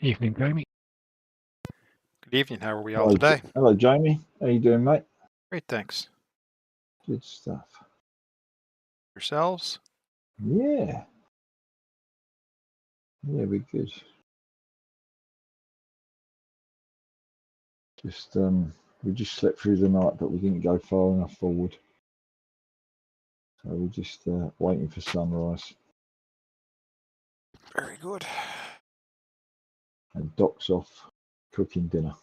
Evening, Jamie. Good evening. How are we all today? Hello, Jamie. How you doing, mate? Great, thanks. Good stuff. Yourselves? Yeah. Yeah, we're good. Just we just slept through the night, but we didn't go far enough forward. So we're just waiting for sunrise. Very good. And Doc's off cooking dinner.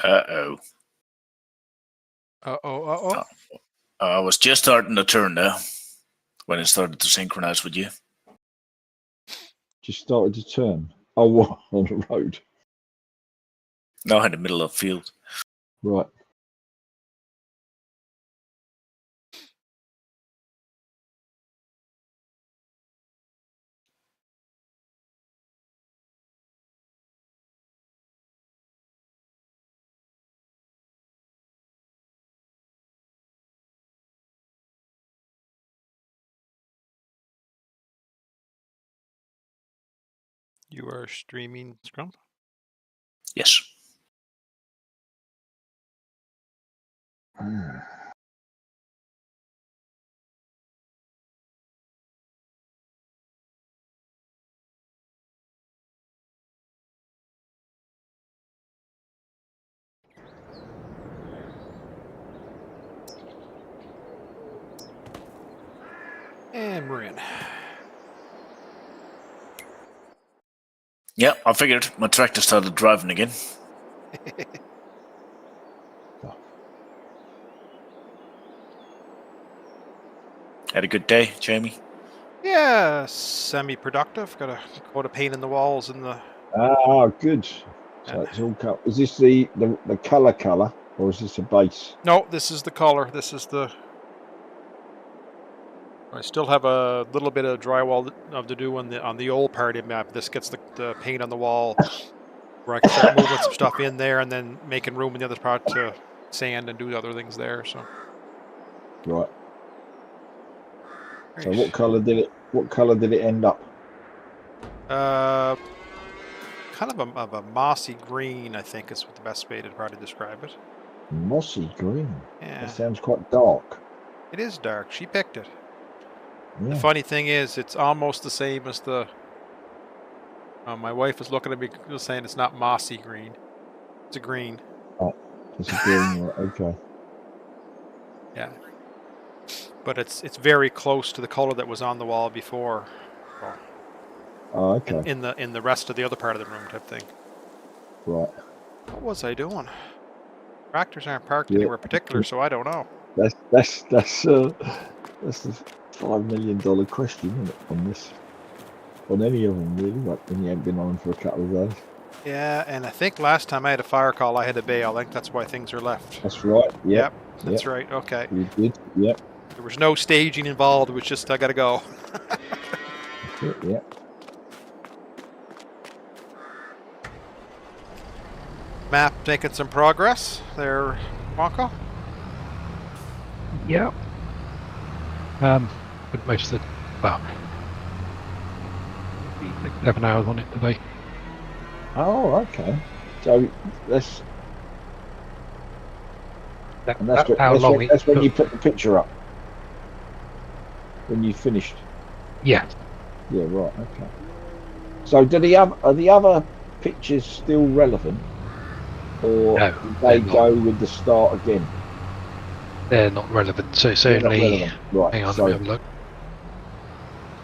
Uh-oh. Uh-oh. I was just starting to turn now when it started to synchronize with you. Just started to turn. Oh, what? On the road? No, in the middle of the field. Right. You are streaming Scrum? Yes. And we're in. Yeah, I figured my tractor started driving again. Had a good day, Jamie? Yeah, semi-productive. Got a coat of paint in the walls and the... Ah, good. So it's all cut. Is this the colour, or is this a base? No, this is the color. This is the... I still have a little bit of drywall to do on the old part of the map. This gets the paint on the wall where I can start moving some stuff in there and then making room in the other part to sand and do other things there. So Right. Great. So what colour did it end up? Kind of a mossy green, I think is the best way to probably describe it. Mossy green. Yeah. That sounds quite dark. It is dark. She picked it. Yeah. The funny thing is, it's almost the same as the... my wife was looking at me saying it's not mossy green. It's a green. Oh, it's a green. Right, okay. Yeah. But it's very close to the color that was on the wall before. So Oh, okay. in the rest of the other part of the room type thing. Right. What was I doing? Tractors aren't parked anywhere particular, so I don't know. That's the $5 million question, isn't it, on this? On any of them, really, like when you haven't been on for a couple of days. Yeah, and I think last time I had a fire call, I had to bail. I think that's why things are left. That's right. Yep. That's right. Okay. You did. Yep. There was no staging involved. It was just, I got to go. That's it, yep. Map making some progress there, Wonka. Yeah. But most of the, well, 7 hours on it today. Oh, okay. So that's That's when you put the picture up. When you finished. Yeah. Yeah. Right. Okay. So are the other pictures still relevant, or No, do they go with the start again? They're not relevant. So certainly, right. hang on, So let me have a look.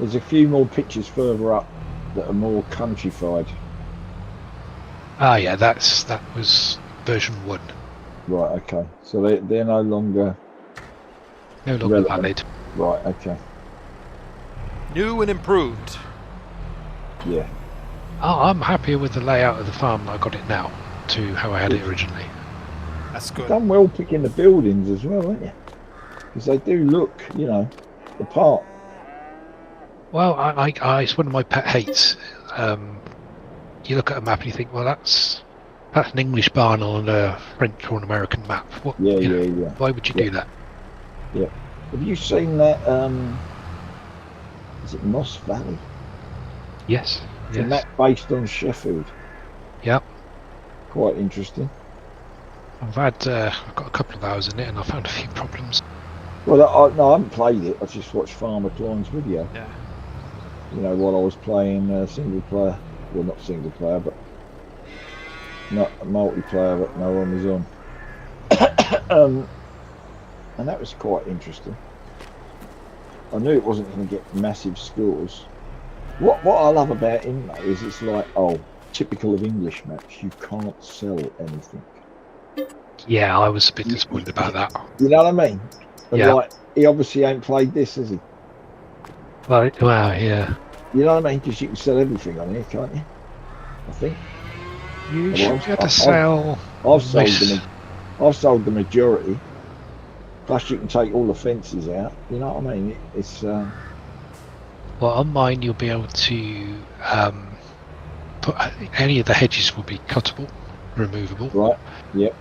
there's a few more pictures further up that are more countrified. Ah, yeah, that was version 1. Right. Okay. So they're no longer relevant. Valid. Right. Okay. New and improved. Yeah. Oh, I'm happier with the layout of the farm that I got it now to how I had it originally. That's good. Done well picking the buildings as well, haven't you? Because they do look, the part. Well, it's one of my pet hates. You look at a map and you think, well, that's an English barn on a French or an American map. What, Yeah. Why would you do that? Yeah. Have you seen that? Is it Moss Valley? Yes. It's a Yes. map based on Sheffield. Yep. Quite interesting. I've got a couple of hours in it, and I found a few problems. Well, no, I haven't played it. I just watched Farmer Klein's video. Yeah. You know, while I was playing single player. Well, not single player, but not multiplayer, but no one was on. And that was quite interesting. I knew it wasn't going to get massive scores. What I love about him, though, is it's like, typical of English maps, you can't sell anything. Yeah, I was a bit disappointed about that. You know what I mean? And Yeah. like, he obviously ain't played this, has he? Well, yeah. You know what I mean? Because you can sell everything on here, can't you? I think. You Well, should be able to sell. I've sold the majority. Plus, you can take all the fences out. You know what I mean? It's. Well, on mine, you'll be able to put any of the hedges will be cuttable, removable. Right. Yep.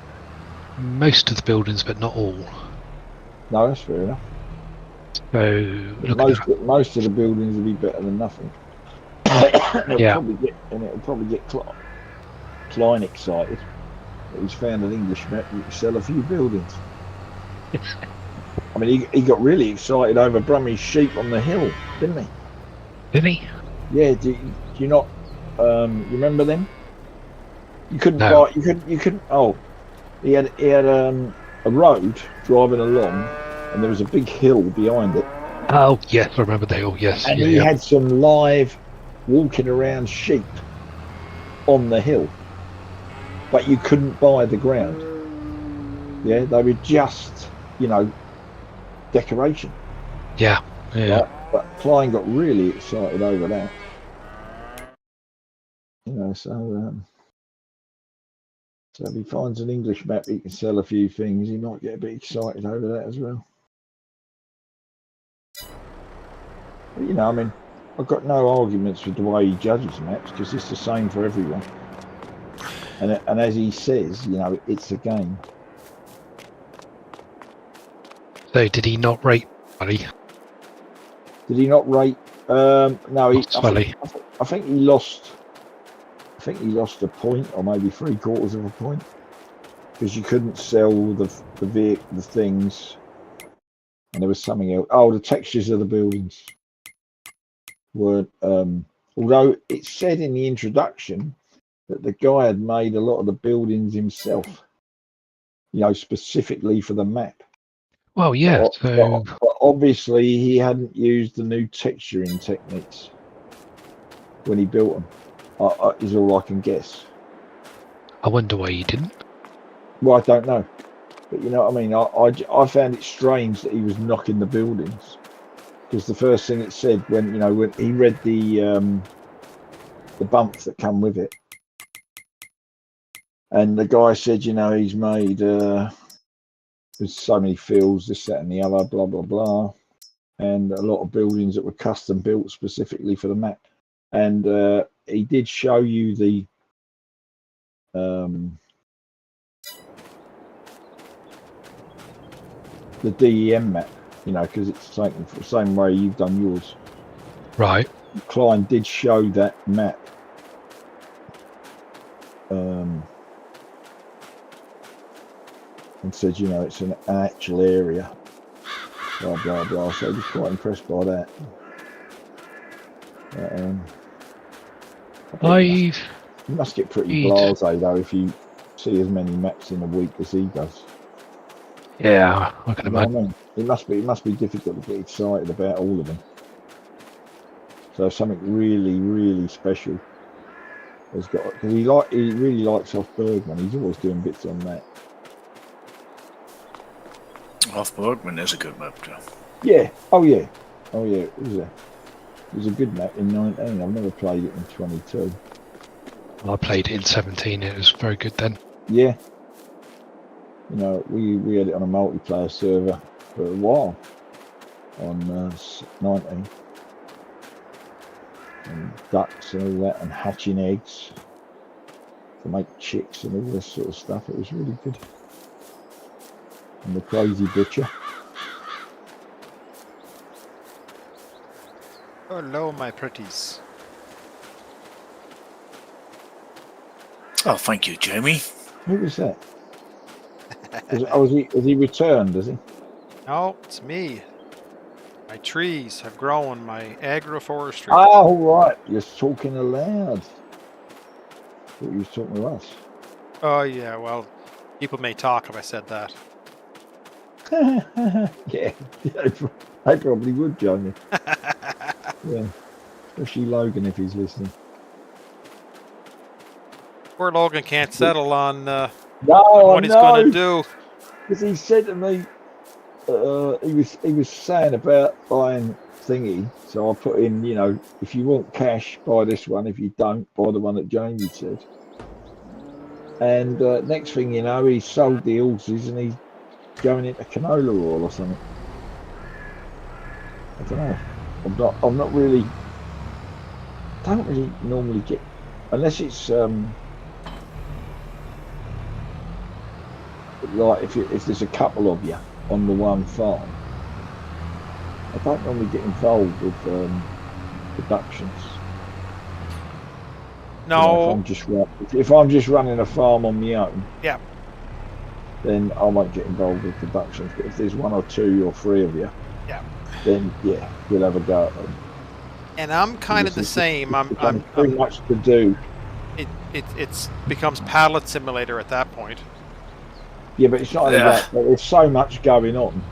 Most of the buildings, but not all. No, that's fair enough. So Most of the buildings will be better than nothing. It'll probably get Klein excited that he's found an English map that can sell a few buildings. I mean, he got really excited over Brummie's sheep on the hill, didn't he? Did he? Yeah. Do you not? You remember them? You couldn't No. buy. You couldn't. Oh, he had a road driving along, and there was a big hill behind it. Oh yes, I remember the hill. Yes. And he had some live walking around sheep on the hill, but you couldn't buy the ground. Yeah, they were just, decoration. Yeah. Right? But Klein got really excited over that. So if he finds an English map, he can sell a few things. He might get a bit excited over that as well. But, I mean, I've got no arguments with the way he judges maps because it's the same for everyone. And as he says, it's a game. So did he not rate Buddy? Did he not rate? No, I think he lost. I think he lost a point, or maybe 3/4 of a point, because you couldn't sell the things, and there was something else. Oh, the textures of the buildings weren't. Although it said in the introduction that the guy had made a lot of the buildings himself, specifically for the map. Well, yeah. But obviously, he hadn't used the new texturing techniques when he built them. Is all I can guess. I wonder why he didn't. Well, I don't know, but you know what I mean. I found it strange that he was knocking the buildings, because the first thing it said when he read the bumps that come with it, and the guy said, he's made there's so many fields, this, that, and the other, blah blah blah, and a lot of buildings that were custom built specifically for the map, and he did show you the DEM map, because it's taken the same way you've done yours. Right. Klein did show that map. And said, it's an actual area. Blah, blah, blah. So I was quite impressed by that. You must get pretty blasé, though, if you see as many maps in a week as he does. Yeah, I can imagine. It must be difficult to get excited about all of them. So something really, really special has got, because he really likes Off Bergman. He's always doing bits on that. Off Bergman is a good map, too. Yeah. Oh yeah. It was a good map in 19. I've never played it in 22. I played it in 17. It was very good then. Yeah. We had it on a multiplayer server for a while on 19. And ducks and all that, and hatching eggs to make chicks and all this sort of stuff. It was really good. And the crazy butcher. Hello, my pretties. Oh, thank you, Jamie. Who was that? Has he returned, has he? No, it's me. My trees have grown, my agroforestry. Oh, right. You're talking aloud. Thought you was talking to us. Oh, yeah, well, people may talk if I said that. Yeah, they probably would, Jamie. Yeah, especially Logan if he's listening. Poor Logan can't settle on No, what he's going to do. Because he said to me, he was saying about buying thingy. So I put in, you know, if you want cash, buy this one. If you don't, buy the one that Jamie said. And next thing you know, he sold the horses and he's going into canola oil or something. I don't know. I'm not really. Don't really normally get, unless it's like if there's a couple of you on the one farm. I don't normally get involved with productions. No. You know, if I'm just running a farm on my own, yeah, then I won't get involved with productions. But if there's 1 or 2 or 3 of you, yeah, then yeah, we'll have a go at them. And I'm kind of the same. I'm too much to do. It's becomes Padlet Simulator at that point. Yeah, but it's not only that. There's so much going on.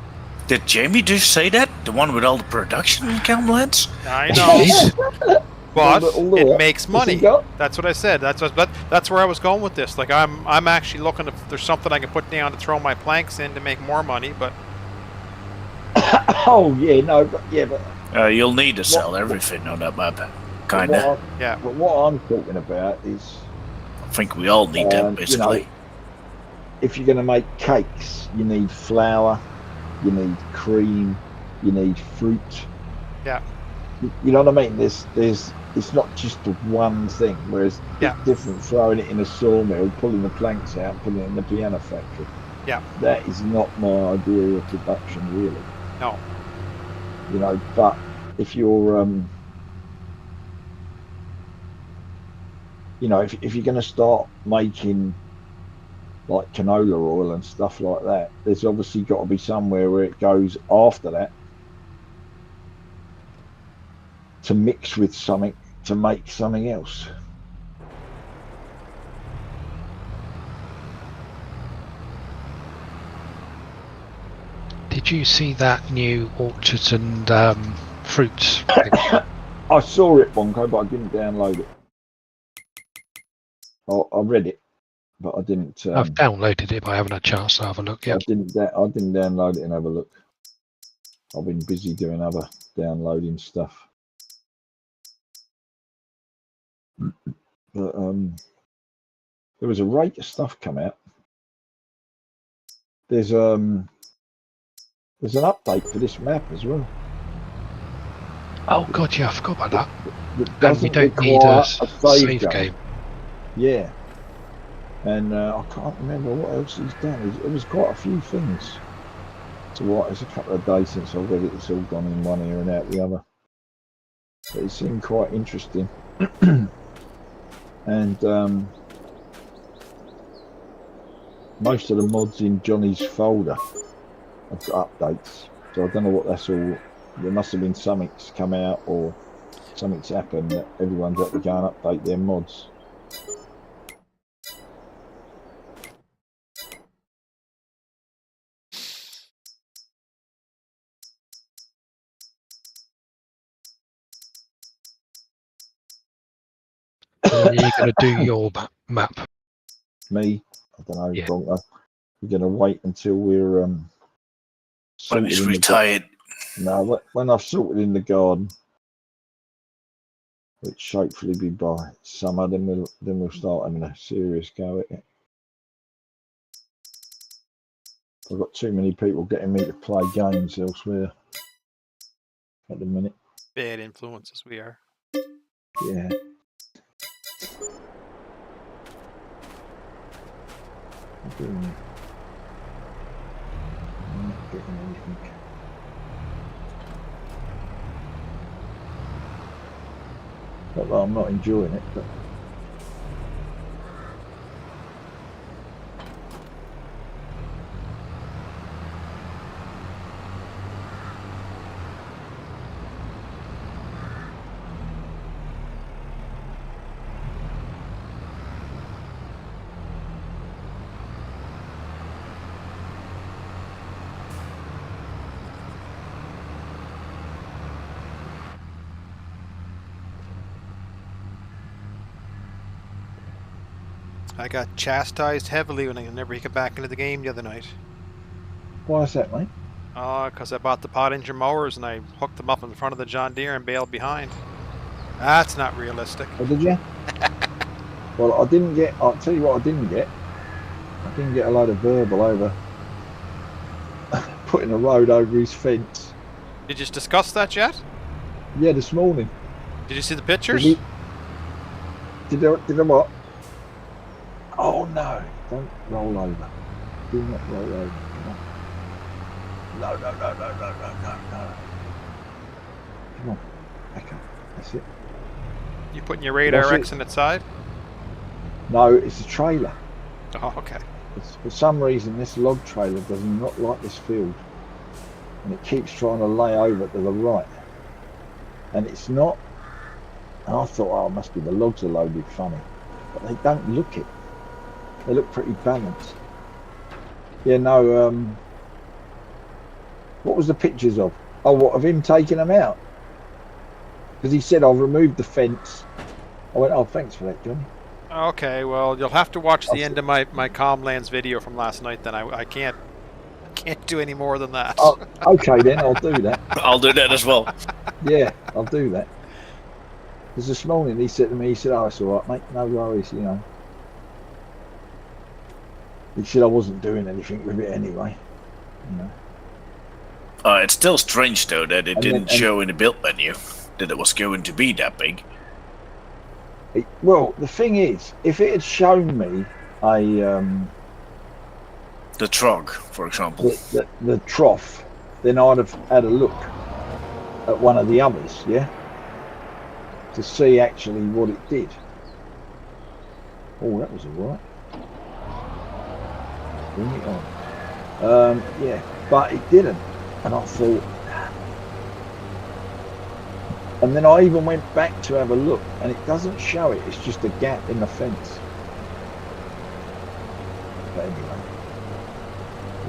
Did Jamie just say that? The one with all the production camlets? I know. But it makes money. That's what I said. That's where I was going with this. Like I'm actually looking if there's something I can put down to throw my planks in to make more money. But oh yeah, no, but you'll need to sell everything on that map, kinda. Yeah. But what I'm talking about is, I think we all need that basically. You know, if you're going to make cakes, you need flour, you need cream, you need fruit. Yeah. You know what I mean? It's not just the one thing. Whereas it's different throwing it in a sawmill, pulling the planks out, putting it in the piano factory. Yeah. That is not my idea of production, really. No. You know, but if you're, you know, if you're going to start making like canola oil and stuff like that, there's obviously got to be somewhere where it goes after that to mix with something to make something else. Did you see that new orchards and fruits thing? I saw it, Bonko, but I didn't download it. I read it, but I didn't. I've downloaded it, but I haven't had a chance to have a look yet. I didn't download it and have a look. I've been busy doing other downloading stuff. But there was a rate of stuff come out. There's an update for this map as well. Oh god, yeah, I forgot about that. And you don't need a save game. Yeah. And I can't remember what else he's done. It was quite a few things. So it's a couple of days since I read it. It's all gone in one ear and out the other. But it seemed quite interesting. And most of the mods in Johnny's folder have got updates. So I don't know what that's all. There must have been something's come out or something's happened that everyone's had to go and update their mods. When are you going to do your map? Me? I don't know. Yeah. We're going to wait until we're when he's retired. No, when I've sorted in the garden, which hopefully be by summer, then we'll start having a serious go at it. I've got too many people getting me to play games elsewhere at the minute. Bad influences we are. Yeah. I'm not getting anything. Not that I'm not enjoying it, but I got chastised heavily when I never get back into the game the other night. Why is that, mate? Because I bought the Pottinger mowers and I hooked them up in front of the John Deere and bailed behind. That's not realistic. Oh, did you? Well, I didn't get. I'll tell you what I didn't get. I didn't get a load of verbal over putting a road over his fence. Did you discuss that yet? Yeah, this morning. Did you see the pictures? Did I what? Oh no! Don't roll over. Do not roll over. Come on. No, no, no, no, no, no, no, no. Come on. Back up. That's it. You putting your Radar What's X it? on its side? No, it's a trailer. Oh, okay. For some reason, this log trailer does not like this field, and it keeps trying to lay over to the right, and it's not. And I thought, oh, it must be the logs are loaded funny, but they don't look it. They look pretty balanced. Yeah, no. What was the pictures of? Oh, what, of him taking them out? Because he said, I've removed the fence. I went, oh, thanks for that, Johnny. Okay, well, you'll have to watch the end of my Comlands video from last night. Then I can't do any more than that. Oh, okay, then I'll do that. I'll do that as well. Yeah, I'll do that. Because this morning he said to me, he said, oh, it's all right, mate, no worries, you know. He said I wasn't doing anything with it anyway, you know. It's still strange though that it didn't show in the build menu that it was going to be that big. Well, the thing is, if it had shown me a the trog, for example, the trough, then I'd have had a look at one of the others, yeah, to see actually what it did. Oh, that was all right. Bring it on. Yeah, but it didn't, and I thought. And then I even went back to have a look, and it doesn't show it. It's just a gap in the fence. But anyway,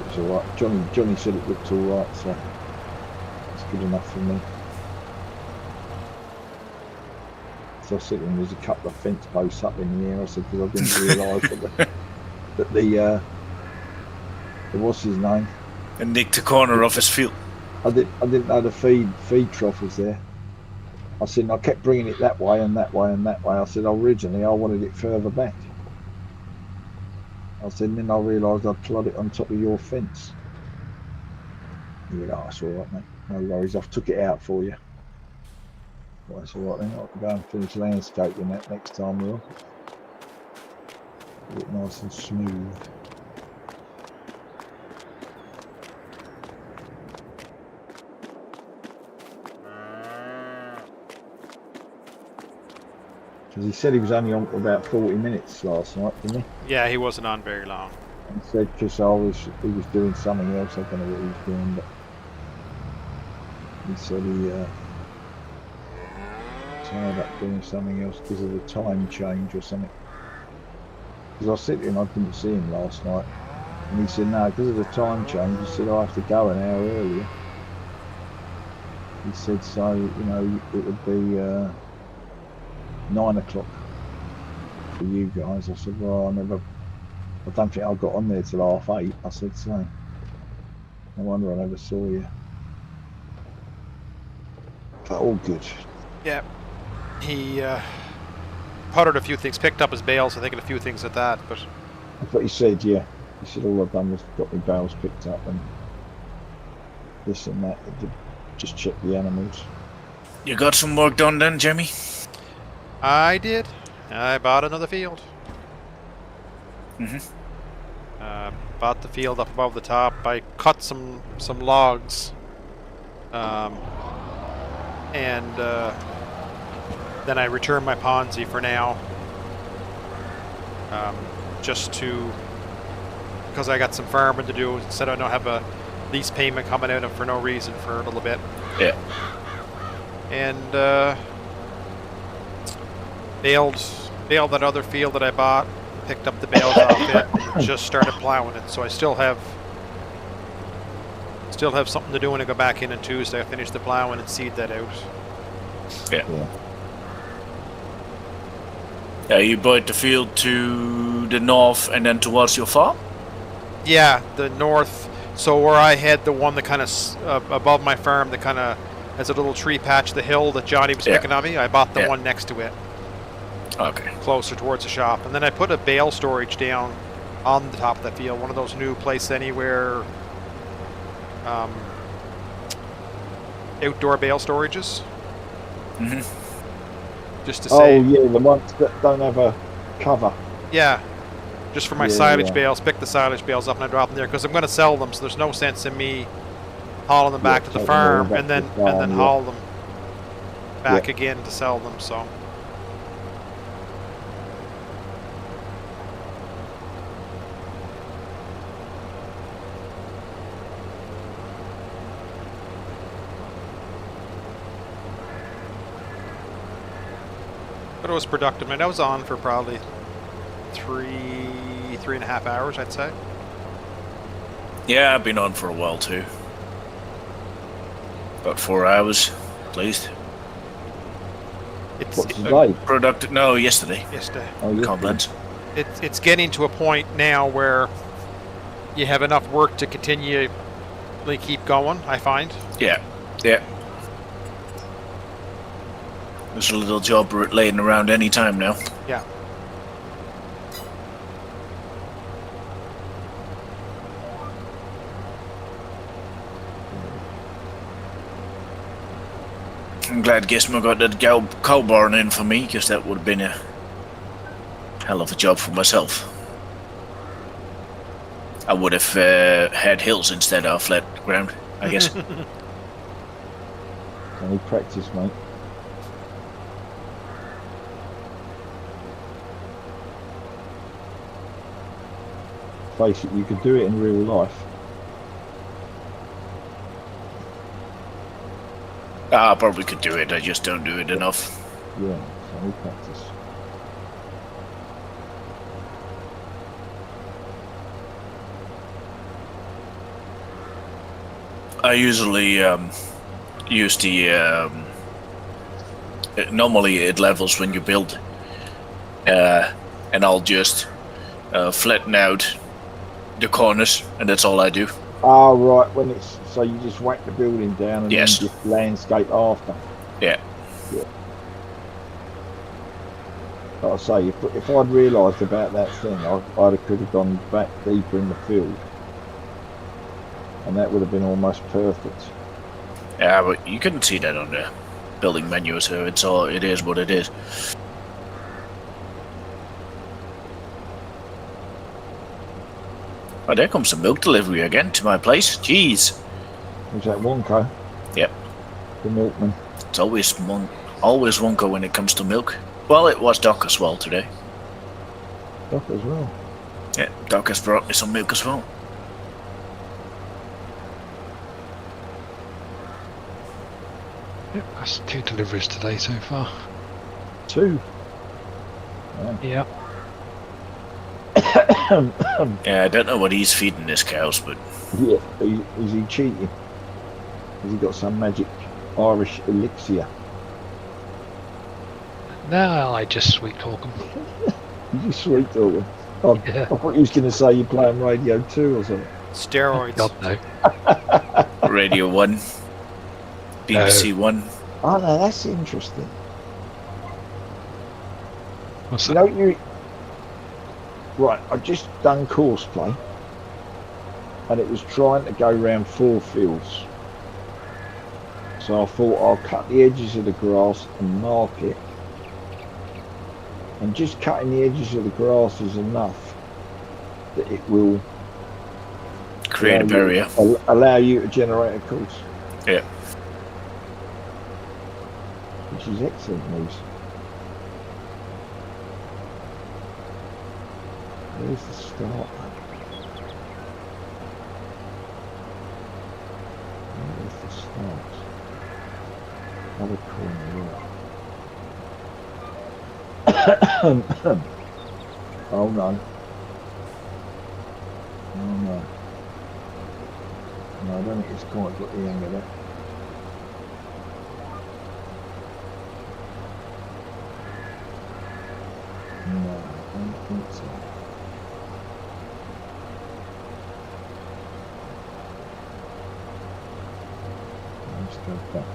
it's all right. Johnny said it looked all right, so it's good enough for me. So I said to him, there's a couple of fence posts up in the air. I said, because I didn't realise that the what's his name? and nicked the corner of his field. I didn't know the feed trough was there. I said, and I kept bringing it that way and that way and that way. I said, originally I wanted it further back. I said, and then I realised I'd plod it on top of your fence. He went, oh, that's all right, mate. No worries, I've took it out for you. Well, that's all right then. I can go and finish landscaping that next time we're on. Get it nice and smooth. Because he said he was only on for about 40 minutes last night, didn't he? Yeah, he wasn't on very long. He said because he was doing something else. I don't know what he was doing, but he said he tied up doing something else because of the time change or something. Because I said to him, I didn't see him last night, and he said no, because of the time change. He said I have to go an hour earlier. He said so, you know, it would be 9 o'clock for you guys. I said, well, I don't think I got on there till 8:30. I said, so no wonder I never saw you. But all good. Yeah, he puttered a few things, picked up his bales, I think, and a few things at that. But That's what he said, yeah. He said all I've done was got my bales picked up and this and that. I did just check the animals. You got some work done then, Jamie? I did. I bought another field. Bought the field up above the top. I cut some logs, and then I returned my Ponzi for now, just because I got some farming to do. Instead, I don't have a lease payment coming out for no reason for a little bit. Yeah. And baled that other field that I bought, picked up the bales off it, and just started plowing it. So I still have something to do when I go back in on Tuesday. I finish the plowing and seed that out. Yeah. You bought the field to the north and then towards your farm? Yeah, the north. So where I had the one that kind of above my farm that kind of has a little tree patch, the hill that Johnny was picking on me, I bought the one next to it. Okay. Closer towards the shop. And then I put a bale storage down on the top of the field, one of those new Place Anywhere outdoor bale storages. Mm-hmm. Just to say. Oh yeah, the ones that don't have a cover. Yeah. Just for my silage bales, pick the silage bales up and I drop them there because I'm going to sell them. So there's no sense in me hauling them back to the farm and then haul them back again to sell them. So. But it was productive. I mean, I was on for probably 3.5 hours, I'd say. Yeah, I've been on for a while too. About 4 hours, at least. What's today? Productive? No, yesterday. Yesterday. Oh, Compliments. It's getting to a point now where you have enough work to continually keep going, I find. Yeah. There's a little job laying around any time now. Yeah. I'm glad Gizmo got that cow barn in for me, because that would have been a hell of a job for myself. I would have had hills instead of flat ground, I guess. Only practice, mate. Face it, you could do it in real life. I probably could do it, I just don't do it enough. Yeah, it's only practice. I usually use the... normally it levels when you build. And I'll just flatten out the corners, and that's all I do. Oh, right, when it's... So you just whack the building down and then just landscape after? Yeah. Like I say, if I'd realised about that thing, I could have gone back deeper in the field. And that would have been almost perfect. Yeah, but you couldn't see that on the building menu, so it is what it is. Oh, there comes the milk delivery again to my place. Jeez. Was that Wonko? Yep. The milkman. It's always Wonko when it comes to milk. Well, it was Doc as well today. Doc as well? Yeah, Doc has brought me some milk as well. Yep, that's 2 deliveries today so far. 2? Yeah. Yeah, I don't know what he's feeding his cows, but... Yeah, is he cheating? Has he got some magic Irish elixir? No, I just sweet talk them. You just sweet talk him. I thought you was going to say you're playing Radio 2 or something. Steroids. God, no. Radio 1. BBC 1. Oh, no, that's interesting. What's You that? know, Right, I just done course play. And it was trying to go round 4 fields. So I thought I'll cut the edges of the grass and mark it. And just cutting the edges of the grass is enough that it will Create a barrier. allow you to generate a course. Yeah. Which is excellent news. Where's the start? Where's the start? Other corner, right. Oh no. Oh no. No, I don't think it's quite got the hang of that. No, I don't think so. Let's go back.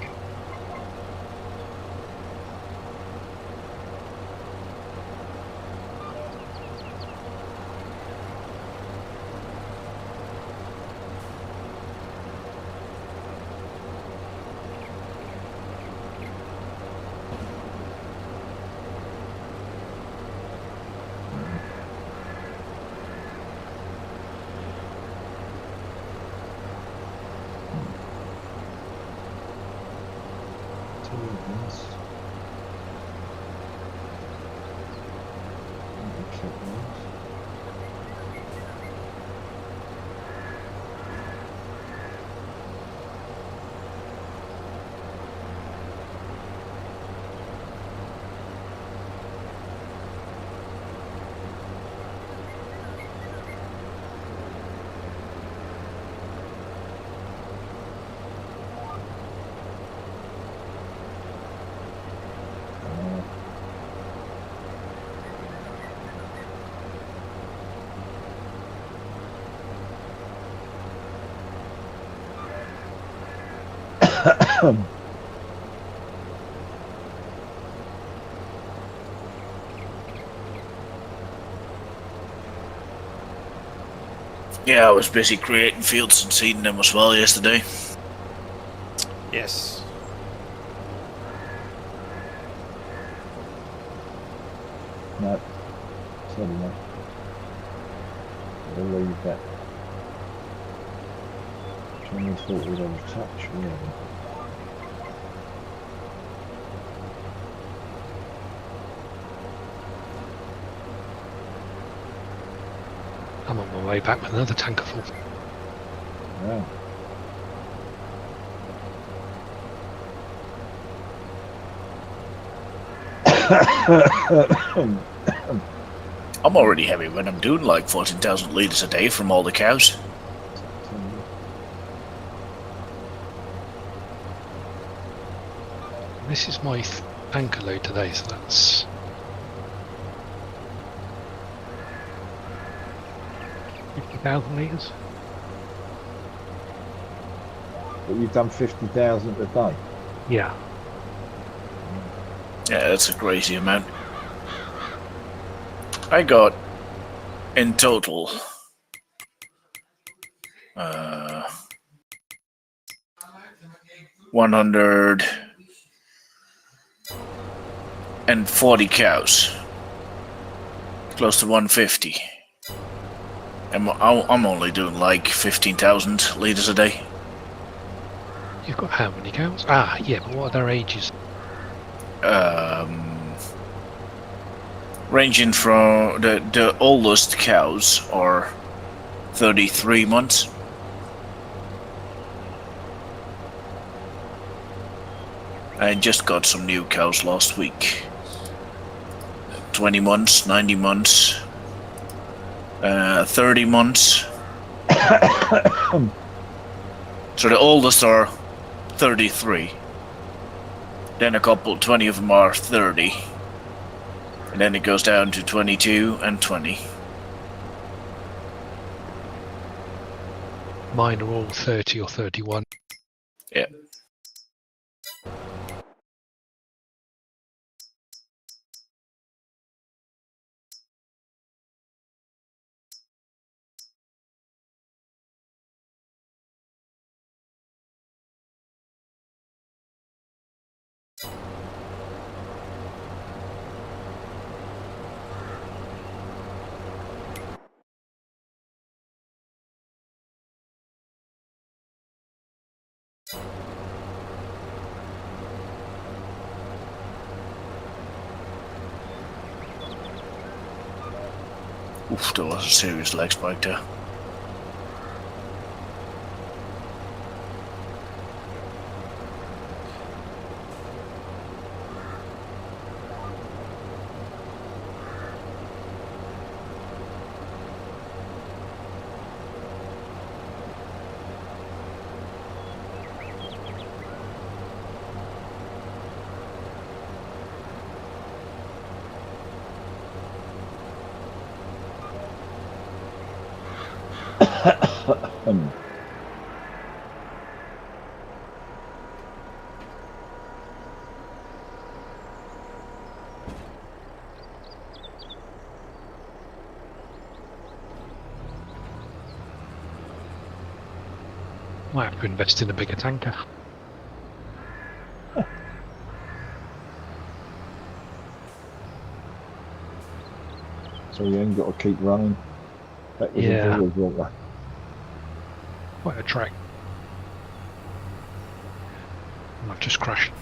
Yeah, I was busy creating fields and seeding them as well yesterday. Yes. No, sorry, no. We'll leave that. Someone thought we'd have a touch, we haven't. I'm on my way back with another tanker full. Yeah. I'm already happy when I'm doing like 14,000 litres a day from all the cows. This is my tanker load today, so that's 50,000 litres. But you've done 50,000 a day. Yeah. Yeah, that's a crazy amount. I got in total 140 cows, close to 150. I'm only doing like 15,000 litres a day. You've got how many cows? Ah, yeah, but what are their ages? Ranging from the oldest cows are 33 months. I just got some new cows last week. 20 months, 90 months, 30 months. So the oldest are 33. Then 20 of them are 30. And then it goes down to 22 and 20. Mine are all 30 or 31. Yeah. Oof, there was a serious leg spike there. Might have to invest in a bigger tanker. So you ain't got to keep running backwards and Yeah. forwards, won't they? Quite a track. And I've just crashed.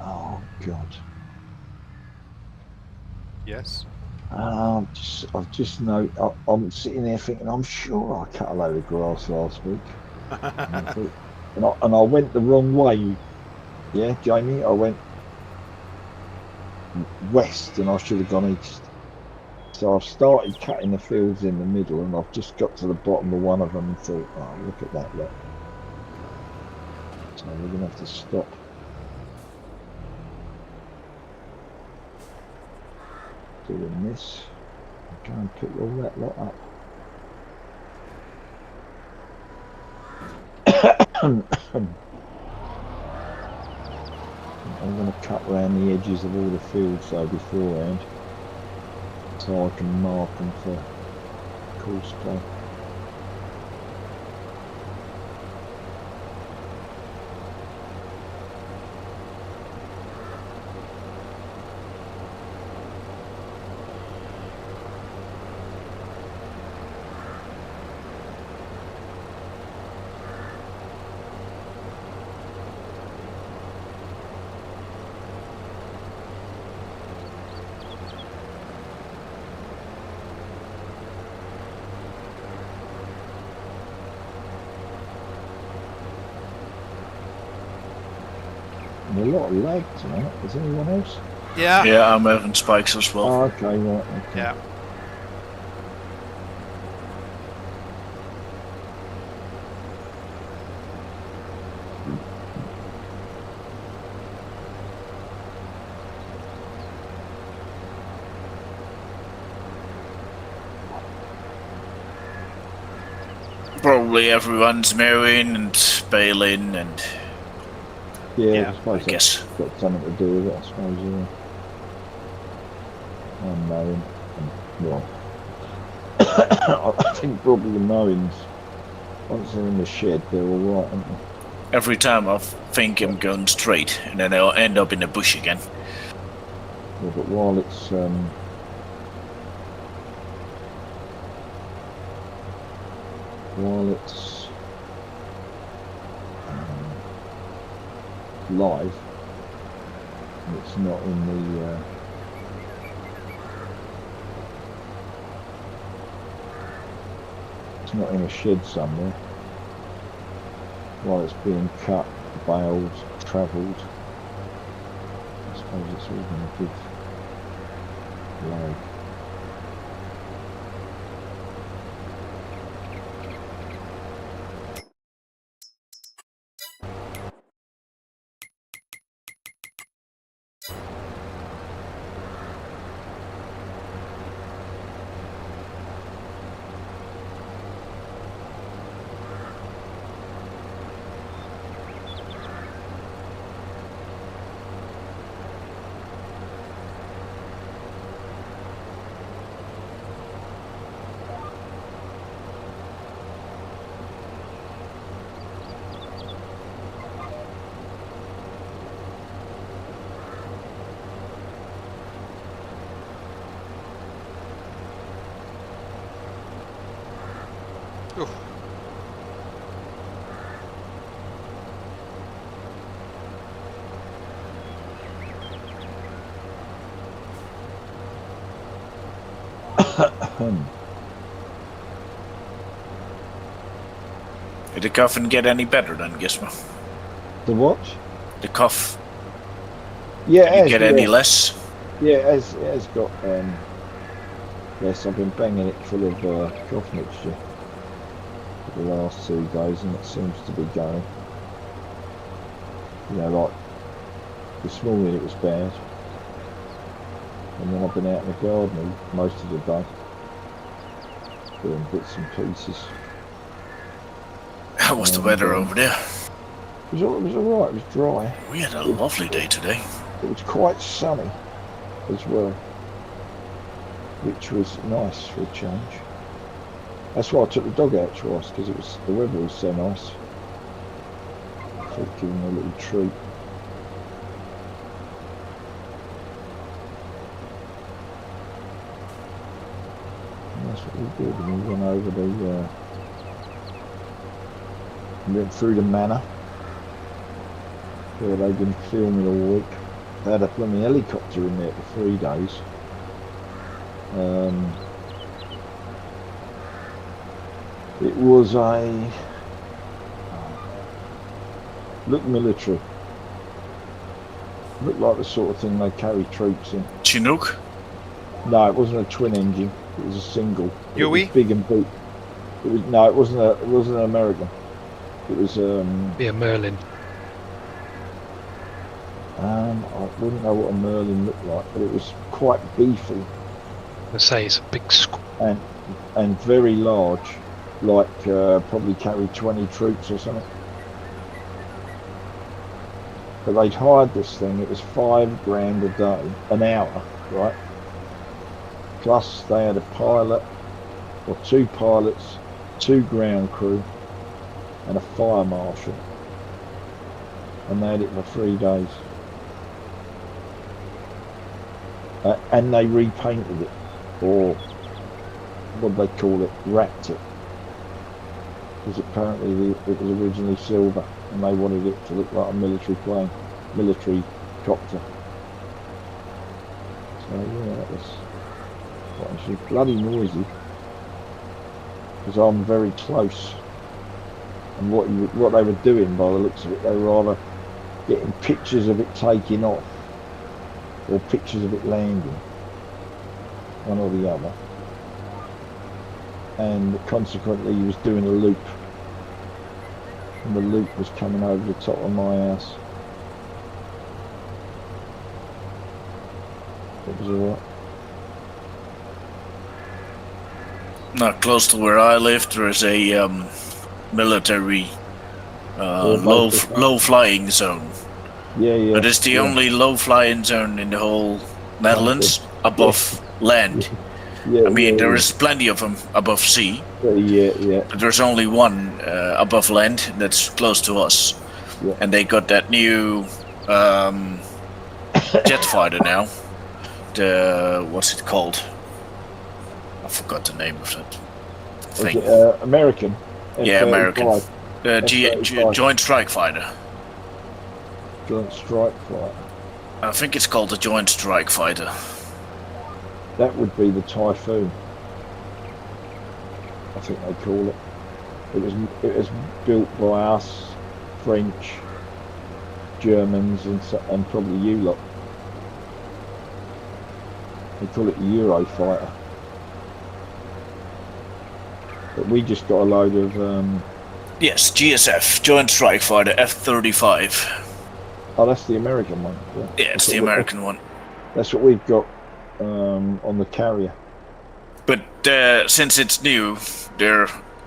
Oh God. Yes. I've just I'm sitting there thinking, I'm sure I cut a load of grass last week. And I went the wrong way. Yeah, Jamie, I went west and I should have gone east. So I've started cutting the fields in the middle and I've just got to the bottom of one of them and thought, oh, look at that, look. So we're going to have to stop. Doing this. Go and pick all that lot up. I'm going to cut around the edges of all the fields though beforehand, so I can mark them for course play. And a lot of lag tonight. Is anyone else? Yeah. Yeah, I'm having spikes as well. Oh, okay, right. Okay. Yeah. Probably everyone's mowing and baling and Yeah, Yeah, I suppose I guess. that's got something to do with it, I suppose, yeah. And mowing. Well, I think probably the mowings, once they're in the shed, they're all right, aren't they? Every time I think I'm going straight, and then I'll end up in the bush again. Yeah, but while it's live, it's not in the it's not in a shed somewhere. While it's being cut, baled, travelled, I suppose it's all going to give lag. Oof. Did the coffin get any better then, Gizmo? The what? The cough. Yeah, Did you get any less? Yeah, it has got yes, I've been banging it full of cough mixture for the last 2 days, and it seems to be going. You know, like this morning it was bad, and then I've been out in the garden most of the day doing bits and pieces. How was the weather over there? It was alright. It was dry. We had a lovely day today. It was quite sunny as well, which was nice for a change. That's why I took the dog out twice, because the weather was so nice. I thought give him a little treat. And that's what we did. And we went over went through the manor where they've been filming all week. They had a blooming helicopter in there for 3 days. It was looked military. Looked like the sort of thing they carry troops in. Chinook? No, it wasn't a twin engine. It was a single. It was Huey? big and big. It wasn't an American. It was Yeah, Merlin. I wouldn't know what a Merlin looked like, but it was quite beefy I say it's a big and very large, like probably carried 20 troops or something. But they'd hired this thing. It was $5 a day, an hour, right? Plus they had a pilot, or 2 pilots, 2 ground crew, and a fire marshal, and they had it for 3 days. And they repainted it, or what do they call it, wrapped it, because apparently it was originally silver and they wanted it to look like a military plane, military copter. So yeah, that was quite actually bloody noisy, because I'm very close, and what they were doing by the looks of it, they were either getting pictures of it taking off or pictures of it landing, one or the other, and consequently he was doing a loop, and the loop was coming over the top of my house. It was alright. Not close to where I live, there is a military low flying zone. Yeah. But it's the only low flying zone in the whole Netherlands above land. Yeah, I mean, there is plenty of them above sea. Yeah. But there's only one above land that's close to us. Yeah. And they got that new jet fighter now. What's it called? I forgot the name of that thing. American. Yeah, F-35. American. Joint Strike Fighter. Joint Strike Fighter. I think it's called the Joint Strike Fighter. That would be the Typhoon, I think they call it. It was built by us, French, Germans, and probably you lot. They call it the Eurofighter. But we just got a load of Yes, GSF, Joint Strike Fighter, F-35. Oh, that's the American one. Yeah, it's the American one. That's what we've got on the carrier. But since it's new,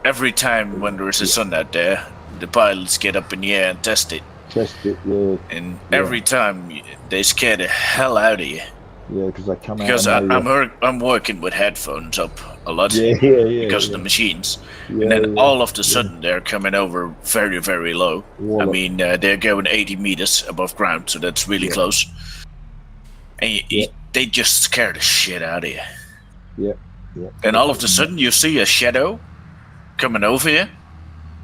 every time when there is a sun out there, the pilots get up in the air and test it. Yeah. And every time they scare the hell out of you. Yeah, because they come out. Because I'm working with headphones up a lot. Yeah. Because of the machines. Yeah, and then all of a sudden they're coming over very, very low. Wallop. I mean, they're going 80 meters above ground, so that's really close. And they just scare the shit out of you. Yeah. And all of a sudden you see a shadow coming over here.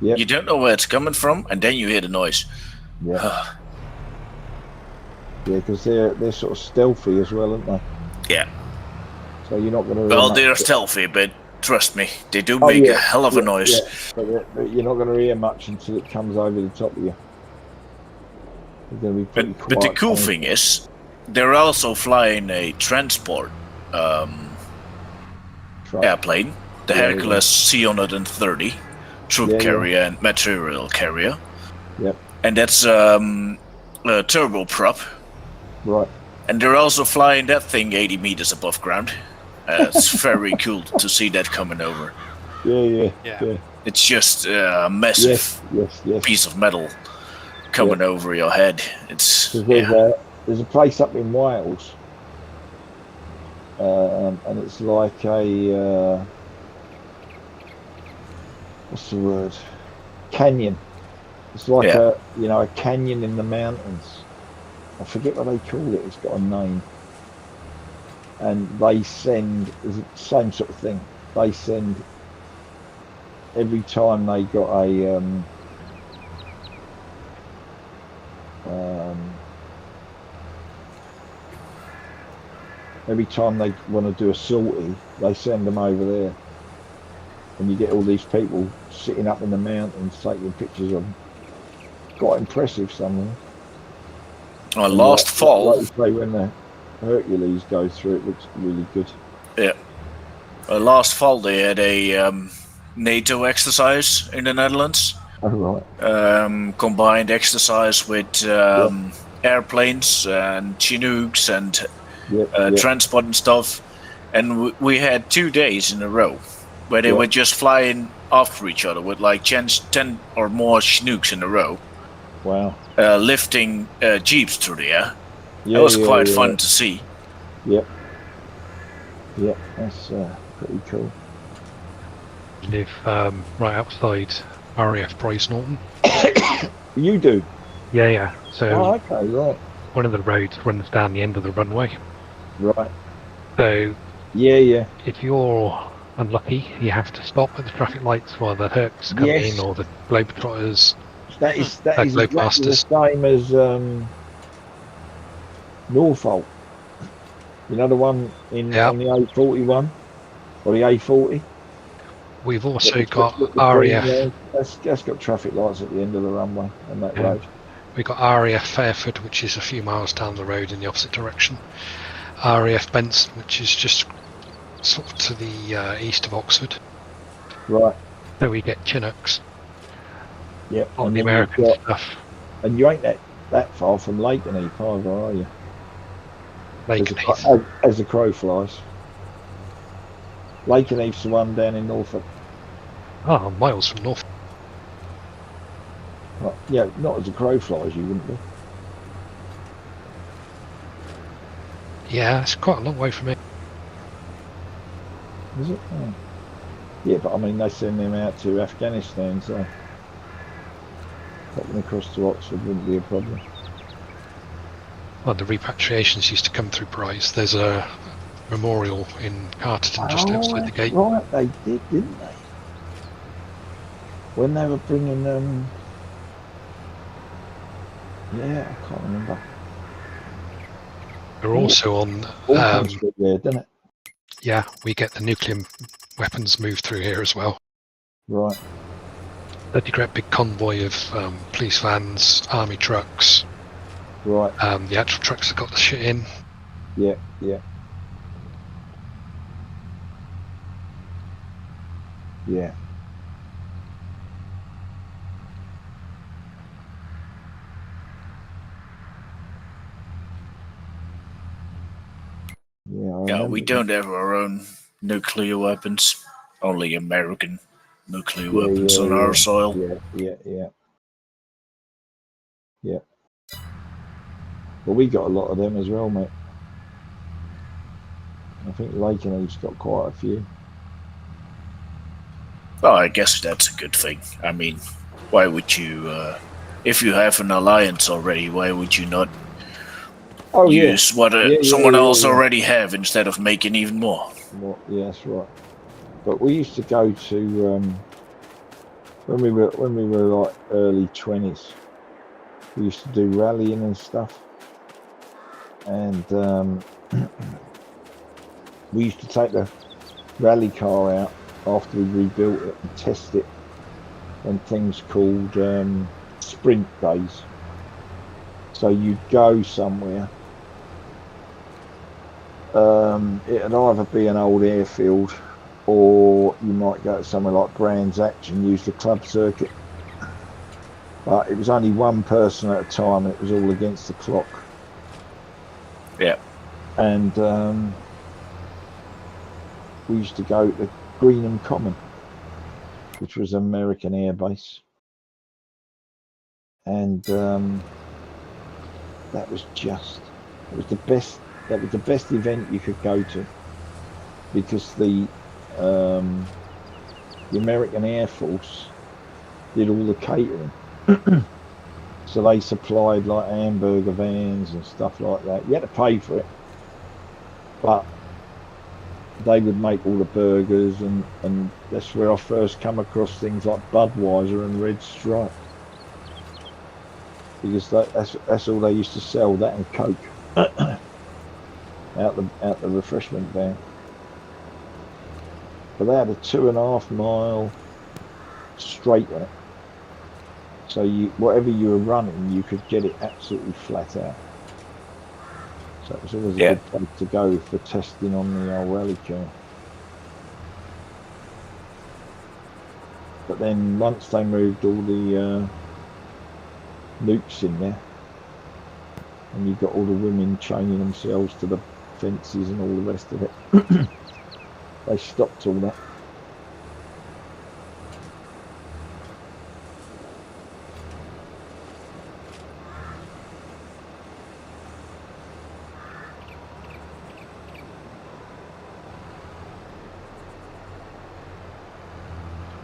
Yep. You don't know where it's coming from, and then you hear the noise. Yeah. Yeah, because they're sort of stealthy as well, aren't they? Yeah. So you're not going to. Well, they're stealthy, but trust me, they do make a hell of a noise. Yeah. But you're not going to hear much until it comes over the top of you. You're going to be pretty quiet. But the cool thing is, they're also flying a transport airplane, the Hercules C-130 troop carrier and material carrier. Yep. And that's a turboprop. Right. And they're also flying that thing 80 meters above ground. It's very cool to see that coming over. Yeah. It's just a massive piece of metal coming over your head. It's there's a place up in Wales, and it's like a what's the word? Canyon. It's like a canyon in the mountains. I forget what they call it. It's got a name. And they send the same sort of thing. They send every time they got a every time they want to do a sortie, they send them over there, and you get all these people sitting up in the mountains taking pictures of them. Quite impressive, some of them. Last fall, like you say, when the Hercules goes through, it looks really good. Yeah. Last fall they had a NATO exercise in the Netherlands. Oh right. Combined exercise with airplanes and Chinooks and transport and stuff, and we had 2 days in a row where they were just flying after each other with like 10 or more Chinooks in a row. Wow. Lifting jeeps through the air. It was quite fun to see. Yep, that's pretty cool. Live right outside RAF Bryce Norton. You do? Yeah. So okay, right. One of the roads runs down the end of the runway. Right. So if you're unlucky, you have to stop at the traffic lights while the Hercs come in, or the Globetrotters. That is exactly the same as Norfolk. You know the one on the A41 or the A40. We've also got RAF. That's got traffic lights at the end of the runway on that road. We've got RAF Fairford, which is a few miles down the road in the opposite direction. RAF Benson, which is just sort of to the east of Oxford. Right. So we get Chinooks. Yep. On the American stuff. And you ain't that far from Lakenheath either, are you? Lakenheath. As the crow flies. Lakenheath's the one down in Norfolk. Oh, miles from Norfolk. Well, yeah, not as the crow flies, you wouldn't be. Yeah, it's quite a long way from me. Is it? Oh. Yeah, but I mean, they send them out to Afghanistan, so popping across to Oxford wouldn't be a problem. Well, the repatriations used to come through Bryce. There's a memorial in Carterton just outside the gate. Right, they did, didn't they? When they were bringing them... I can't remember. We're also on... there, didn't it? Yeah, we get the nuclear weapons moved through here as well. Right. They get a big convoy of police vans, army trucks. Right. The actual trucks that got the shit in. Yeah. Yeah, we don't have our own nuclear weapons. Only American nuclear weapons on our soil. Yeah. Well, we got a lot of them as well, mate. I think Lakenheath's got quite a few. Well, I guess that's a good thing. I mean, why would you, if you have an alliance already, why would you not use what someone else already have instead of making even more? Yeah, that's right. But we used to go to when we were like early 20s, we used to do rallying and stuff, and we used to take the rally car out after we rebuilt it and test it on things called sprint days. So you'd go somewhere. It'd either be an old airfield, or you might go to somewhere like Brands Hatch and use the club circuit. But it was only one person at a time, and it was all against the clock. Yeah. And we used to go to Greenham Common, which was an American air base. And that was the best event you could go to, because the American Air Force did all the catering. So they supplied like hamburger vans and stuff like that. You had to pay for it, but they would make all the burgers, and that's where I first come across things like Budweiser and Red Stripe, because that's all they used to sell, that and Coke out the refreshment van. But they had a 2.5 mile straight on it, so whatever you were running, you could get it absolutely flat out. So it was always a good place to go for testing on the old rally car. But then once they moved all the nukes in there, and you got all the women chaining themselves to the fences and all the rest of it, they stopped all that.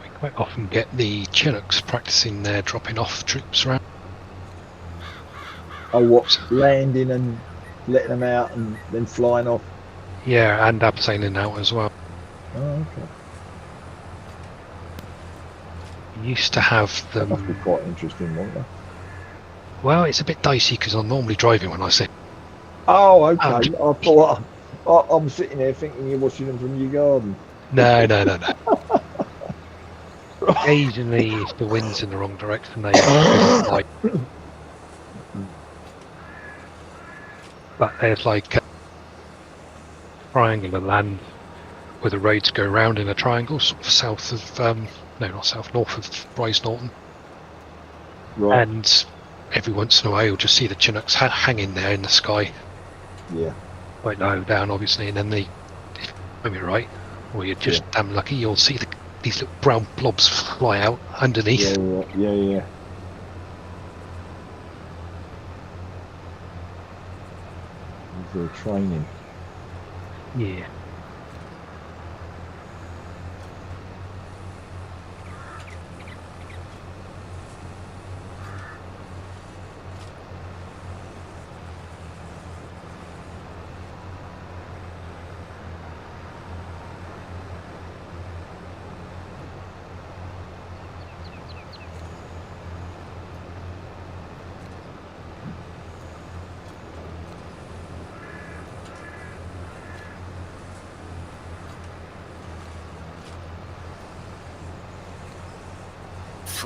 We quite often get the Chinooks practicing their dropping off troops around. Oh, what? Landing and letting them out and then flying off? Yeah, and abseiling out as well. Oh, okay. We used to have them. That must be quite interesting, won't it? Well, it's a bit dicey because I'm normally driving when I sit. Oh, okay. I thought I'm sitting there thinking you're watching them from your garden. No. Occasionally, if the wind's in the wrong direction, they like. But there's like a triangular land where the roads go round in a triangle, sort of south of north of Bryce Norton. Right. And every once in a while, you'll just see the Chinooks hanging there in the sky. Yeah. Quite low down, obviously, and then when you're right, or you're just damn lucky, you'll see these little brown blobs fly out underneath. Yeah. For training. Yeah.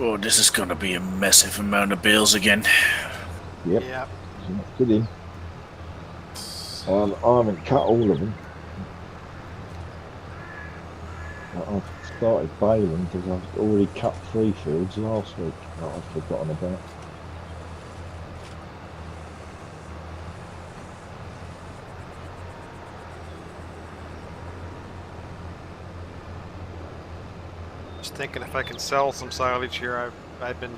Oh, this is gonna be a massive amount of bales again. Yep. Yeah. Good in. I haven't cut all of them. I've started baling because I've already cut 3 fields last week that I've forgotten about. Just thinking if I can sell some silage here. I've been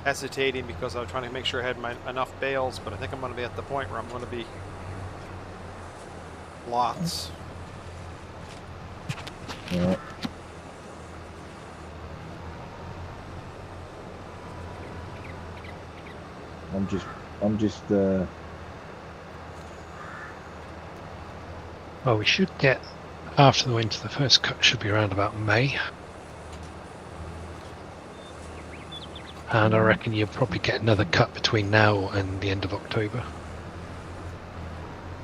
hesitating because I was trying to make sure I had enough bales, but I think I'm going to be at the point where I'm going to be lots. Yeah. I'm just Well, we should get after the winter. The first cut should be around about May. And I reckon you'll probably get another cut between now and the end of October.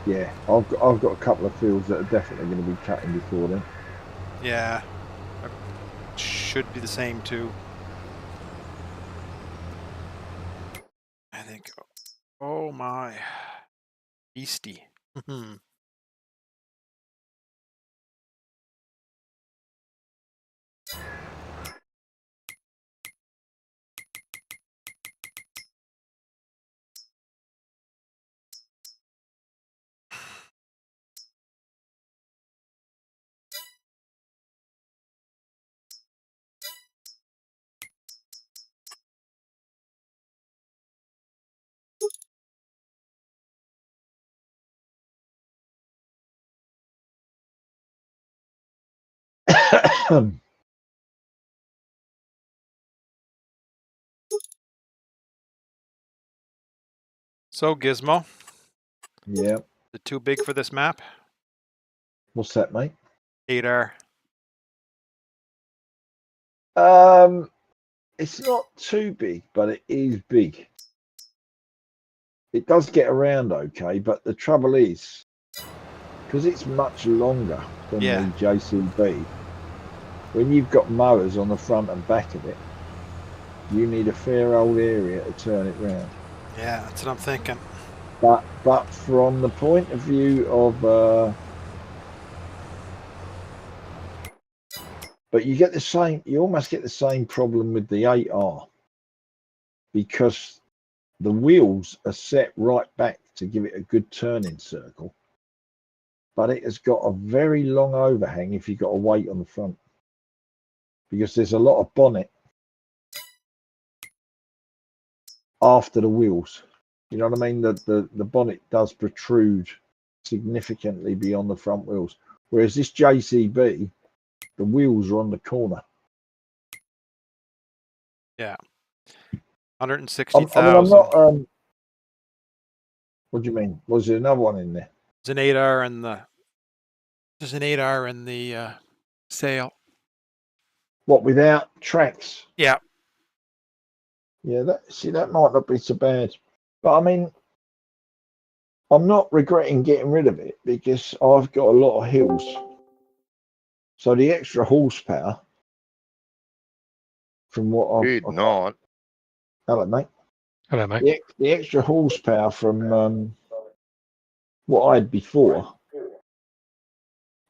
Yeah, I've got a couple of fields that are definitely going to be cutting before then. Yeah. Should be the same too. I think. Oh my. Beastie. So Gizmo. Yeah. Is it too big for this map? What's that, mate? 8R. It's not too big, but it is big. It does get around okay, but the trouble is, because it's much longer than the JCB, when you've got mowers on the front and back of it, you need a fair old area to turn it round. Yeah, that's what I'm thinking. But from the point of view of but you almost get the same problem with the 8R, because the wheels are set right back to give it a good turning circle, but it has got a very long overhang if you've got a weight on the front, because there's a lot of bonnet after the wheels. You know what I mean? The bonnet does protrude significantly beyond the front wheels, whereas this JCB, the wheels are on the corner. Yeah. I mean, 160,000. I'm not. What do you mean? Was there another one in there? There's an 8R in the. There's an 8R in the sale. What, without tracks? Yeah. Yeah. That might not be so bad, but I mean, I'm not regretting getting rid of it because I've got a lot of hills. So the extra horsepower from what I've not. Hello, mate. Hello, mate. The extra horsepower from what I had before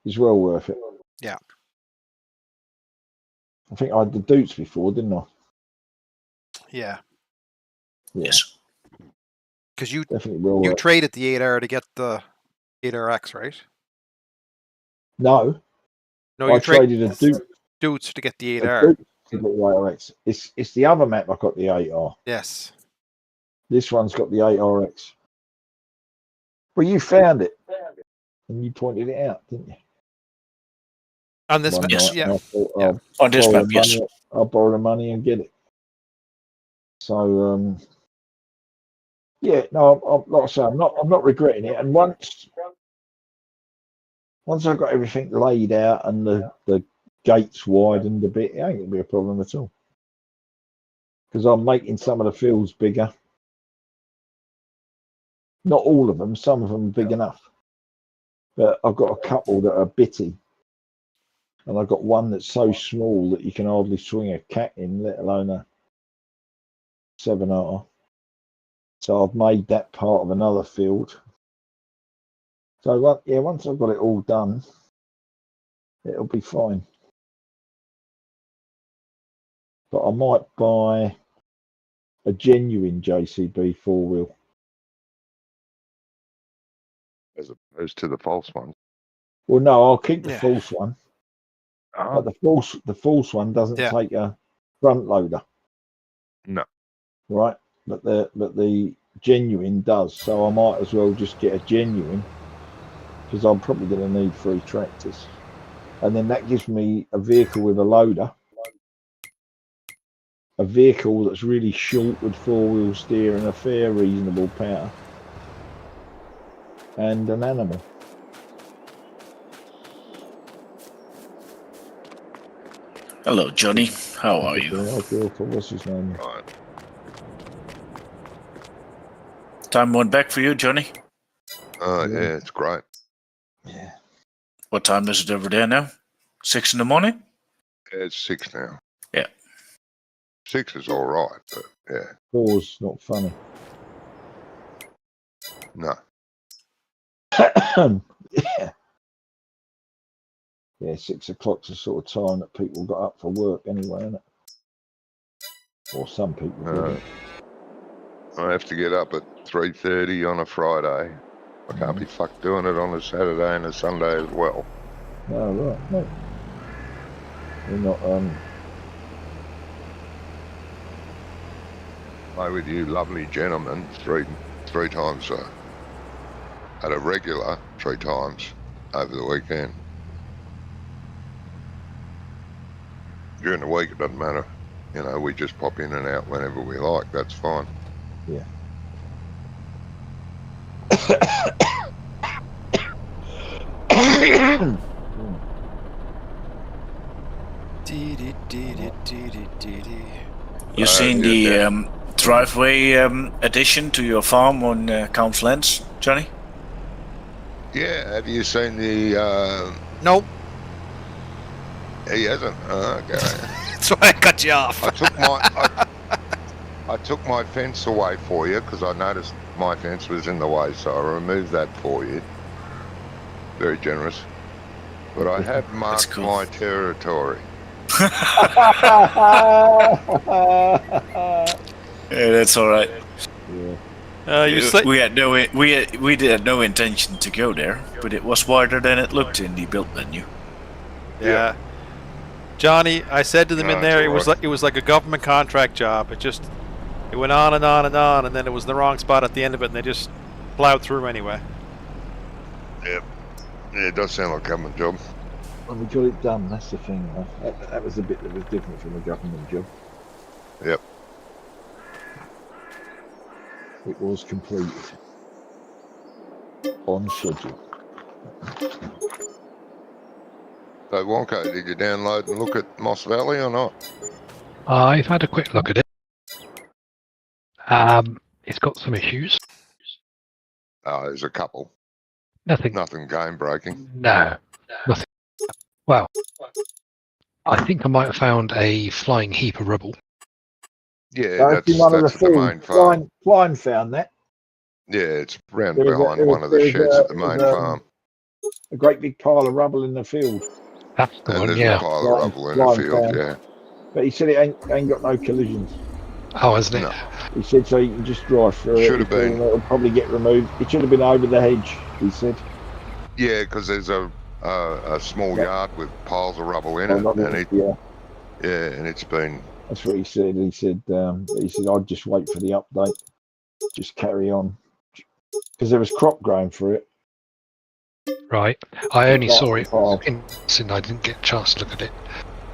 is well worth it. Yeah. I think I had the Dukes before, didn't I? Yeah. Yes. Because you Definitely well worth. traded the 8R to get the 8RX, right? No, I traded a Duke. Dukes to get the 8R. To get the 8RX. It's the other map I got the 8R. Yes. This one's got the 8RX. Well, you found it and you pointed it out, didn't you? On this map, yes. Yeah. On this map, yes. I'll borrow the money and get it. So, yeah, no, like I say, I'm not regretting it. And once I've got everything laid out and the gates widened a bit, it ain't gonna be a problem at all. Because I'm making some of the fields bigger. Not all of them, some of them are big enough. But I've got a couple that are bitty. And I've got one that's so small that you can hardly swing a cat in, let alone a 7R. So I've made that part of another field. So once I've got it all done, it'll be fine. But I might buy a genuine JCB 4-wheel. As opposed to the false one. Well, no, I'll keep the false one. Oh. But the false one doesn't take a front loader. No. Right? But the genuine does. So I might as well just get a genuine, because I'm probably going to need 3 tractors. And then that gives me a vehicle with a loader, a vehicle that's really short with 4-wheel steer and a fair reasonable power, and an animal. Hello, Johnny. How are you? What's his name? Right. Time went back for you, Johnny. Yeah, it's great. Yeah. What time is it over there now? 6 in the morning? Yeah, it's 6 now. Yeah. 6 is all right, but yeah, 4's not funny. no. Yeah. Yeah, 6 o'clock's the sort of time that people got up for work anyway, isn't it? Or some people do. I have to get up at 3:30 on a Friday. I can't be fucked doing it on a Saturday and a Sunday as well. Oh, right. No. You're not, Play with you lovely gentlemen three times at a regular 3 times over the weekend. During the week it doesn't matter. You know, we just pop in and out whenever we like. That's fine. yeah. You seen the driveway addition to your farm on Count's Lands, Johnny? Yeah, have you seen the... Nope. He hasn't. Okay. That's why I cut you off. I took my fence away for you because I noticed my fence was in the way, so I removed that for you. Very generous. But I have marked cool. my territory. Yeah, that's all right. Yeah. We had no intention to go there, but it was wider than it looked in the build menu. Yeah. Johnny, I said to them in there, it's it was like a government contract job. It went on and on and on, and then it was the wrong spot at the end of it, and they just plowed through anyway. Yep. Yeah, it does sound like a government job. And we got it done, that's the thing. That was the bit that was different from a government job. Yep. It was completed. On schedule. So, Wonko, did you download and look at Moss Valley or not? I've had a quick look at it. It's got some issues. There's a couple. Nothing game breaking. No, nothing. Well, I think I might have found a flying heap of rubble. Yeah, that's one of the at the main farm. Flying found that. Yeah, it's round behind one of the sheds at the main farm. A great big pile of rubble in the field. That's the And one, there's yeah. a pile of rubble in the field, yeah. But he said it ain't got no collisions. Oh, hasn't it? No. He said so you can just drive through it. Should have been. It'll probably get removed. It should have been over the hedge, he said. Yeah, because there's a small yard with piles of rubble in it, and it's been. That's what he said. He said I'd just wait for the update, just carry on, because there was crop growing through it. Right. I only saw it and I didn't get a chance to look at it.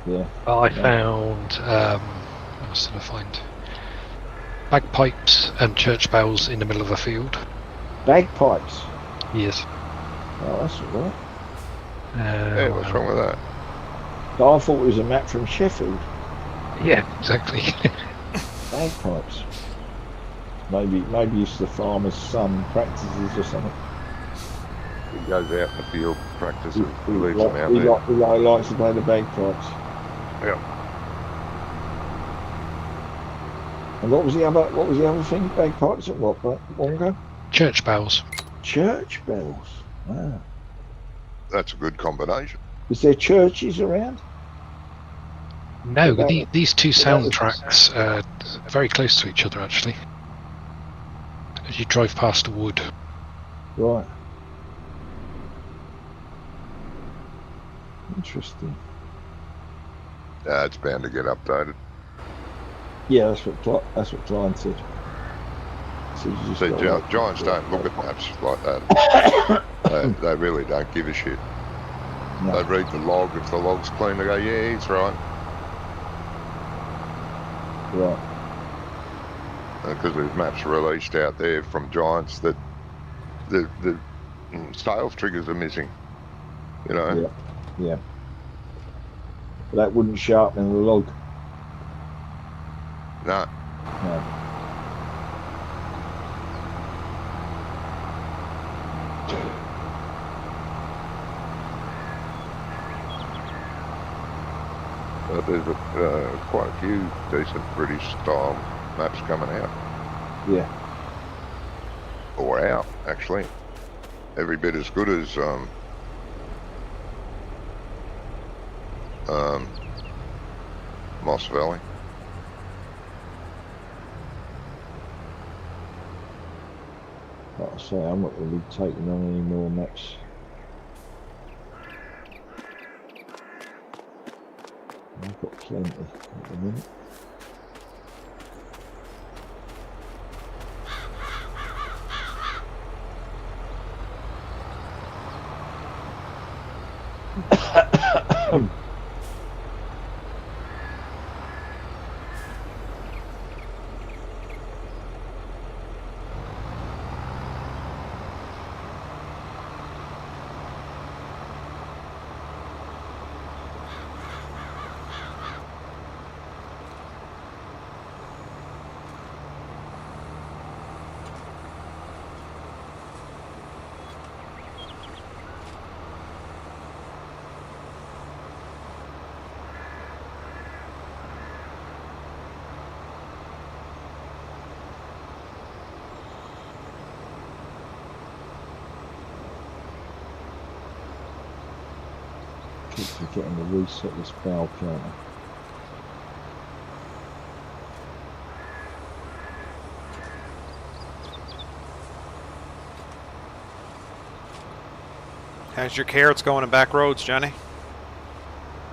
Yeah. I found. What else did I find? Bagpipes and church bells in the middle of a field. Bagpipes. Yes. Oh, that's all right. Yeah, what's wrong with that? But I thought it was a map from Sheffield. Yeah, exactly. Bagpipes. Maybe it's the farmer's son practices or something. He goes out in the field, practices, He leaves them out there. likes to play the bagpipes. Yeah. And what was the other thing? Bagpipes at what? Wongo? Church bells. Church bells. Wow. That's a good combination. Is there churches around? No, these two soundtracks are very close to each other, actually. As you drive past the wood. Right. Interesting. It's bound to get updated. Yeah, that's what Klein said. See, Giants don't look at maps like that. they really don't give a shit. No. They read the log. If the log's clean, they go, yeah, he's right. Right. Because there's maps released out there from Giants that the sales triggers are missing. You know? Yeah. But that wouldn't show up in the log. No. But there's quite a few decent British style maps coming out. Yeah. Or out, actually. Every bit as good as Moss Valley. Like I say, I'm not really taking on any more maps. I've got plenty at the minute. Keep forgetting to reset this barrel counter. How's your carrots going in back roads, Johnny?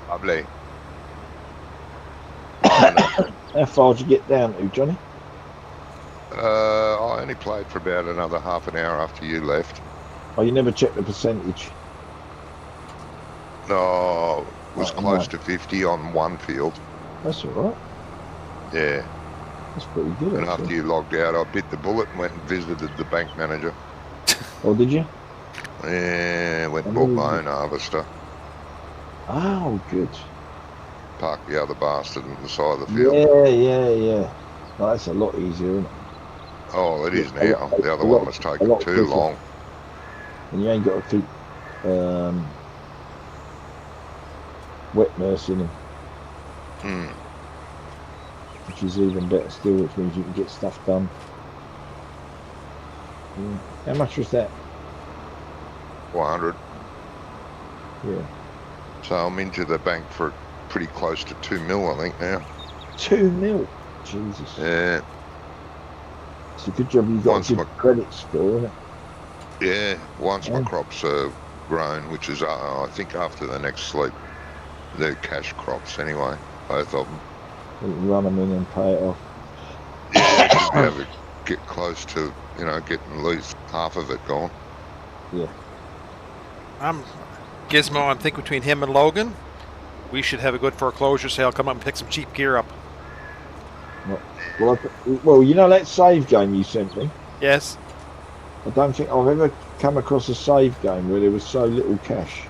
Lovely. How far did you get down to, Johnny? I only played for about another half an hour after you left. Oh, you never checked the percentage? No, it was Oh, close no. to 50 on one field. That's all right. Yeah. That's pretty good, And actually. after you logged out, I bit the bullet and went and visited the bank manager. Oh, did you? Yeah, went and bought my own harvester. Oh, good. Parked the other bastard on the side of the field. Yeah. No, that's a lot easier, isn't it? Oh, it is Yeah, now. The other a one lot- was a taking lot too quicker. long. And you ain't got to keep wet nursing them, Hmm. which is even better still, which means you can get stuff done. Yeah. How much was that? 400. Yeah. So I'm into the bank for pretty close to 2 mil, I think, now. 2 mil. Jesus. Yeah. It's a good job you got Once a good credit score, isn't it? Yeah, once my Yeah. crops are grown, which is, I think, after the next sleep, they're cash crops anyway, both of them. You can run them in and pay it off. Yeah, I should be able to get close to, getting at least half of it gone. Yeah. I'm Gizmo. I think between him and Logan, we should have a good foreclosure sale. Come up and pick some cheap gear up. Well, you know that save game you sent me? Yes. I don't think I've ever come across a save game where there was so little cash.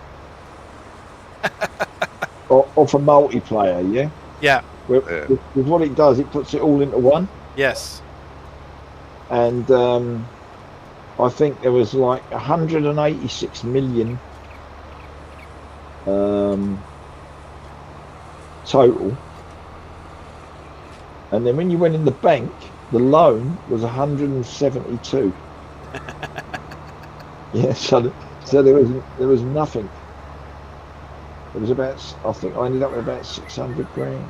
or for multiplayer, yeah? Yeah. Yeah. With what it does, it puts it all into one. Yes. And I think there was like 186 million total. And then when you went in the bank, the loan was 172. Yeah, so there was nothing. It was about, I think I ended up with about 600 grand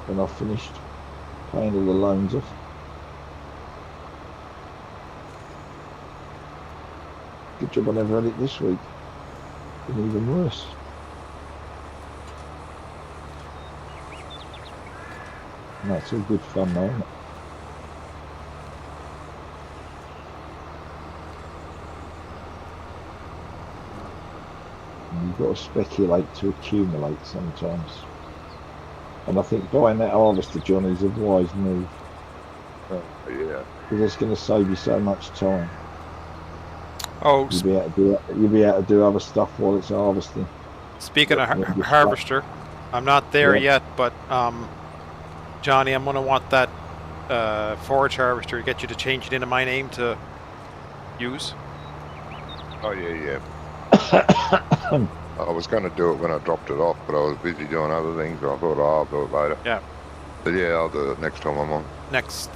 when I finished paying all the loans off. Good job I never had it this week. Been even worse. No, it's all good fun though, isn't it? And you've got to speculate to accumulate sometimes. And I think buying that harvester, John, is a wise move. Yeah. Because it's going to save you so much time. Oh, You'll be able to do other stuff while it's harvesting. speaking of Yeah, just harvester, I'm not there Yeah. yet, but Johnny, I'm going to want that forage harvester to get you to change it into my name to use? Oh yeah. I was going to do it when I dropped it off, but I was busy doing other things. So I thought, I'll do it later. Yeah. But yeah, I'll do it next time I'm on. Next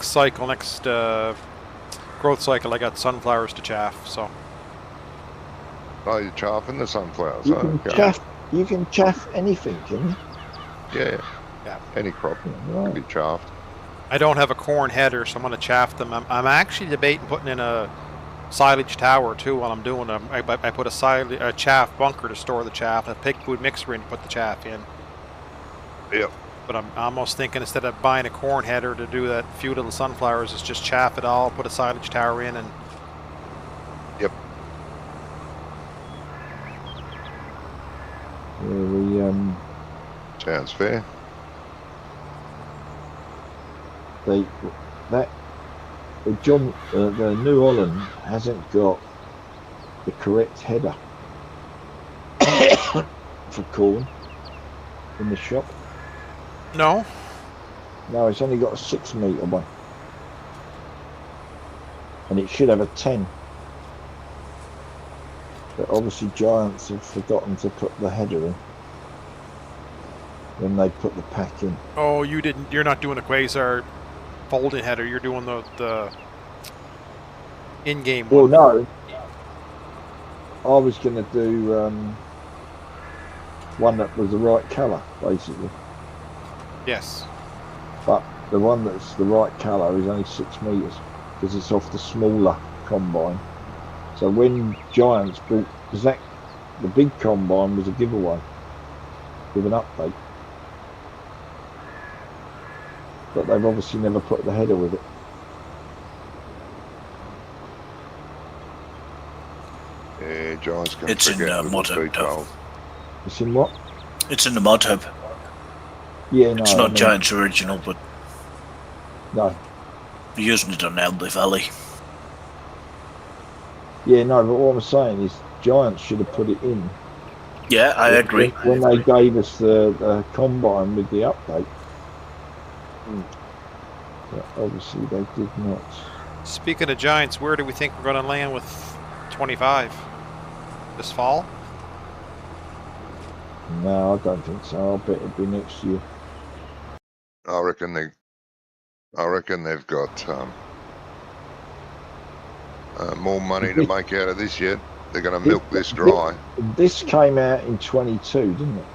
cycle, next growth cycle, I got sunflowers to chaff. So. Oh, you're chaffing the sunflowers. You can chaff. You can chaff anything, can you? Yeah. Yeah. Any crop Right. can be chaffed. I don't have a corn header, so I'm going to chaff them. I'm actually debating putting in a silage tower too while I'm doing them. I put a chaff bunker to store the chaff, a pig food mixer in to put the chaff in. Yep. But I'm almost thinking instead of buying a corn header to do that few little sunflowers, is just chaff it all, put a silage tower in, and. Yep. Yeah, Sounds fair. the New Holland hasn't got the correct header for corn in the shop. No. No, it's only got a 6 metre one, and it should have a 10. But obviously, Giants have forgotten to put the header in when they put the pack in. Oh, you didn't. You're not doing a Quasar folding header. You're doing the in-game Well, one. no. I was going to do one that was the right colour, basically. Yes. But the one that's the right colour is only 6 metres because it's off the smaller combine. So when Giants bought, because the big combine was a giveaway with an update. But they've obviously never put the header with it. Yeah, Giants can It's in forget with mod the hub. details. It's in what? It's in the mod hub. Yeah, no. It's not Giants original, but No. we're using it on Elbe Valley. Yeah, no, but what I'm saying is Giants should have put it in. Yeah, I agree. When they gave us the combine with the update. But obviously they did not. Speaking of Giants, where do we think we're going to land with 25 this fall? No, I don't think so. I'll bet it'll be next year. I reckon they've got more money to make out of this yet. They're going to milk this dry. This came out in 22, didn't it?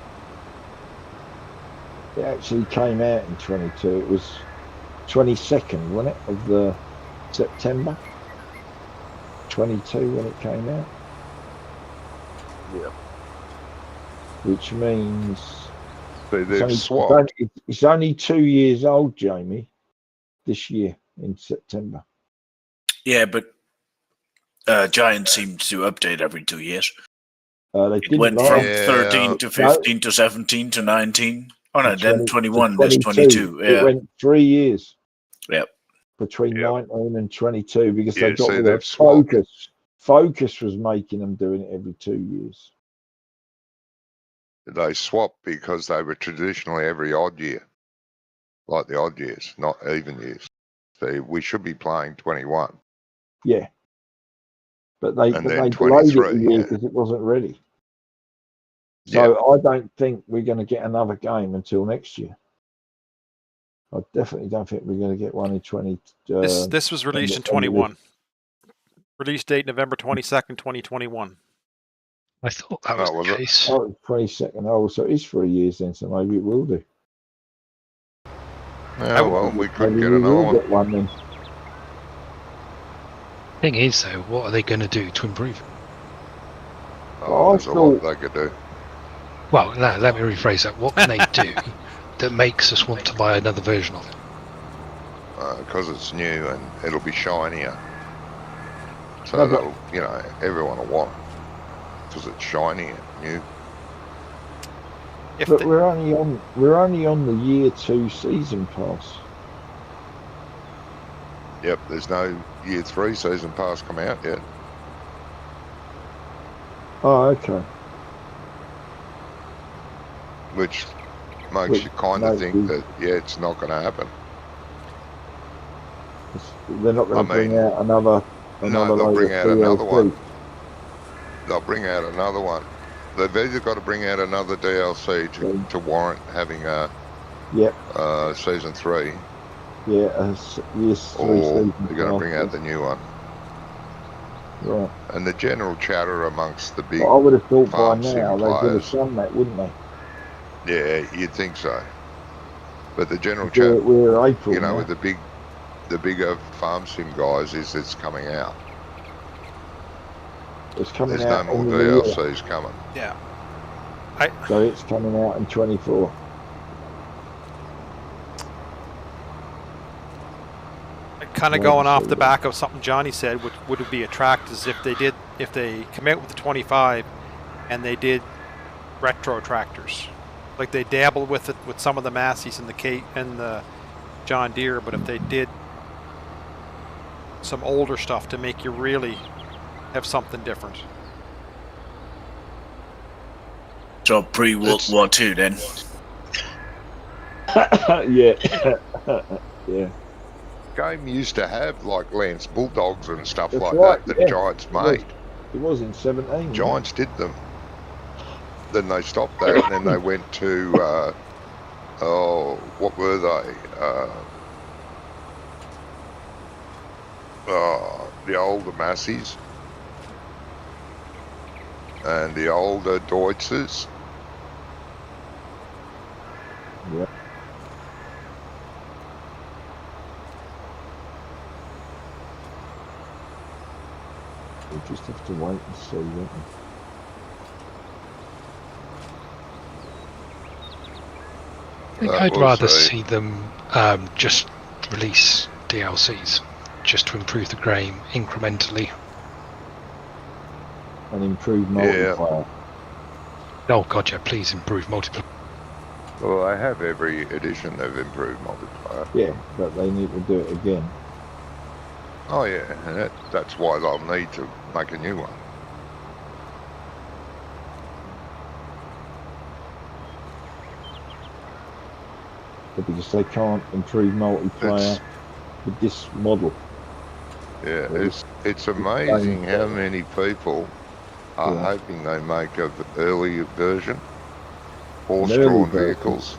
It actually came out in 22. It was 22nd, wasn't it, of the September? 22 when it came out. Yeah. Which means So they've swapped. it's only 2 years old, Jamie, this year in September. Yeah, but Giants seem to update every 2 years. They It didn't went like from Yeah. 13 to 15 to 17 to 19. Oh no, then 21, there's 22. It Yeah. went 3 years. Yep. Between Yep. 19 and 22 because Yeah, they got see, rid they've of swapped. Focus. Focus was making them doing it every 2 years. They swapped because they were traditionally every odd year, like the odd years, not even years. So we should be playing 21. Yeah. But they And delayed then it a 23, year yeah. because it wasn't ready. Yeah. So I don't think we're going to get another game until next year. I definitely don't think we're going to get one in 20. This was released in 21. Release date November 22nd, 2021. I thought that was was the it? case. Oh, 22nd. Oh, so it is 3 years then, so maybe it will do. Oh, well, we could Maybe get we another will one. get one then. Thing is, though, what are they going to do to improve it? Oh, there's a lot they could do. Well, no, let me rephrase that. What can they do that makes us want to buy another version of it? Because it's new and it'll be shinier. So No, but- that'll, you know, everyone will want it. Because it's shiny and new. If But they- we're only on the year 2 season pass. Yep, there's no year 3 season pass come out yet. Oh, okay. Which makes you kind of no, think that, yeah, it's not going to happen. They're not going to bring out another another they'll load bring of out another DLC. one. They'll bring out another one. They've either got to bring out another DLC to warrant having a Yep. season 3, Yeah, yes, 3 or seasons. they're going to bring out the new one. Right. And the general chatter amongst the big Well, I would have thought by farm sim now they would have players, done that, wouldn't they? yeah, you'd think so. But the general We're, chat, we're April you know, now. with the bigger farm sim guys, is it's coming out. It's coming There's no out more in the year. DLCs coming. Yeah. So it's coming out in 24. Kind of going off the back of something Johnny said, which would be attractive is if they come out with the 25 and they did retro tractors, like they dabbled with it with some of the Massey's and the John Deere, but if they did some older stuff to make you really have something different. So pre-World War II then. Yeah. Yeah. Game used to have like Lance Bulldogs and stuff That's like right, that yeah. Giants made. It was in 17. Giants did them. Then they stopped that, and then they went to what were they? The older Massey's and the older Deutzes. Yeah. We just have to wait and see, won't we? I think I'd rather see them just release DLCs just to improve the game incrementally. And improve multiplayer. Oh god, yeah, please improve multiplayer. Well, they have every edition they've improved multiplayer. Yeah, but they need to do it again. Oh yeah, and that's why they'll need to make a new one. But because they can't improve multiplayer with this model. Yeah, it's amazing how many people are hoping they make an early version. Horse-drawn vehicles,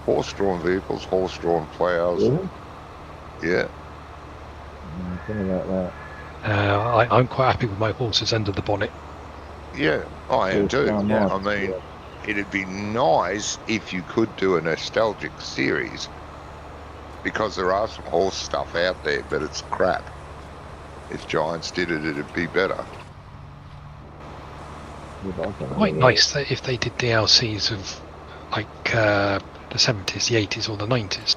horse-drawn plows. Really? Yeah. Something like that. I'm quite happy with my horses under the bonnet. Yeah, I am too. Yeah. I mean, it'd be nice if you could do a nostalgic series, because there are some horse stuff out there, but it's crap. If Giants did it, it'd be better. Quite nice that if they did DLCs of like the 70s, the 80s, or the 90s.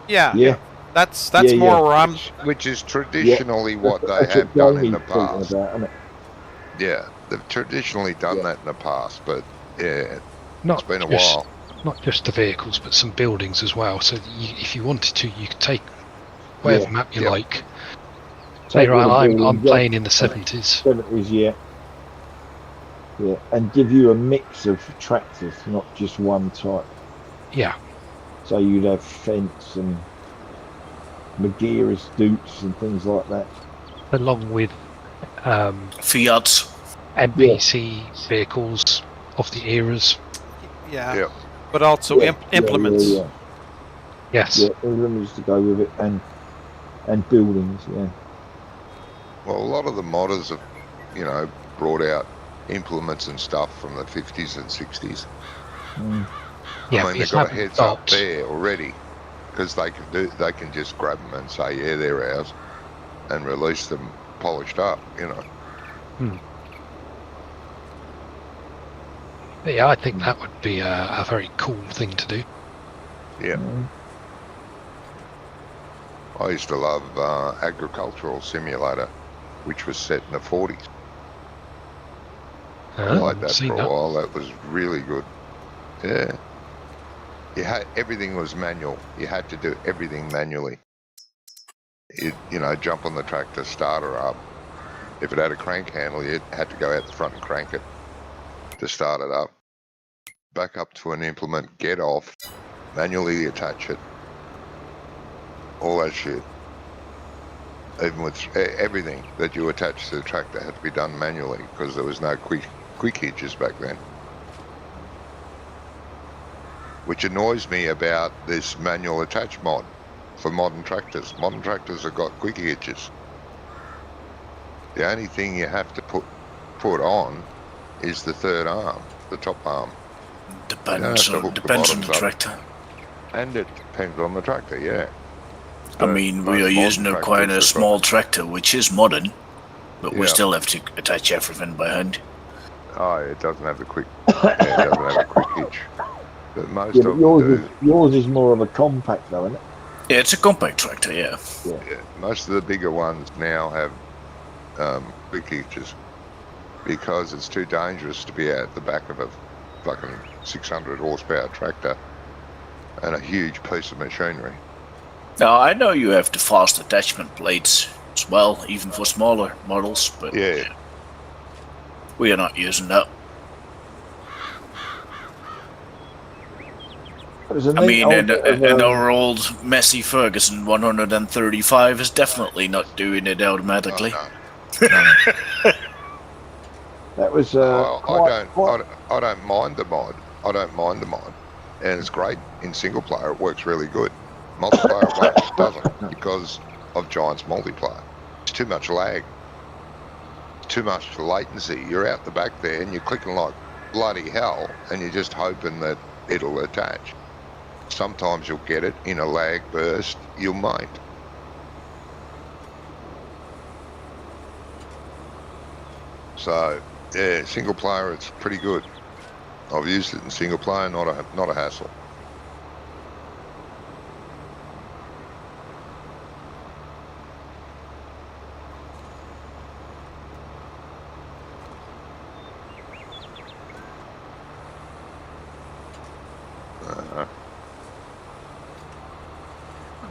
Yeah. Yeah. That's more where I'm. Which is traditionally what they have done in the past. Yeah, they've traditionally done that in the past, but yeah, it's been a while. Not just the vehicles, but some buildings as well. So if you wanted to, you could take whatever map you like. Say, right, I'm playing in the 70s. 70s, yeah. Yeah, and give you a mix of tractors, not just one type. Yeah. So you'd have Fence and Mageras, Dukes and things like that. Along with Fiats. NPC vehicles of the eras. Yeah. But also implements. Yes. Yeah, implements to go with it, and buildings, yeah. Well, a lot of the modders have, brought out implements and stuff from the 50s and 60s. Yeah, I mean, they've got a heads up there already, because they can just grab them and say, yeah, they're ours, and release them polished up, Yeah, I think that would be a very cool thing to do. Yeah. I used to love Agricultural Simulator, which was set in the 40s. I liked that for a while. That was really good. Yeah. Everything was manual. You had to do everything manually. Jump on the tractor, start her up. If it had a crank handle, you had to go out the front and crank it to start it up. Back up to an implement, get off, manually attach it. All that shit. even with everything that you attach to the tractor had to be done manually because there was no quick hitches back then. Which annoys me about this manual attach mod for modern tractors. Modern tractors have got quick hitches. The only thing you have to put on is the third arm, the top arm. Depends on the tractor. And it depends on the tractor, yeah. I mean, we are using quite a small tractor, which is modern, but we still have to attach everything by hand. Oh, it doesn't have the quick. It doesn't have a quick hitch. But most of yours is more of a compact, though, isn't it? Yeah, it's a compact tractor, yeah. Most of the bigger ones now have quick hitches because it's too dangerous to be at the back of a fucking 600 horsepower tractor and a huge piece of machinery. Now, I know you have the fast attachment plates as well, even for smaller models, but we are not using that. I mean, and our old Massey Ferguson 135 is definitely not doing it automatically. Oh, no. That was. I don't mind the mod. I don't mind the mod, and it's great in single player. It works really good. Multiplayer it doesn't because of Giant's multiplayer. It's too much lag. Too much latency. You're out the back there and you're clicking like bloody hell, and you're just hoping that it'll attach. Sometimes you'll get it in a lag burst. You might. So yeah, single player, it's pretty good. I've used it in single player, not a hassle.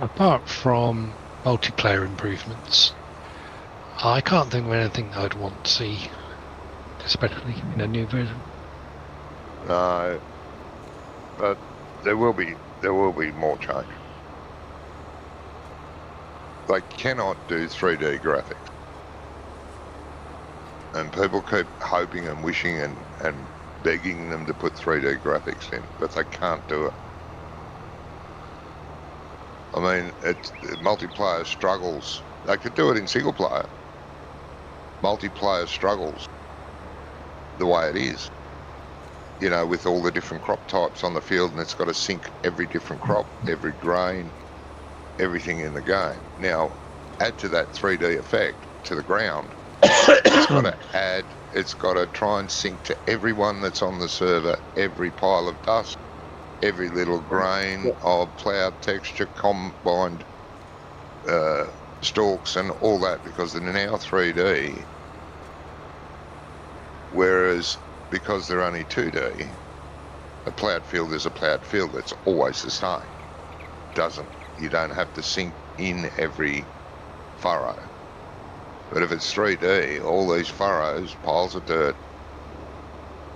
Apart from multiplayer improvements, I can't think of anything I'd want to see, especially in a new version. No, but there will be more change. They cannot do 3D graphics, and people keep hoping and wishing and begging them to put 3D graphics in, but they can't do it. I mean, multiplayer struggles. They could do it in single player. Multiplayer struggles the way it is. You know, with all the different crop types on the field, and it's got to sync every different crop, every grain, everything in the game. Now, add to that 3D effect to the ground. It's got to try and sync to everyone that's on the server, every pile of dust, every little grain of ploughed texture, combined stalks and all that, because they're now 3D, whereas because they're only 2D, a ploughed field is a ploughed field. It's always the same. You don't have to sync in every furrow. But if it's 3D, all these furrows, piles of dirt,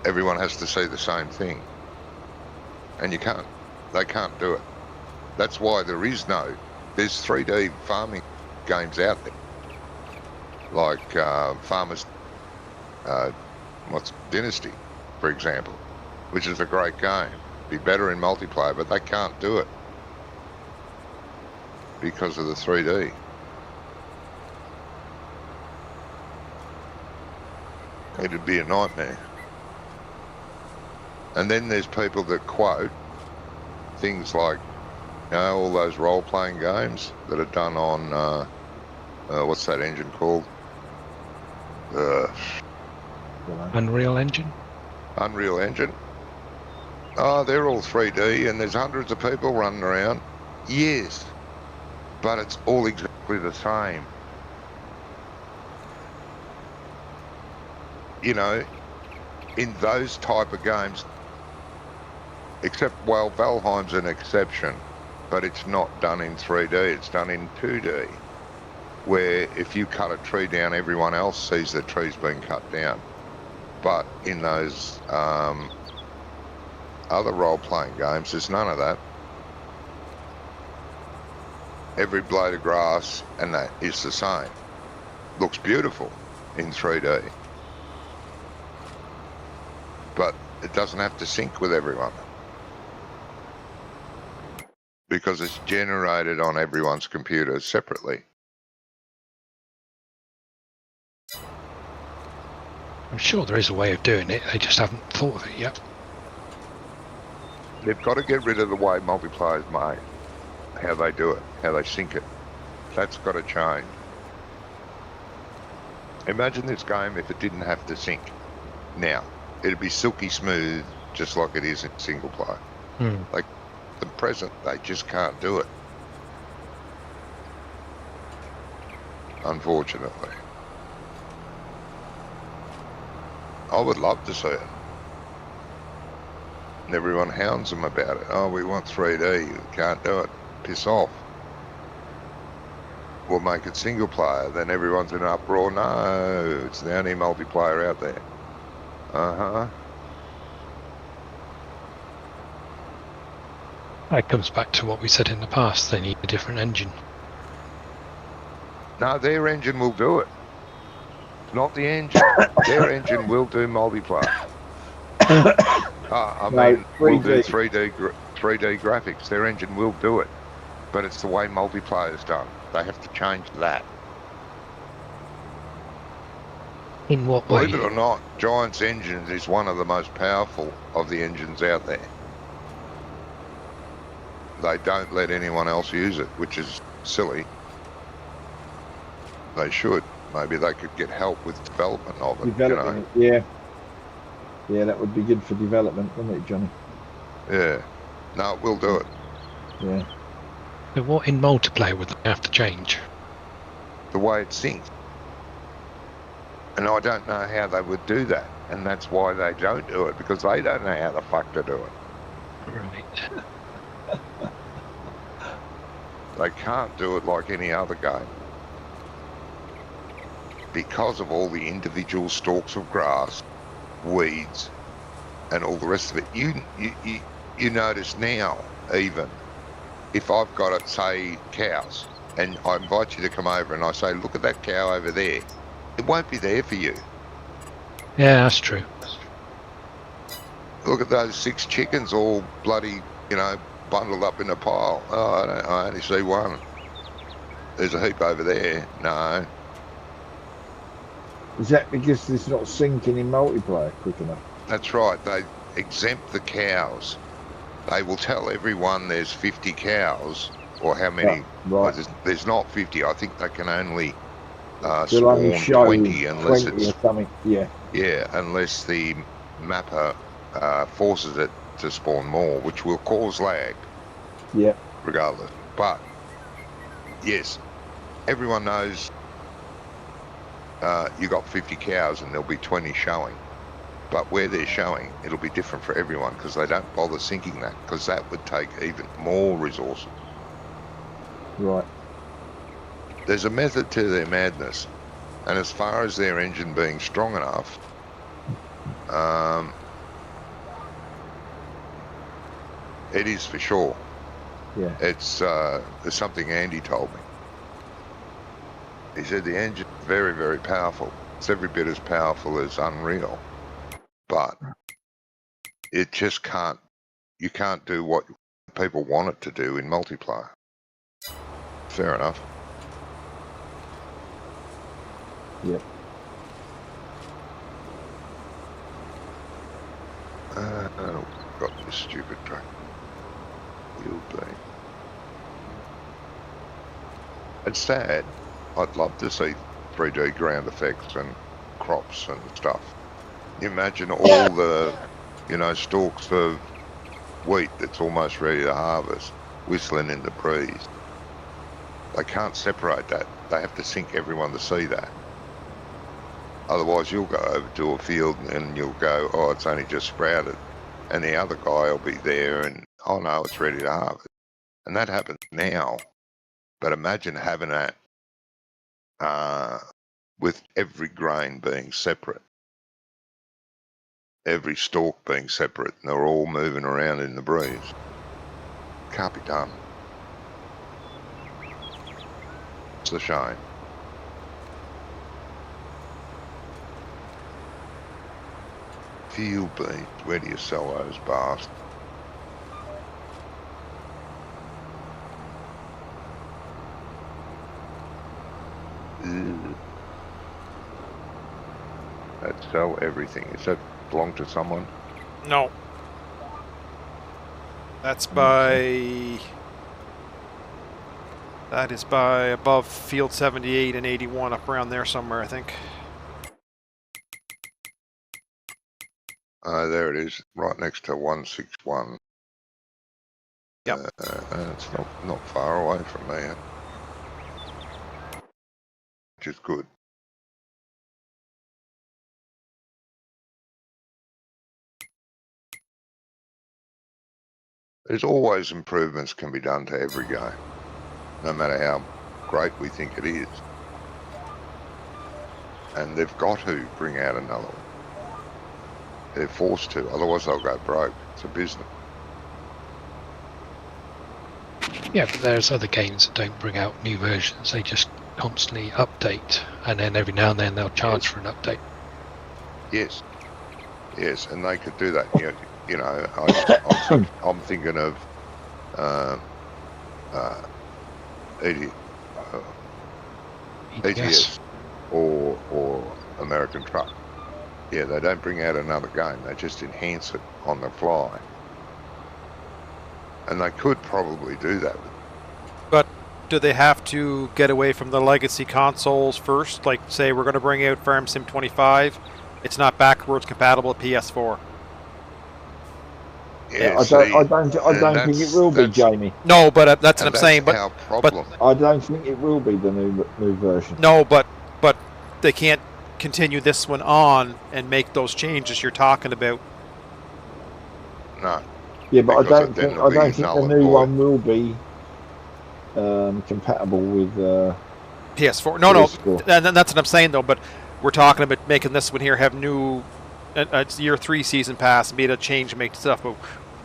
everyone has to see the same thing. And they can't do it. That's why there's 3D farming games out there. Like Farmers, Dynasty, for example, which is a great game. Be better in multiplayer, but they can't do it because of the 3D. It'd be a nightmare. And then there's people that quote things like, all those role-playing games that are done on, what's that engine called? Unreal Engine? Unreal Engine. Oh, they're all 3D and there's hundreds of people running around. Yes, but it's all exactly the same. You know, in those type of games, except, well, Valheim's an exception, but it's not done in 3D, it's done in 2D, where if you cut a tree down, everyone else sees the tree's been cut down. But in those other role-playing games, there's none of that. every blade of grass, and that is the same. Looks beautiful in 3D. But it doesn't have to sync with everyone, because it's generated on everyone's computer separately. I'm sure there is a way of doing it, they just haven't thought of it yet. They've got to get rid of the way multiplayer is made, how they do it, how they sync it. That's got to change. Imagine this game if it didn't have to sync. Now, it'd be silky smooth, just like it is in single player. Like the present, they just can't do it. Unfortunately. I would love to see it. And everyone hounds them about it. Oh, we want 3D. You can't do it. Piss off. We'll make it single player. Then everyone's in an uproar. No, it's the only multiplayer out there. That comes back to what we said in the past. They need a different engine. No, their engine will do it. Not the engine. Their engine will do multiplayer. I mean, we'll do 3D graphics. Their engine will do it. But it's the way multiplayer is done. They have to change that. In what way? Believe it or not, Giant's engine is one of the most powerful of the engines out there. They don't let anyone else use it, which is silly. They should. Maybe they could get help with development of it. Development, you know? Yeah, that would be good for development, wouldn't it, Johnny? Yeah. No, we'll do it. Yeah. So what in multiplayer would they have to change? The way it syncs. And I don't know how they would do that. And that's why they don't do it, because they don't know how the fuck to do it. Right. They can't do it like any other game. Because of all the individual stalks of grass, weeds, and all the rest of it. You notice now, even, if I've got, say, cows, and I invite you to come over and I say, look at that cow over there, it won't be there for you. Yeah, that's true. Look at those 6 chickens all bloody, you know, bundled up in a pile. Oh, I only see one. There's a heap over there. No. Is that because it's not syncing in multiplayer quick enough? That's right. They exempt the cows. They will tell everyone there's 50 cows, or how many. Right. Well, there's not 50. I think they can only spawn 20 unless 20 it's or something. Yeah. Yeah, unless the mapper forces it to spawn more, which will cause lag. Yeah. Regardless. But yes, everyone knows you got 50 cows and there'll be 20 showing. But where they're showing, it'll be different for everyone, because they don't bother syncing that, because that would take even more resources. Right. There's a method to their madness, and as far as their engine being strong enough, it is for sure. Yeah. It's there's something Andy told me. He said the engine's very, very powerful. It's every bit as powerful as Unreal, but it just can't. You can't do what people want it to do in multiplayer. Fair enough. Yep. Got this stupid track. You'll be. It's sad. I'd love to see 3D ground effects and crops and stuff. Imagine all the, you know, stalks of wheat that's almost ready to harvest, whistling in the breeze. They can't separate that. They have to sync everyone to see that. Otherwise, you'll go over to a field and you'll go, oh, it's only just sprouted. And the other guy will be there and, oh no, it's ready to harvest. And that happens now. But imagine having that with every grain being separate. Every stalk being separate, and they're all moving around in the breeze. Can't be done. It's a shame. Field beans. Where do you sell those bastards? That sell everything. Does that belong to someone? No. That's by... That is by above field 78 and 81, up around there somewhere, I think. There it is, right next to 161. Yep. It's not far away from there, which is good. There's always improvements can be done to every game, no matter how great we think it is. And they've got to bring out another one. They're forced to, otherwise they'll go broke. It's a business. Yeah, but there's other games that don't bring out new versions. They just constantly update, and then every now and then they'll charge for an update. Yes, and they could do that. You know, I'm thinking of ETS or American Truck. Yeah, they don't bring out another game. They just enhance it on the fly. And they could probably do that. But do they have to get away from the legacy consoles first? Like, say, we're going to bring out Farm Sim 25. It's not backwards compatible with PS4. Yeah, I don't think it will be, Jamie. No, but that's what I'm saying. But I don't think it will be the new version. No, but they can't continue this one on and make those changes you're talking about. No. Yeah, but I don't think the new one will be compatible with PS4. No, PS4. No, and that's what I'm saying though. But we're talking about making this one here have new. It's year 3 season pass and be able to change and make stuff. But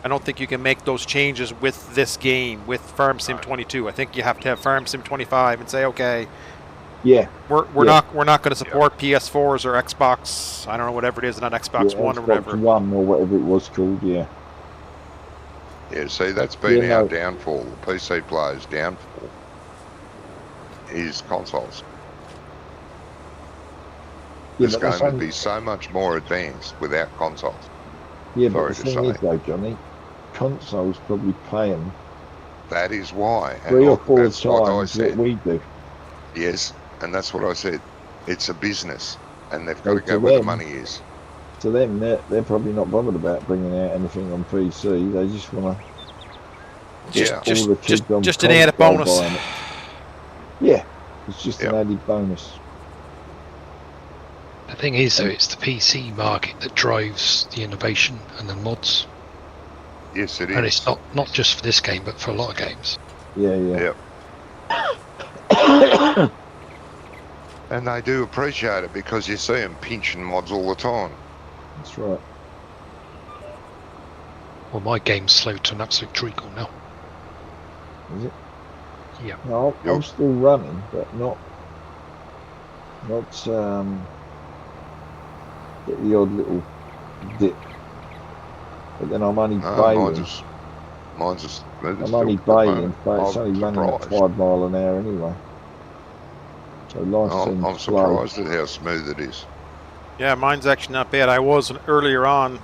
I don't think you can make those changes with this game with Farm Sim 22. I think you have to have Farm Sim 25 and say, okay. Yeah. We're not going to support PS4s or Xbox. I don't know, whatever it is, not Xbox One or whatever. Xbox One or whatever it was called. Yeah. Yeah. See, that's been our downfall. The PC players' downfall is consoles. Yeah, this game would be so much more advanced without consoles. Yeah, but the thing is, though, Johnny, consoles probably pay them. That is why. 3 or 4 times what we do. Yes, and that's what I said. It's a business, and they've got to go where the money is. To them, they're probably not bothered about bringing out anything on PC. They just want to just an added bonus. Yeah, it's just an added bonus. The thing is, though, it's the PC market that drives the innovation and the mods. Yes, it is. And it's not just for this game, but for a lot of games. Yeah. And they do appreciate it because you see them pinching mods all the time. That's right. Well, my game's slowed to an absolute treacle now. Is it? Yeah. No, I'm still running, but not get the odd little dip. But then I'm only bailing. Mine's just. I'm only bailing, but it's only running at 5 mile an hour anyway. So I'm surprised at how smooth it is. Yeah, mine's actually not bad. I was earlier on,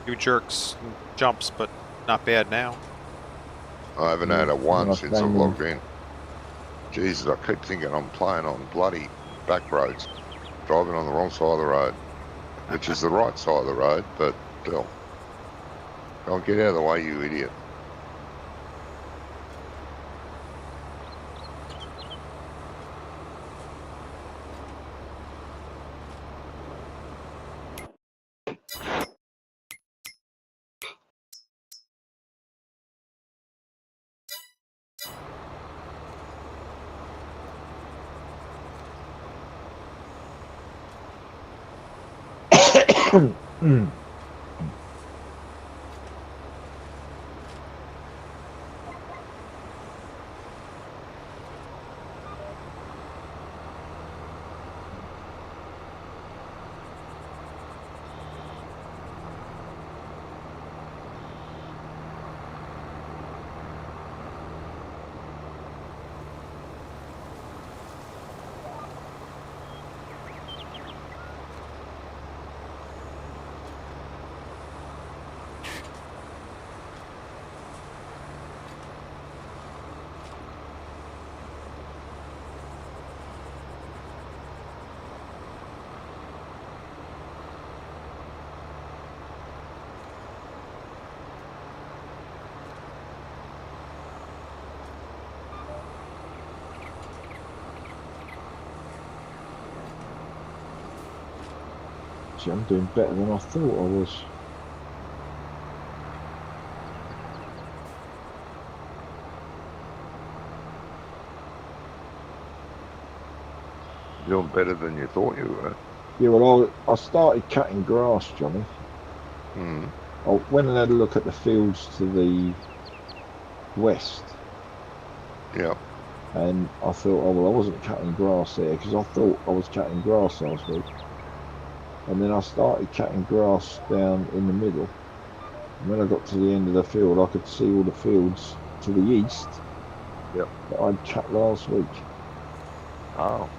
few jerks and jumps, but not bad now. I haven't had it once since I've logged in. Jesus, I keep thinking I'm playing on bloody back roads, driving on the wrong side of the road, which is the right side of the road, but still. Don't get out of the way, you idiot. Actually, I'm doing better than I thought I was. You're doing better than you thought you were. Yeah, well, I started cutting grass, Johnny. Hmm. I went and had a look at the fields to the west. Yeah. And I thought, oh, well, I wasn't cutting grass there because I thought I was cutting grass last week. And then I started cutting grass down in the middle. And when I got to the end of the field, I could see all the fields to the east Yep. that I'd cut last week. Oh.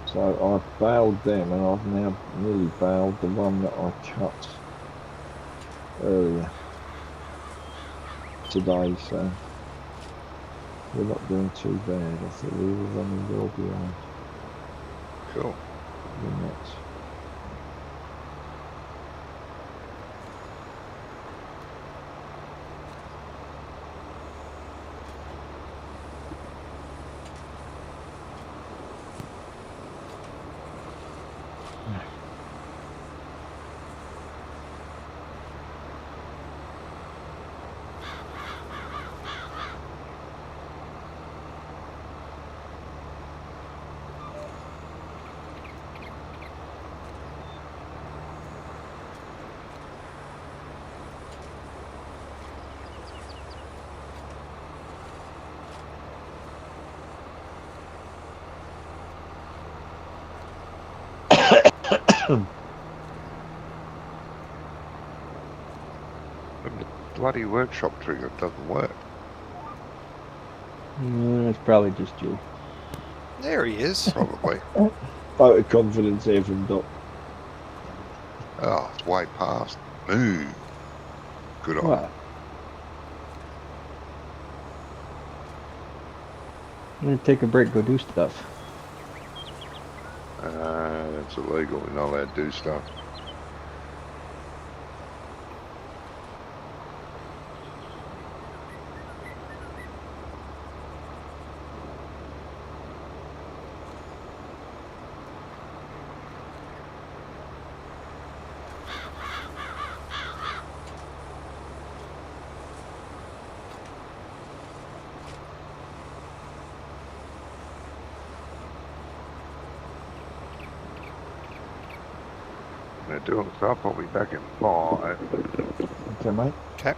So I baled them, and I've now nearly baled the one that I cut earlier today. So we're not doing too bad. I thought we were running well behind. Cool. We're not. And the bloody workshop trigger doesn't work. It's probably just you. There he is. Probably. Vote of confidence here from Doc. Oh, it's way past. Move. Good on. What? I'm gonna take a break, go do stuff. It's illegal. We're not allowed to do stuff. They're doing stuff. I'll be back in 5. Okay, mate. Okay.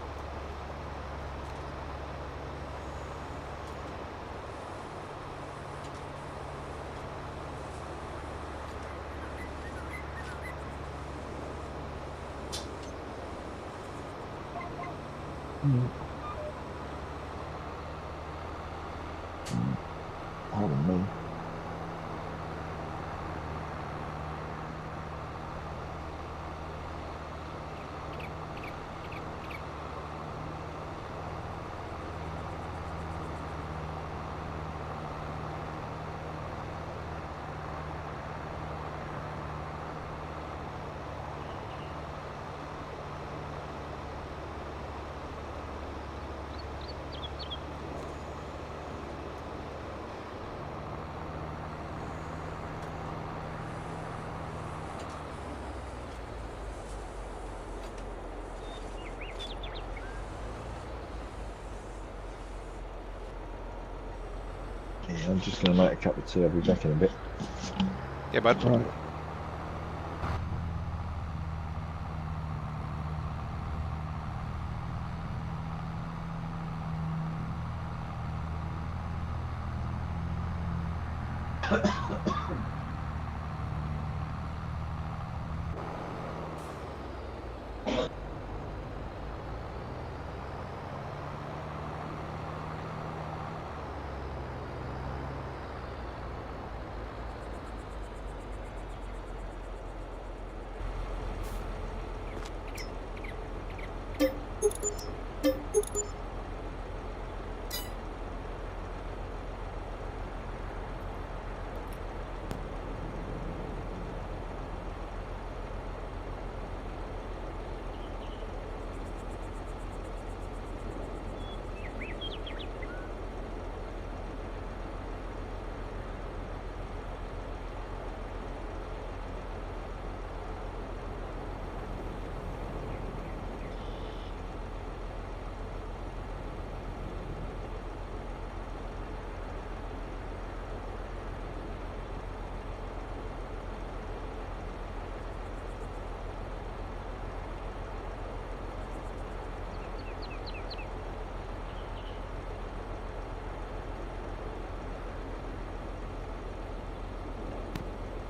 Pardon me. Yeah, I'm just going to make a cup of tea. I'll be back in a bit. Yeah, bud. Right.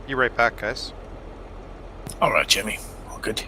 Be right back, guys. All right, Jimmy. All good.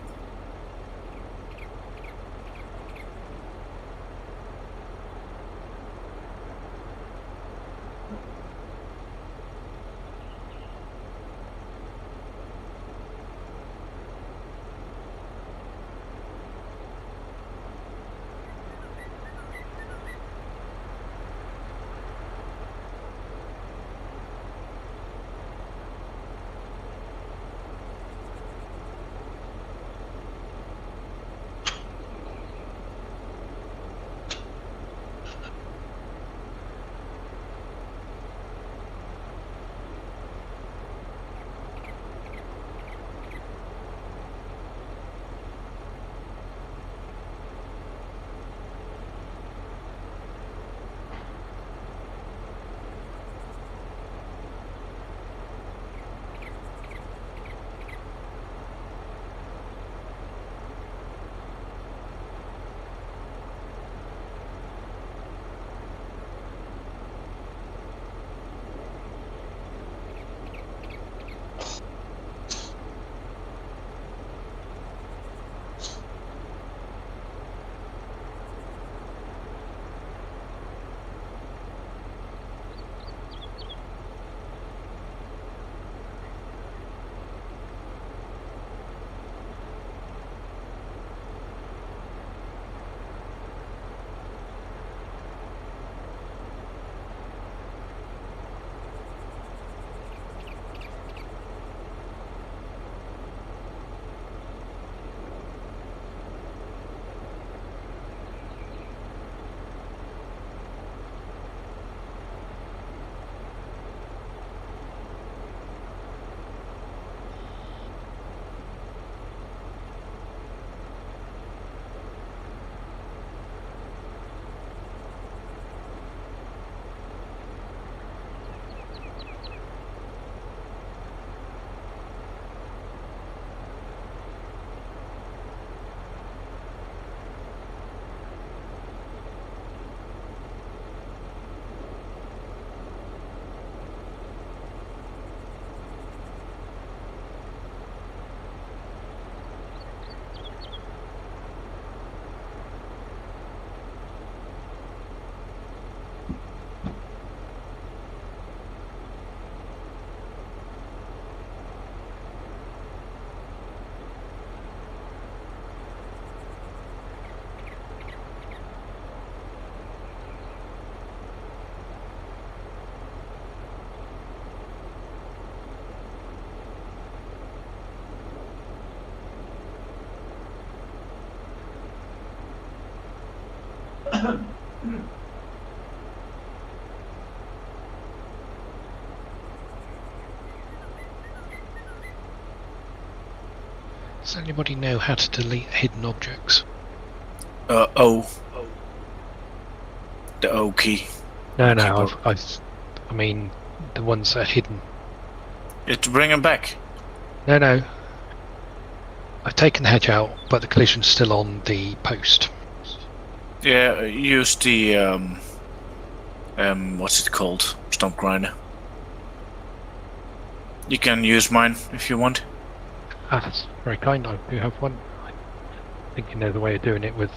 Does anybody know how to delete hidden objects? O. The O key. No, I mean the ones that are hidden. To bring them back. No. I've taken the hedge out, but the collision's still on the post. Yeah, use the what's it called? Stump grinder. You can use mine if you want. That's very kind. I do have one. I think you know the way of doing it with.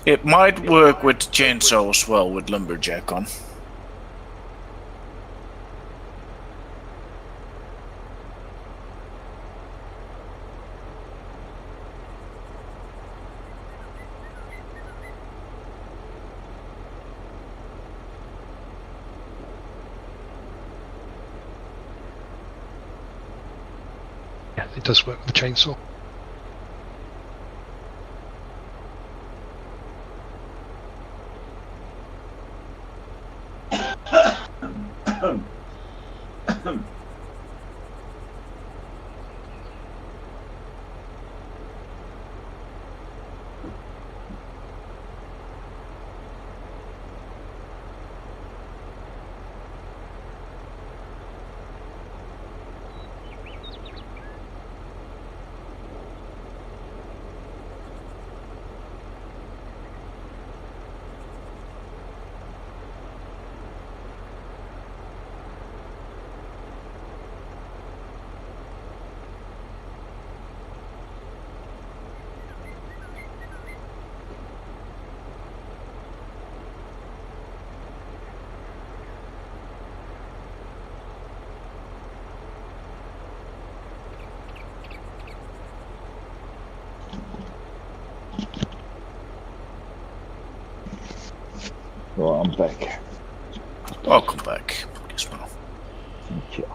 It might work with chainsaw as well, with lumberjack on. Yeah, it does work with the chainsaw. Right, I'm back. Welcome back as well. Thank you.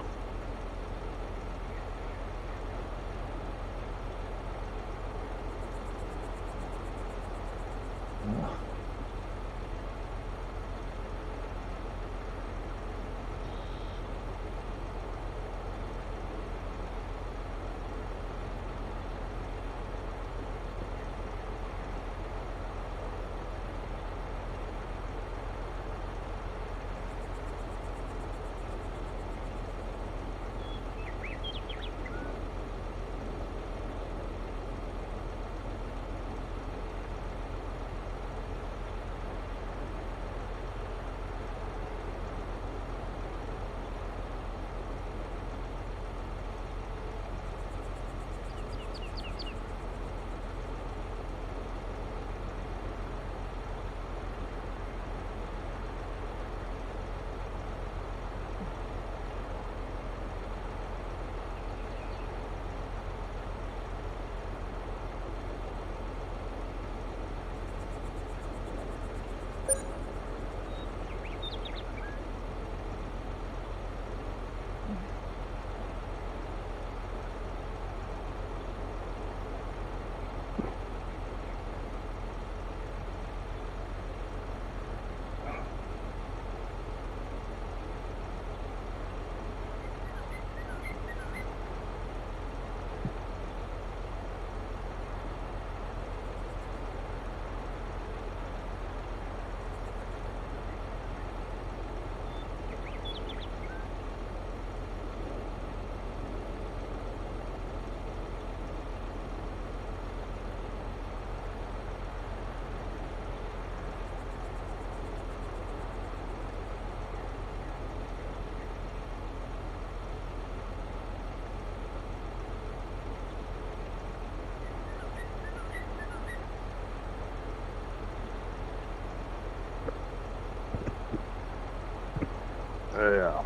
Yeah.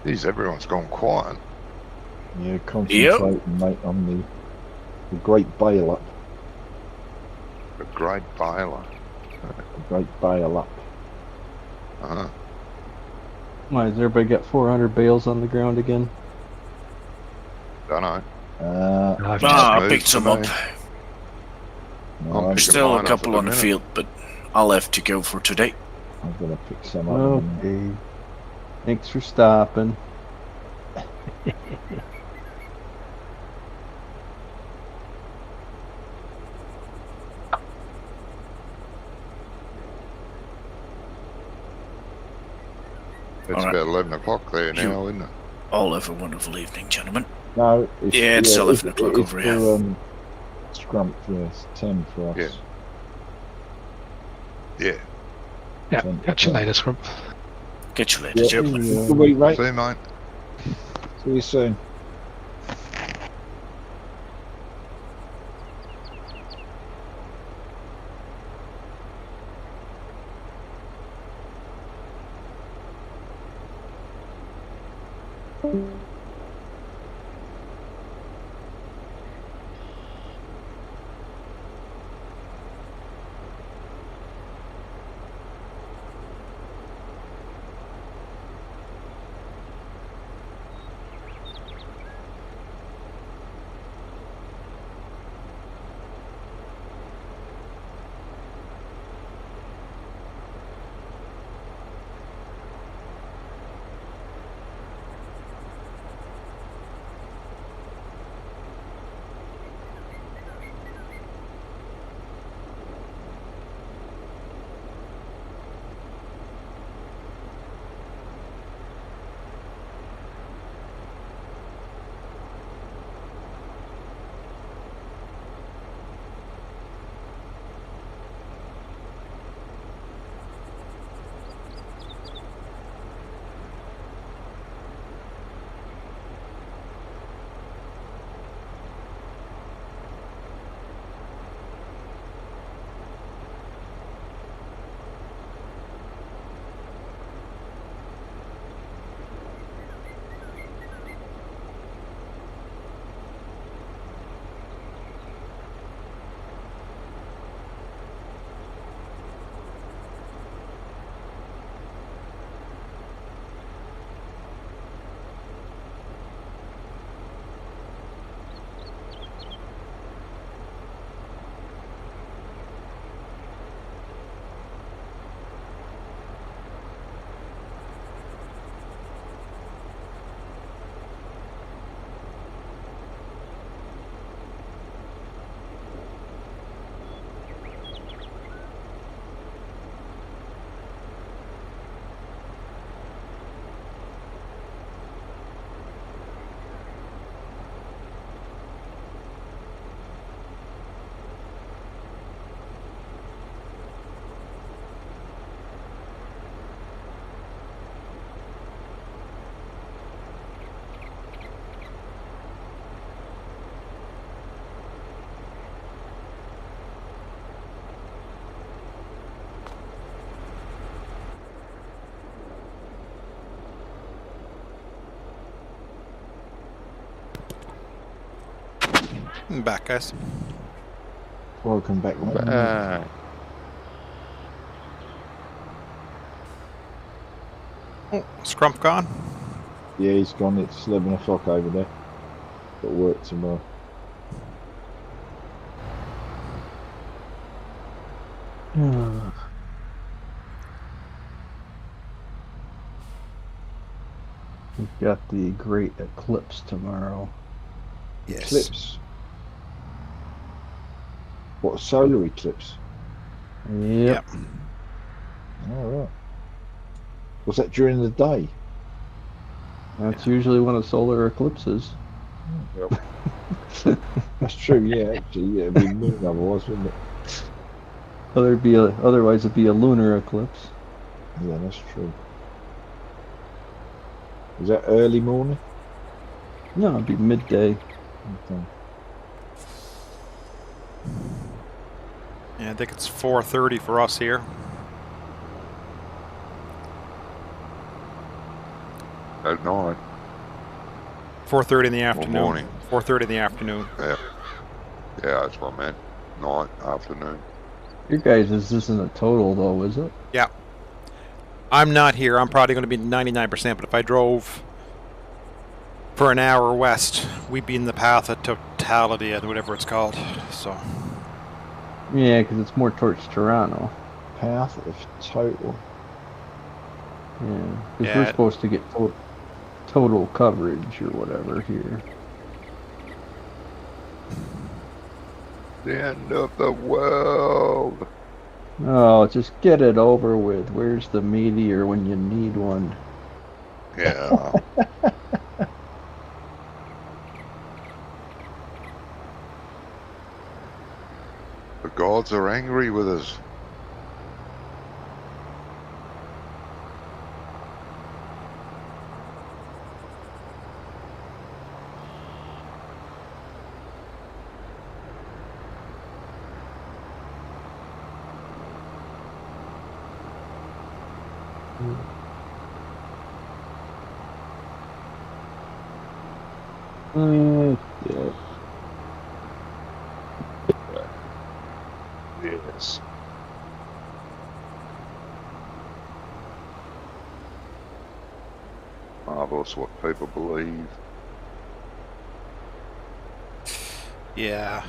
Geez, everyone's gone quiet. Yeah, concentrating, mate, on the great bail-up. The great baler. The great bail-up. Uh-huh. Why, has everybody got 400 bales on the ground again? Don't know. I picked some up. No, I'm Still a mine up couple at on the minute. field, but I'll have to go for today. I'm going to pick some up. Okay. Thanks for stopping. It's about 11 o'clock there now, isn't it? All have a wonderful evening, gentlemen. No, it's 11 o'clock over here. Scrump, yes, 10 for us. Yeah. Yeah, catch you later, Scrump. Catch you later, gentlemen. Good week, mate. See you, mate. See you soon. I'm back, guys. Welcome back. Oh, Scrump gone? Yeah, he's gone. It's 11 o'clock over there. Got work tomorrow. We've got the great eclipse tomorrow. Yes. Eclipse? What, a solar eclipse? Yep. All right. Was that during the day? That's usually when a solar eclipse is. Yep. That's true, yeah, actually. Yeah, it'd be moon otherwise, wouldn't it? Otherwise it'd be a lunar eclipse. Yeah, that's true. Is that early morning? No, it'd be midday. Okay. Yeah, I think it's 4:30 for us here. At night. 4:30 in the afternoon. Morning. 4:30 in the afternoon. Yeah. Yeah, that's what I meant. Night, afternoon. Your guys' isn't a total though, is it? Yeah. I'm not here. I'm probably going to be 99%, but if I drove for an hour west, we'd be in the path of totality, and whatever it's called. So. Yeah, because it's more towards Toronto. Path of total. Yeah, because we're supposed to get total coverage or whatever here. The end of the world. Oh, just get it over with. Where's the meteor when you need one? Yeah. The gods are angry with us. Yeah. Yes. Marvelous what people believe. Yeah.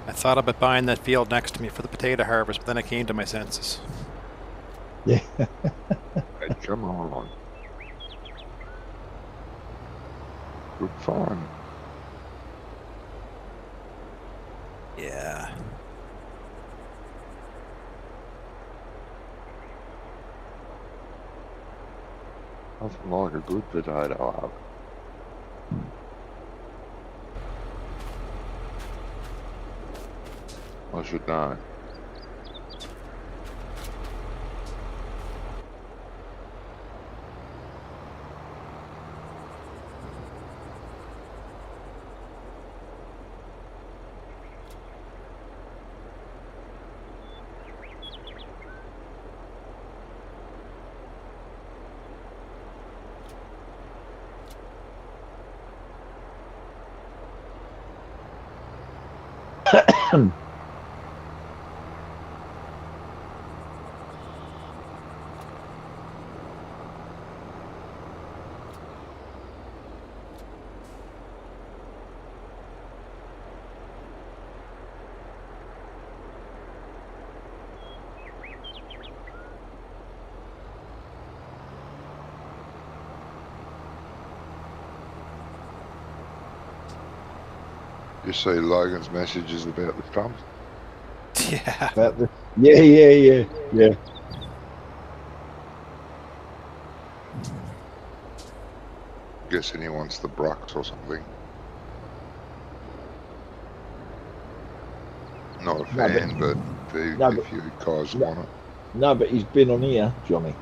I thought about buying that field next to me for the potato harvest, but then I came to my senses. Yeah. Hey, come on. Good fun. Yeah. Nothing like a good potato harvest. I should know. You see Logan's messages about the stumps? Yeah. Yeah. Guessing he wants the Brucks or something. Not a fan, but if you guys want it. No, but he's been on here, Johnny.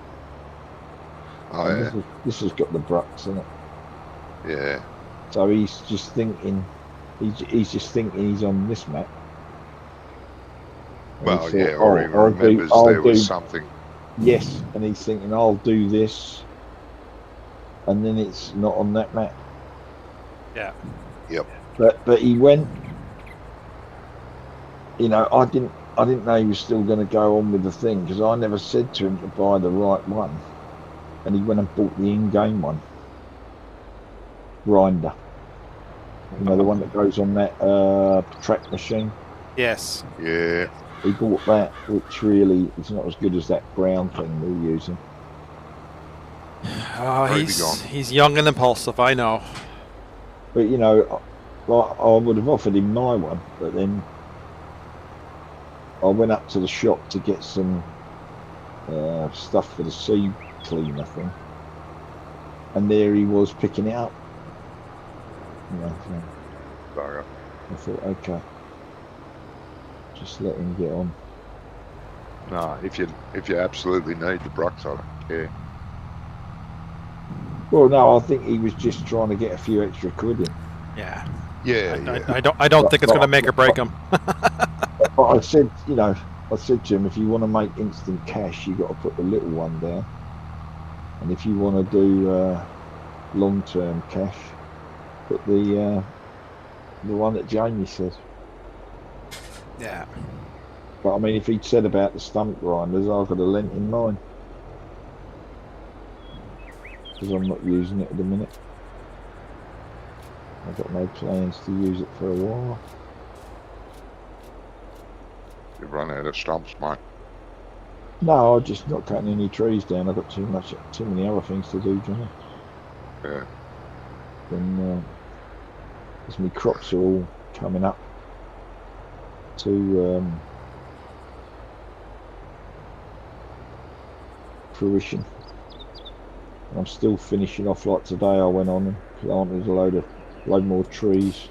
Oh, yeah. This has got the Brucks in it. Yeah. So he's just thinking, he's on this map. And Well, thought, yeah, or he remembers there was something. Yes, and he's thinking, I'll do this, and then it's not on that map. Yeah. Yep. But he went. You know, I didn't know he was still going to go on with the thing because I never said to him to buy the right one, and he went and bought the in-game one, grinder. You know, the one that goes on that track machine. Yes. Yeah. He bought that, which really is not as good as that brown thing we're using. Oh, he's young and impulsive, I know. But you know, like I would have offered him my one, but then I went up to the shop to get some stuff for the seed cleaner thing, and there he was picking it up. You know, so I thought, okay, just let him get on. No, if you absolutely need the Brucks, I don't care. Well, no, I think he was just trying to get a few extra quid in. Yeah. Yeah. I don't think it's going to make or break him. But I said, you know, to him, if you want to make instant cash, you got to put the little one down, and if you want to do long-term cash, put the one that Jamie says. Yeah. But I mean, if he'd said about the stump grinders, I could have lent him mine. Because I'm not using it at the minute. I've got no plans to use it for a while. You've run out of stumps, mate. No, I'm just not cutting any trees down. I've got too many other things to do, Johnny. Yeah. And as my crops are all coming up, to fruition. I'm still finishing off. Like today, I went on and planted a load more trees,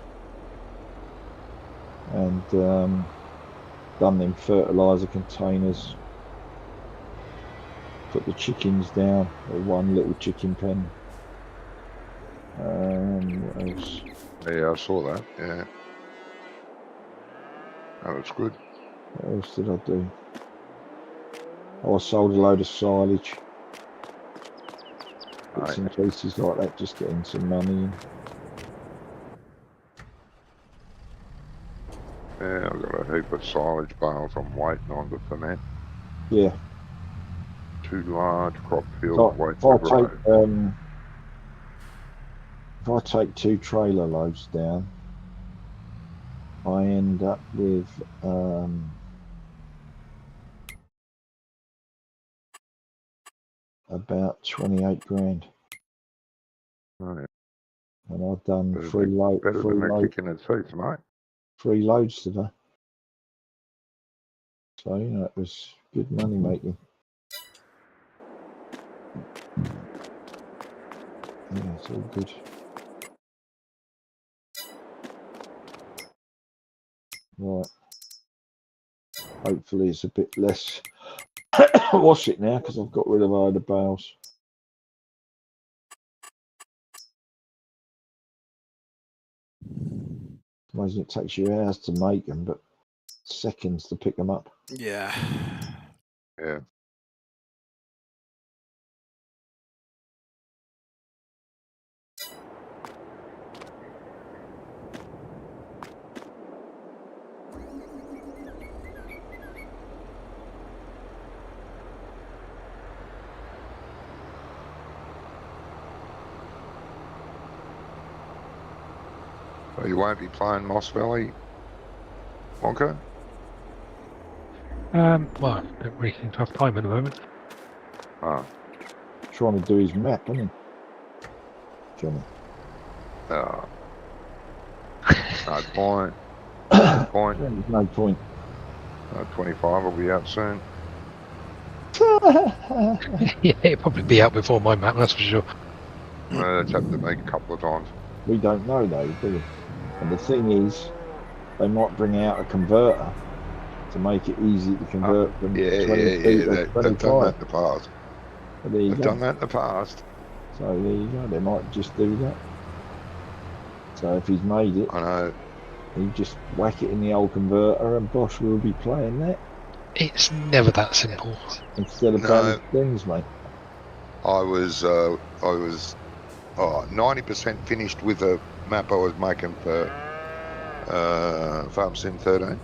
and done them fertilizer containers. Put the chickens down. One little chicken pen. What else? Yeah, I saw that. Yeah, that was good. What else did I do? Oh, I sold a load of silage. Bits and pieces like that, just getting some money in. Yeah, I've got a heap of silage bales I'm waiting on to ferment. Yeah. 2 large crop fields waiting to grow. If I take 2 trailer loads down, I end up with about 28 grand. Oh, yeah. And I've done better 3 loads. Better than the kicking and seats, mate. 3 loads today. So, you know, it was good money making. Yeah, it's all good. Right. Hopefully it's a bit less. Wash it now because I've got rid of all the bales. Imagine it takes you hours to make them, but seconds to pick them up. Yeah. Yeah. So you won't be playing Moss Valley, Wonka? Well, I don't really seem to have time at the moment. Oh. Trying to do his map, isn't he? Johnny. Oh. No point. No point. There's no point. 25 will be out soon. Yeah, it'll probably be out before my map, that's for sure. It's happened to me a couple of times. We don't know though, do we? And the thing is, they might bring out a converter to make it easy to convert from 20 feet to 25. They've done that in the past. But there you They've go. done that in the past. So there you go. They might just do that. So if he's made it, I know. you just whack it in the old converter, and Bosch will be playing that. It's never that simple. Instead of BallySprings, mate. I was 90% finished with a map I was making for Farm Sim 13.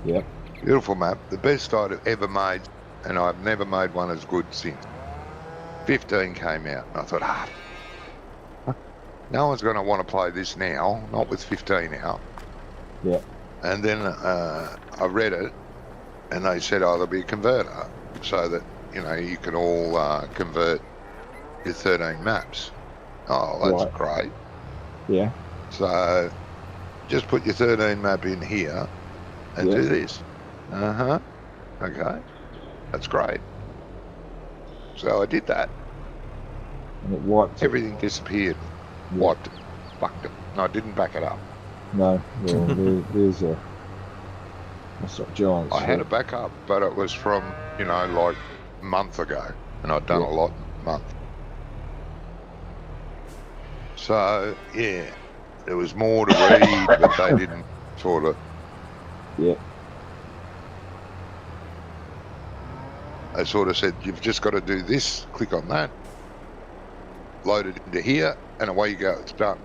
Yep. Beautiful map, the best I'd ever made, and I've never made one as good since. 15 came out, and I thought, no one's going to want to play this now, not with 15 out. Yeah. And then I read it, and they said, there'll be a converter, so that, you know, you can all convert your 13 maps. Oh, that's great. Yeah. So just put your 13 map in here and do this. Okay. That's great. So I did that. And it wiped everything disappeared. Wiped it. Fucked it. No, I didn't back it up. No. Well, there's a... That's what giants. I had a backup, but it was from, you know, like a month ago. And I'd done a lot in a month. So, yeah, there was more to read, but they didn't sort of... Yeah. They sort of said, you've just got to do this, click on that, load it into here, and away you go, it's done.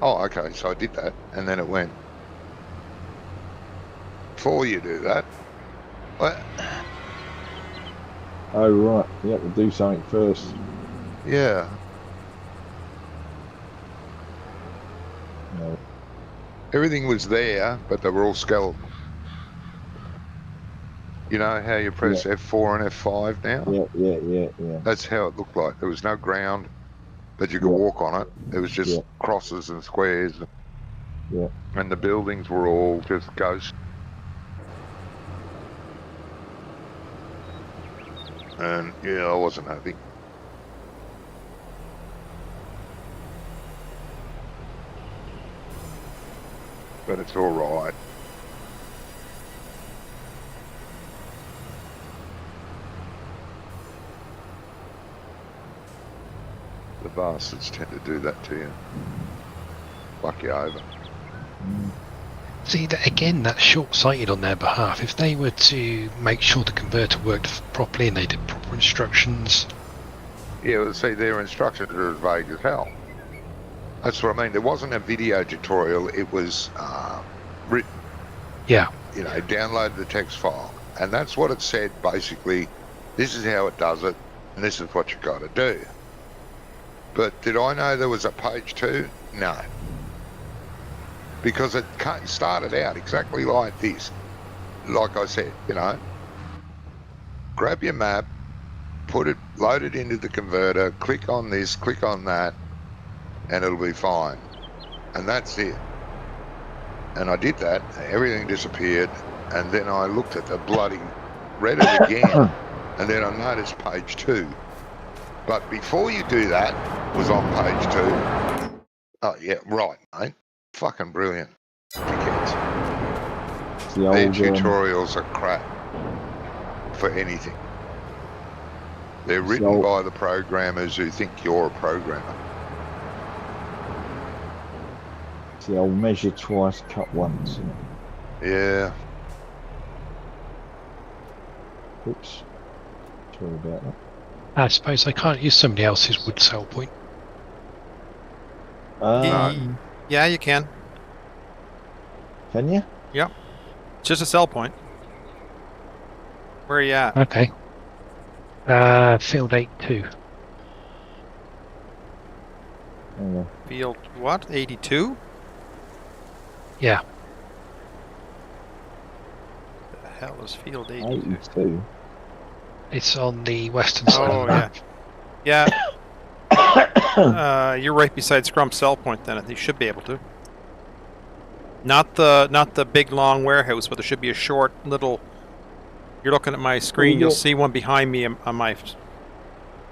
Oh, okay, so I did that, and then it went, before you do that, what? Oh, right, you have to do something first. Yeah. No. Everything was there, but they were all skeletons. You know how you press F4 and F5 now? Yeah. That's how it looked like. There was no ground that you could walk on it. It was just crosses and squares. Yeah. And the buildings were all just ghosts. And yeah, I wasn't happy. But it's all right. The bastards tend to do that to you. Fuck you over. See, that again, that's short-sighted on their behalf. If they were to make sure the converter worked properly and they did proper instructions... Yeah, well, see, their instructions are as vague as hell. That's what I mean. There wasn't a video tutorial. It was written. Yeah. You know, download the text file. And that's what it said, basically. This is how it does it, and this is what you've got to do. But did I know there was a page 2? No. Because it started out exactly like this. Like I said, you know, grab your map, load it into the converter, click on this, click on that, and it'll be fine. And that's it. And I did that, everything disappeared, and then I looked at the bloody, read it again, and then I noticed page 2. But before you do that, was on page 2. Oh yeah, right, mate. Fucking brilliant. Dickheads. Their tutorials are crap for anything. They're written by the programmers who think you're a programmer. It's the old measure twice, cut once, isn't it? Yeah. Oops. Sorry about that. I suppose I can't use somebody else's wood sell point. Yeah, you can. Can you? Yep. It's just a sell point. Where are you at? Okay. Field 8-2. Field what? 82? Yeah. The hell is field 82? 82. It's on the western side of the map. Yeah. You're right beside Scrump's sell point then. You should be able to. Not the big long warehouse, but there should be a short little... You're looking at my screen, you'll see one behind me on my... It's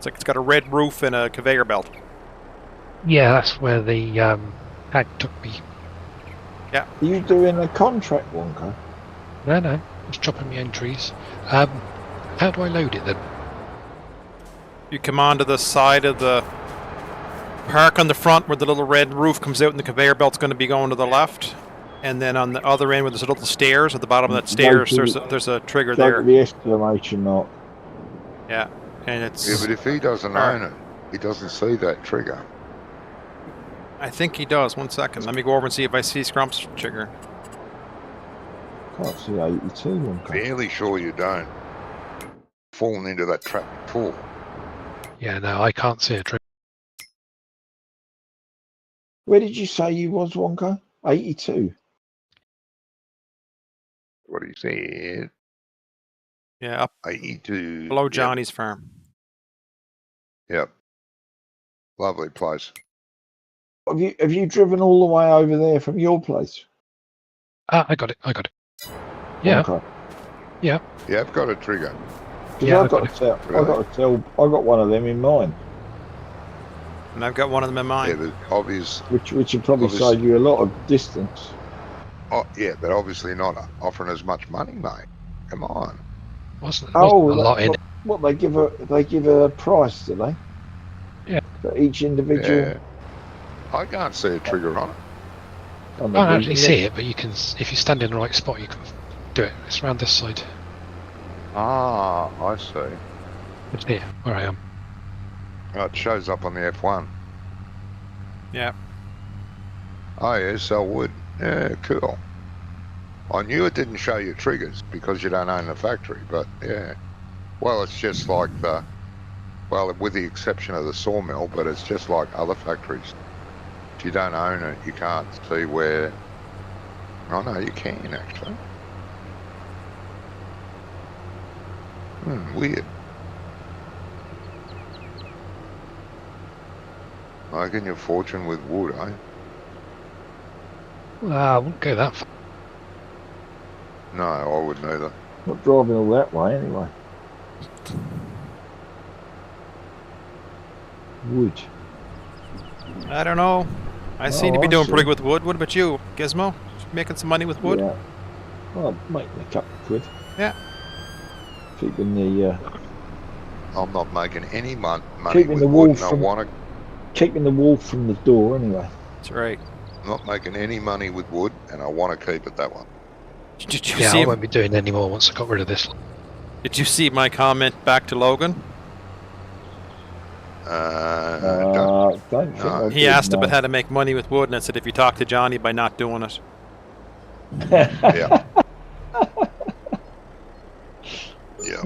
like it's got a red roof and a conveyor belt. Yeah, that's where the tag took me. Yeah. Are you doing a contract, Wonka? No. Just chopping me entries. How do I load it then? You come onto the side of the... Park on the front where the little red roof comes out and the conveyor belt's going to be going to the left. And then on the other end where there's a little stairs, at the bottom of that stairs, there's a trigger there. The exclamation mark. Yeah, and it's... Yeah, but if he doesn't own it, he doesn't see that trigger. I think he does. 1 second. Let me go over and see if I see Scrump's trigger. Can't see 82, Wonka. Fairly sure you don't. Fallen into that trap before. Yeah, no, I can't see a trigger. Where did you say you was, Wonka? 82. What he said. Yeah, up 82. below Johnny's farm. Yep. Lovely place. Have you driven all the way over there from your place? I got it. Yeah. Wonka? Yeah. Yeah, I've got a trigger. Yeah, I got one of them in mine. And I've got one of them in mine. Yeah, but obvious. Which would probably save you a lot of distance. Oh, yeah, but obviously not offering as much money, mate. Come on. Wasn't a lot in it. What they give a price, do they? Yeah. For each individual. Yeah. I can't see a trigger on it. I can't actually see it, but you can. If you stand in the right spot, you can do it. It's around this side. Ah, I see. It's here, where I am. Oh, it shows up on the F1. Yeah. Oh, yeah, sell wood. Yeah, cool. I knew it didn't show you triggers because you don't own the factory, but yeah. Well, it's just like well, with the exception of the sawmill, but it's just like other factories. If you don't own it, you can't see where... Oh, no, you can, actually. Weird. Making your fortune with wood, eh? Well, I wouldn't go that far. No, I wouldn't either. Not driving all that way, anyway. Wood. I don't know. I seem to be doing pretty good with wood. What about you, Gizmo? Making some money with wood? Yeah. Well, I'm making a couple of quid. Yeah. Keeping the. I'm not making any money keeping with the wood, wall and I want to. Keeping the wall from the door anyway. That's right. I'm not making any money with wood, and I want to keep it that way. Did you Yeah, see? I won't be doing any more once I got rid of this. Did you see my comment back to Logan? Don't think I He did, asked no. about how to make money with wood, and I said, if you talk to Johnny by not doing it. Yeah. Yeah.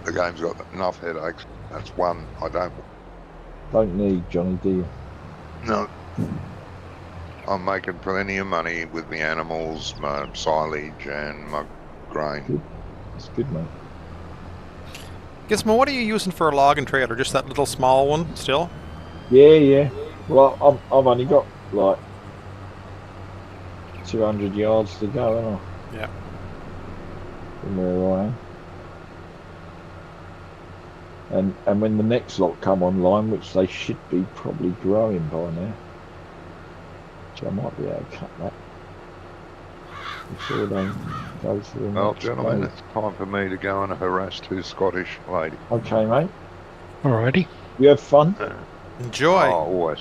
The game's got enough headaches. That's one I don't need, Johnny, do you? No. I'm making plenty of money with my animals, my silage, and my grain. Good. That's good, mate. Gizmo, what are you using for a logging trailer? Just that little small one still? Yeah. Well, I've only got like 200 yards to go, haven't I? Yeah. From where I am. And when the next lot come online, which they should be probably growing by now, so I might be able to cut that before they go to the Well, next gentlemen, phase. it's time for me to go and harass two Scottish ladies. Okay, mate. Alrighty. You have fun. Enjoy. Oh, always.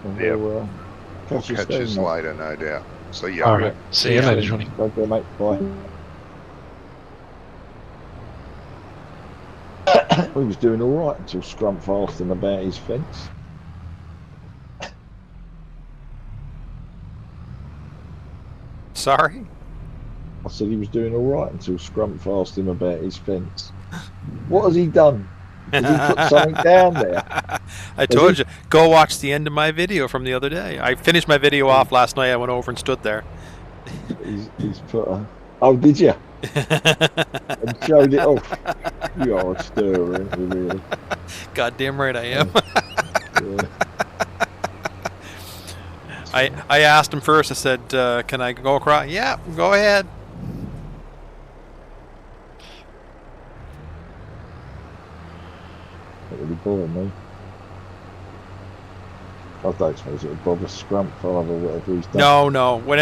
And Yep. we'll catch you Catch soon, us mate. later, no doubt. See ya. Alright. See you later, Johnny. Okay, mate. Bye. He was doing all right until Scrumpf asked him about his fence. Sorry? I said he was doing all right until Scrumpf asked him about his fence. What has he done? Has he put something down there? I told you, go watch the end of my video from the other day. I finished my video off last night. I went over and stood there. He's put a... Oh, did you? And showed it off. You are a stirrer, aren't you, really? Goddamn right I am. Yeah. I asked him first. I said, can I go across? Yeah, go ahead. Don't really bother me. I don't suppose it would bother Scrumpf either, whatever he's done. No. What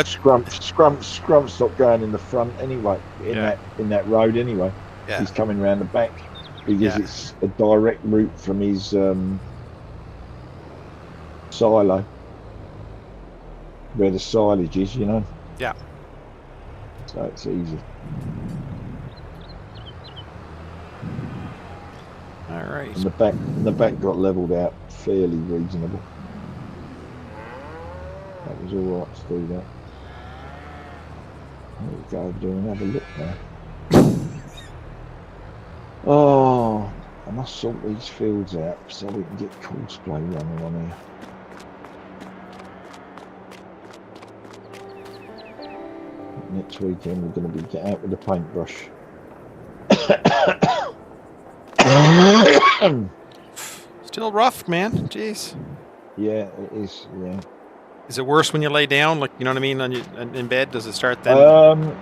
Scrump's not going in the front anyway, in that road anyway. Yeah. He's coming round the back because it's a direct route from his silo, where the silage is, you know. Yeah. So it's easy. All right. And the back got levelled out fairly reasonable. That was all right to do that. We'll go over there and have a look now. Oh, I must sort these fields out so we can get cosplay running on here. Next weekend we're going to be getting out with the paintbrush. Still rough, man. Jeez. Yeah, it is. Yeah. Is it worse when you lay down? Like, you know what I mean? In bed, does it start then?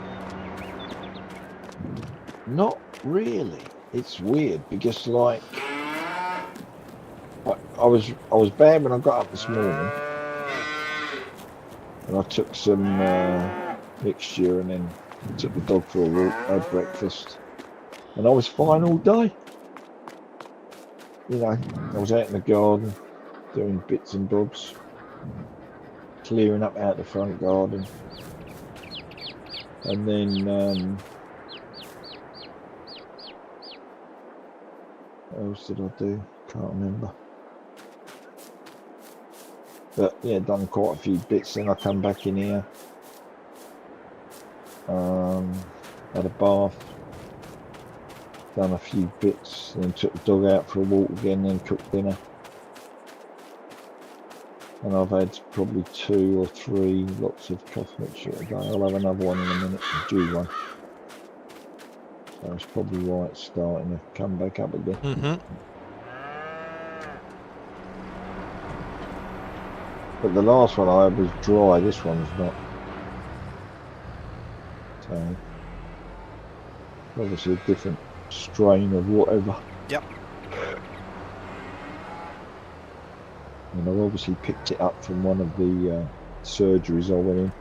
Not really. It's weird because, like, I was bad when I got up this morning, and I took some mixture and then took the dog for a walk, had breakfast, and I was fine all day. You know, I was out in the garden doing bits and bobs, clearing up out the front garden, and then what else did I do? Can't remember. But yeah, done quite a few bits. Then I come back in here, had a bath, done a few bits, then took the dog out for a walk again, then cooked dinner. And I've had probably 2 or 3 lots of cough mixture today. I'll have another one in a minute, a due one. So that's probably why it's starting to come back up again. Mm-hmm. But the last one I had was dry, this one's not. So, obviously a different strain of whatever. Yep. And I obviously picked it up from one of the surgeries I went in.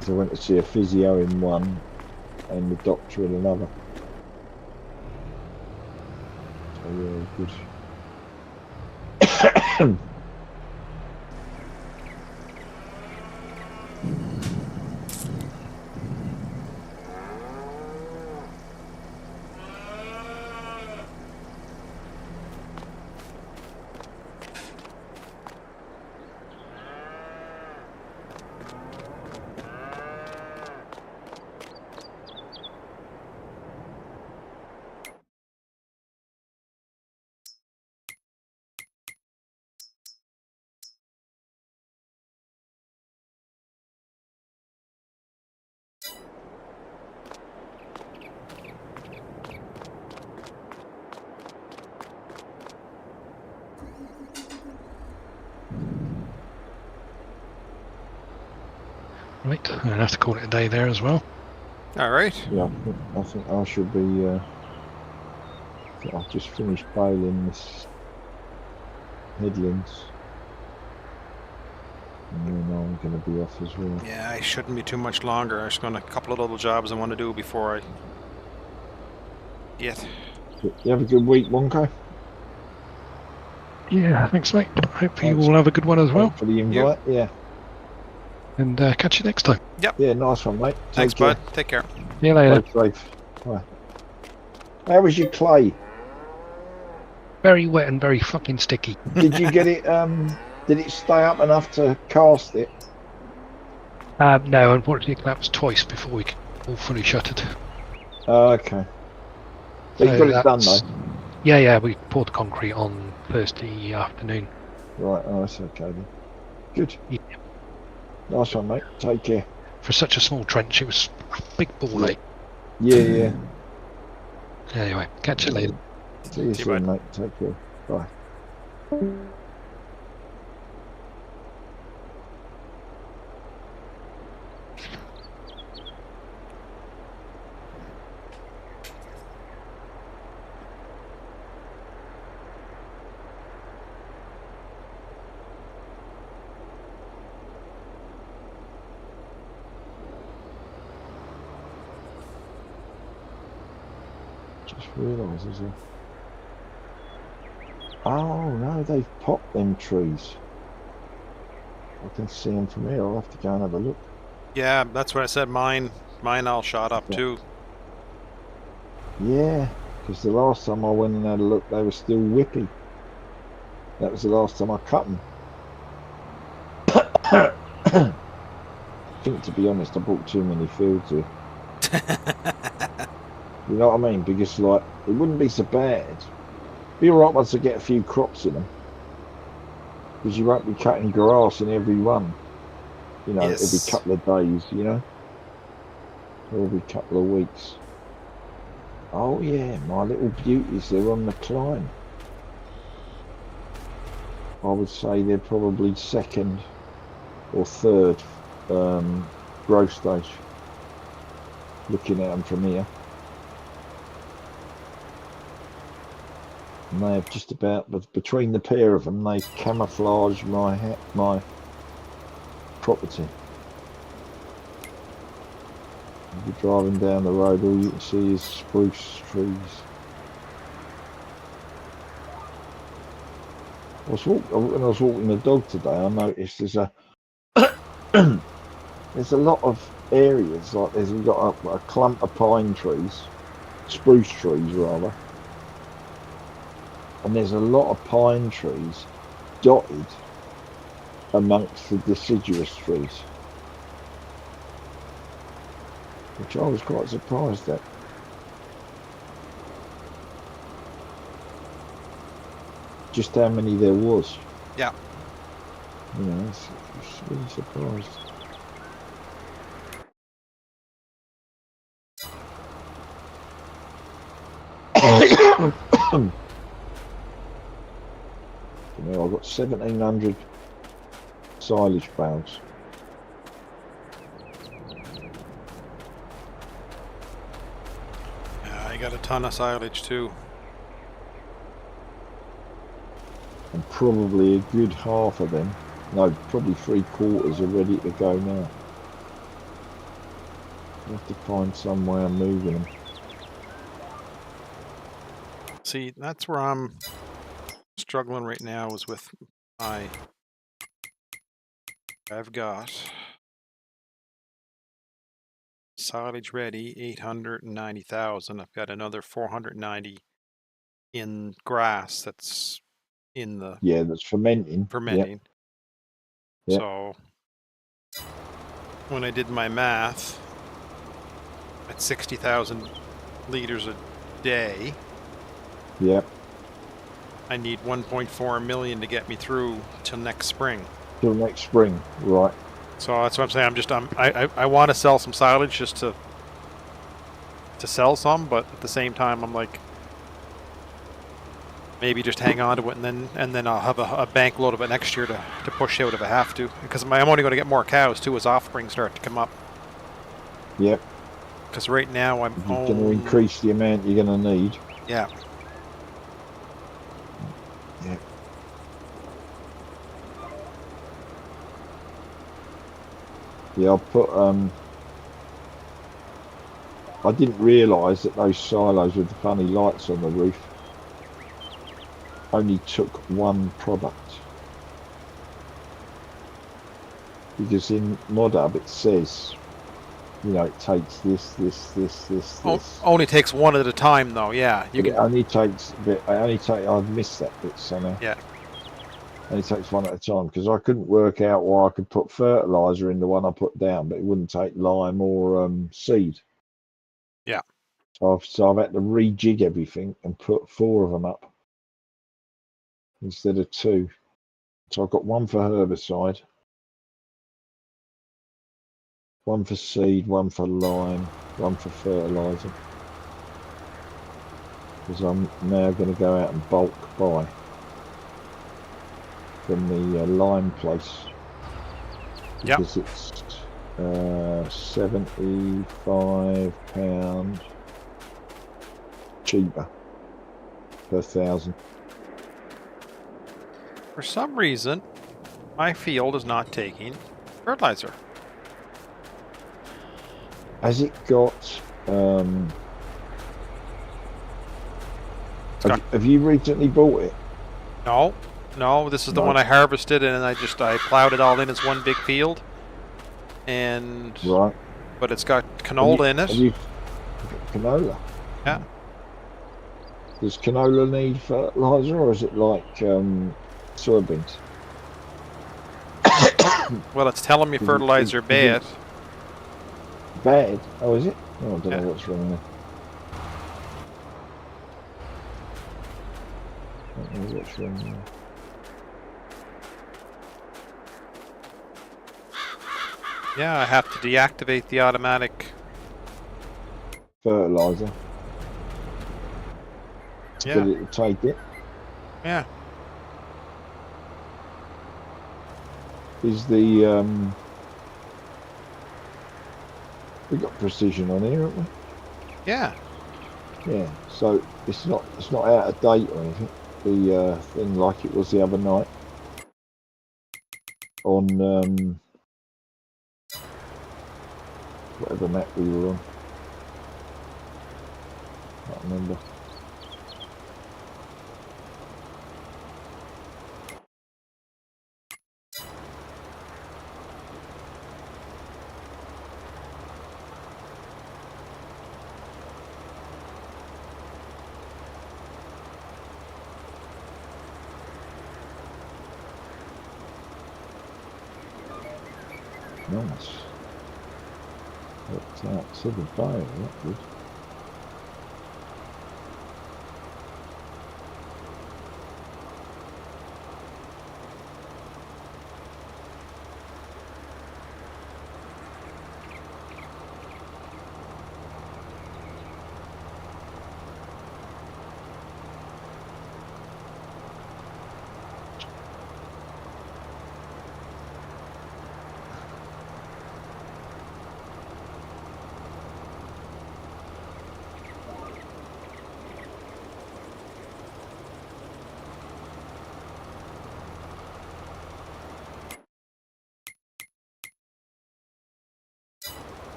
So I went to see a physio in one and the doctor in another. So yeah, good. Right, I'm going to have to call it a day there as well. All right. Yeah, I think I should be. I've just finished baling this headlands. And then I'm going to be off as well. Yeah, I shouldn't be too much longer. I've just got a couple of little jobs I want to do before I get. You have a good week, Wonko? Yeah, thanks, mate. Hope you all have a good one as well. Thanks for the invite, yeah. And catch you next time. Yep. Yeah, nice one, mate. Thanks, bud. Take care. See you later. Stay safe. Bye. How was your clay? Very wet and very fucking sticky. Did you get it? Did it stay up enough to cast it? No, unfortunately, it collapsed twice before we all fully shuttered. Oh, okay. But you got it done though. Yeah, we poured the concrete on Thursday afternoon. Right, oh, that's okay then. Good. Yeah. Nice one, mate. Take care. For such a small trench, it was a big ball ache. Yeah. Anyway, catch you later. See you soon, mate. Take care. Bye. Just realised there's a... Oh no, they've popped them trees. I can see them from here. I'll have to go and have a look. Yeah, that's what I said. Mine all shot up too. Yeah, because the last time I went and had a look, they were still whippy. That was the last time I cut them. I think, to be honest, I bought too many fields here. You know what I mean? Because, like, it wouldn't be so bad. Be alright once I get a few crops in them. Because you won't be cutting grass in every one. You know, Yes. every couple of days, you know? Or every couple of weeks. Oh, yeah, my little beauties, they're on the climb. I would say they're probably second or third growth stage. Looking at them from here. And they have just about, but between the pair of them, they camouflage my property. If you're driving down the road, all you can see is spruce trees. When I was walking the dog today, I noticed there's a there's a lot of areas, like we've got a clump of pine trees, spruce trees rather. And there's a lot of pine trees dotted amongst the deciduous trees, which I was quite surprised at. Just how many there was. Yeah. You know, I was really surprised. You know, I've got 1,700 silage bales. got a ton of silage too. And probably a good half of them, no, probably 3/4 are ready to go now. You have to find some way of moving them. See, that's where I'm struggling right now is with I've got silage ready, 890,000. I've got another 490 in grass that's in the that's fermenting. fermenting. Yep. So when I did my math at 60,000 liters a day, Yep. I need 1.4 million to get me through till next spring. Till next spring, right? So that's what I'm saying. I want to sell some silage just to sell some, but at the same time, I'm like, maybe just hang on to it, and then I'll have a bank load of it next year to push out if I have to, because I'm only going to get more cows too as offspring start to come up. Yep. Because right now I'm going to increase the amount you're going to need. Yeah. Yeah. Yeah, I'll put I didn't realise that those silos with the funny lights on the roof only took one product. Because in ModHub it says, you know, it takes this. Only takes one at a time though, yeah. It only takes a bit, I've missed that bit somehow. Yeah. It only takes one at a time, because I couldn't work out why I could put fertiliser in the one I put down, but it wouldn't take lime or seed. Yeah. So I've had to rejig everything and put 4 of them up instead of 2. So I've got one for herbicide, one for seed, one for lime, one for fertiliser. Because I'm now going to go out and bulk buy from the lime place. Because it's £75 cheaper per 1,000. For some reason, my field is not taking fertilizer. Has it got? Have you recently bought it? No, this is the one I harvested, and I plowed it all in as one big field. And right, but it's got canola in it. Canola? Yeah. Does canola need fertilizer, or is it like soybeans? Well, it's telling me fertilizer bad. Bad? Oh, is it? Oh, I don't know what's wrong there. I don't know what's wrong there. Yeah, I have to deactivate the automatic fertilizer. Yeah. But it'll take it. Yeah. Is the we got precision on here, haven't we? Yeah. Yeah. So it's not out of date or anything. The thing like it was the other night on whatever map we were on. I can't remember. Nice. Worked out to the bio, that good.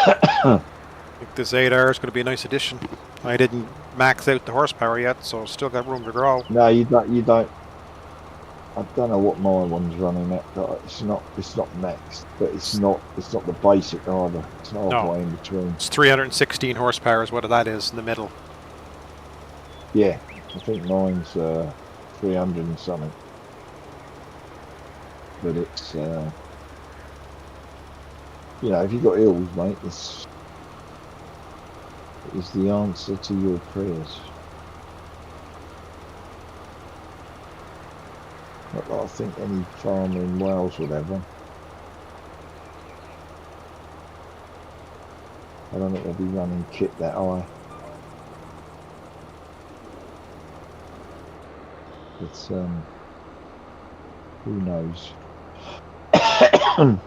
I think this 8R is going to be a nice addition. I didn't max out the horsepower yet, so still got room to grow. No, you don't. I don't know what my one's running at, but it's not maxed, but it's not the basic either. It's halfway in between. It's 316 horsepower is what that is in the middle. Yeah, I think mine's 300 and something. But it's you know, if you've got hills, mate, it's the answer to your prayers. Not that I think any farmer in Wales would have one. I don't think they'll be running kit that high. It's who knows? That's me.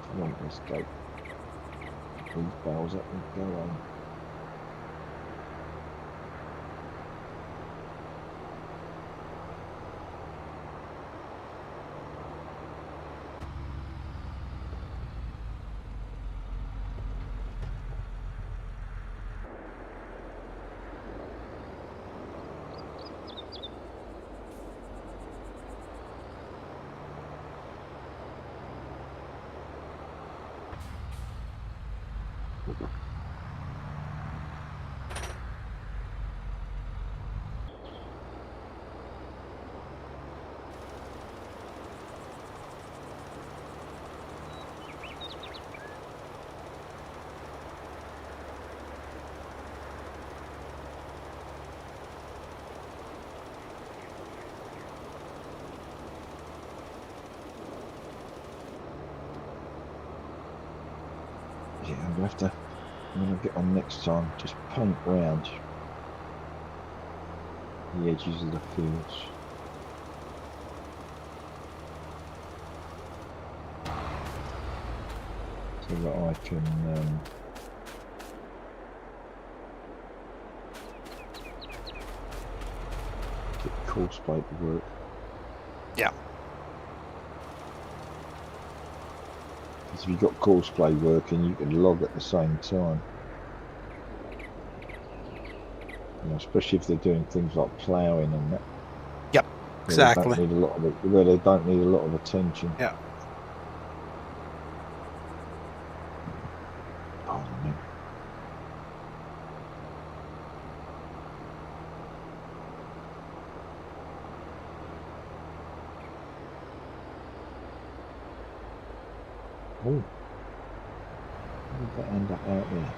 I want this gate. These bales up and go on. Yeah, I'm gonna get on next time. Just paint round the edges of the fields. So that I can get course plate to work. Yeah. Because if you've got course plate working, you can log at the same time. You know, especially if they're doing things like ploughing and that. Yep, exactly. Where they don't need a lot of attention. Yeah. Pardon me. Oh, how did that end up out there?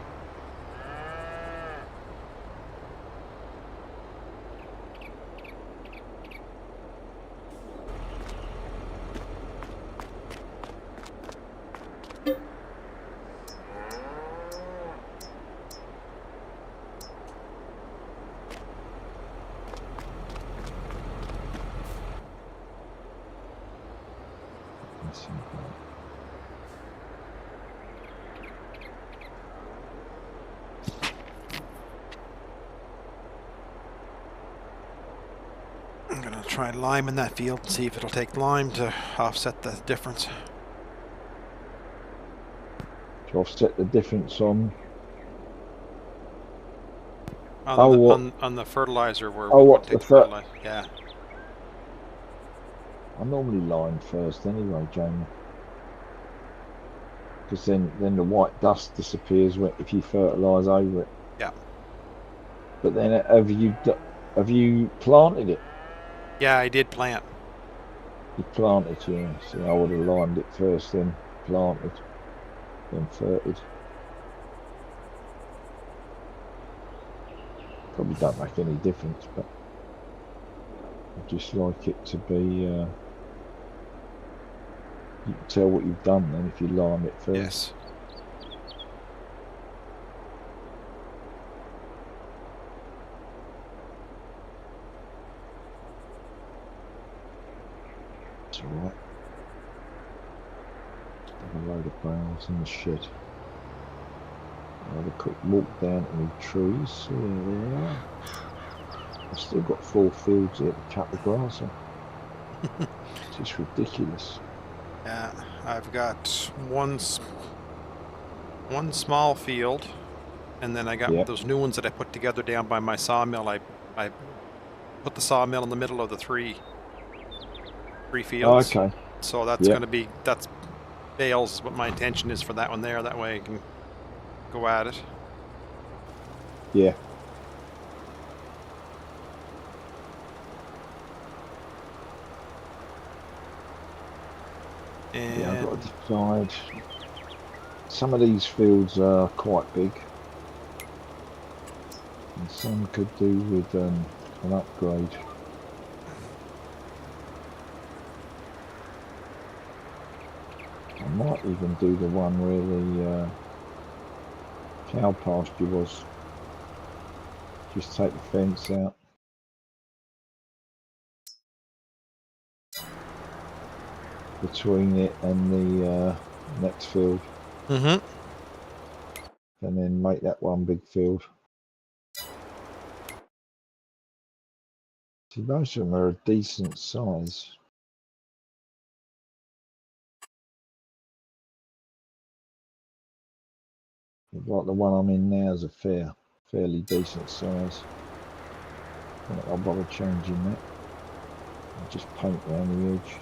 Let's see. I'm going to try lime in that field and see if it'll take lime to offset the difference. To offset the difference on on the fertilizer where what the fertilizer. Yeah. I normally lime first anyway, Jamie. Because then the white dust disappears if you fertilise over it. Yeah. But then have you planted it? Yeah, I did plant. You planted, yeah. So I would have limed it first, then planted, then ferted. Probably don't make any difference, but I just like it to be. You can tell what you've done then if you lime it first. Yes. It's alright. Have a load of bales in the shed. I'll have a quick walk down to the trees. See where they are. I've still got 4 fields here to cut the grass on. It's just ridiculous. Yeah, I've got one small field, and then I got those new ones that I put together down by my sawmill. I put the sawmill in the middle of the three fields. Oh, okay. So that's going to be, that's bales is what my intention is for that one there. That way I can go at it. Yeah. And yeah, I've got to decide. Some of these fields are quite big, and some could do with an upgrade. I might even do the one where the cow pasture was. Just take the fence out. Between it and the next field. Mm-hmm. And then make that one big field. See, most of them are a decent size. Like the one I'm in now is a fairly decent size. I'll bother changing that. I'll just paint around the edge.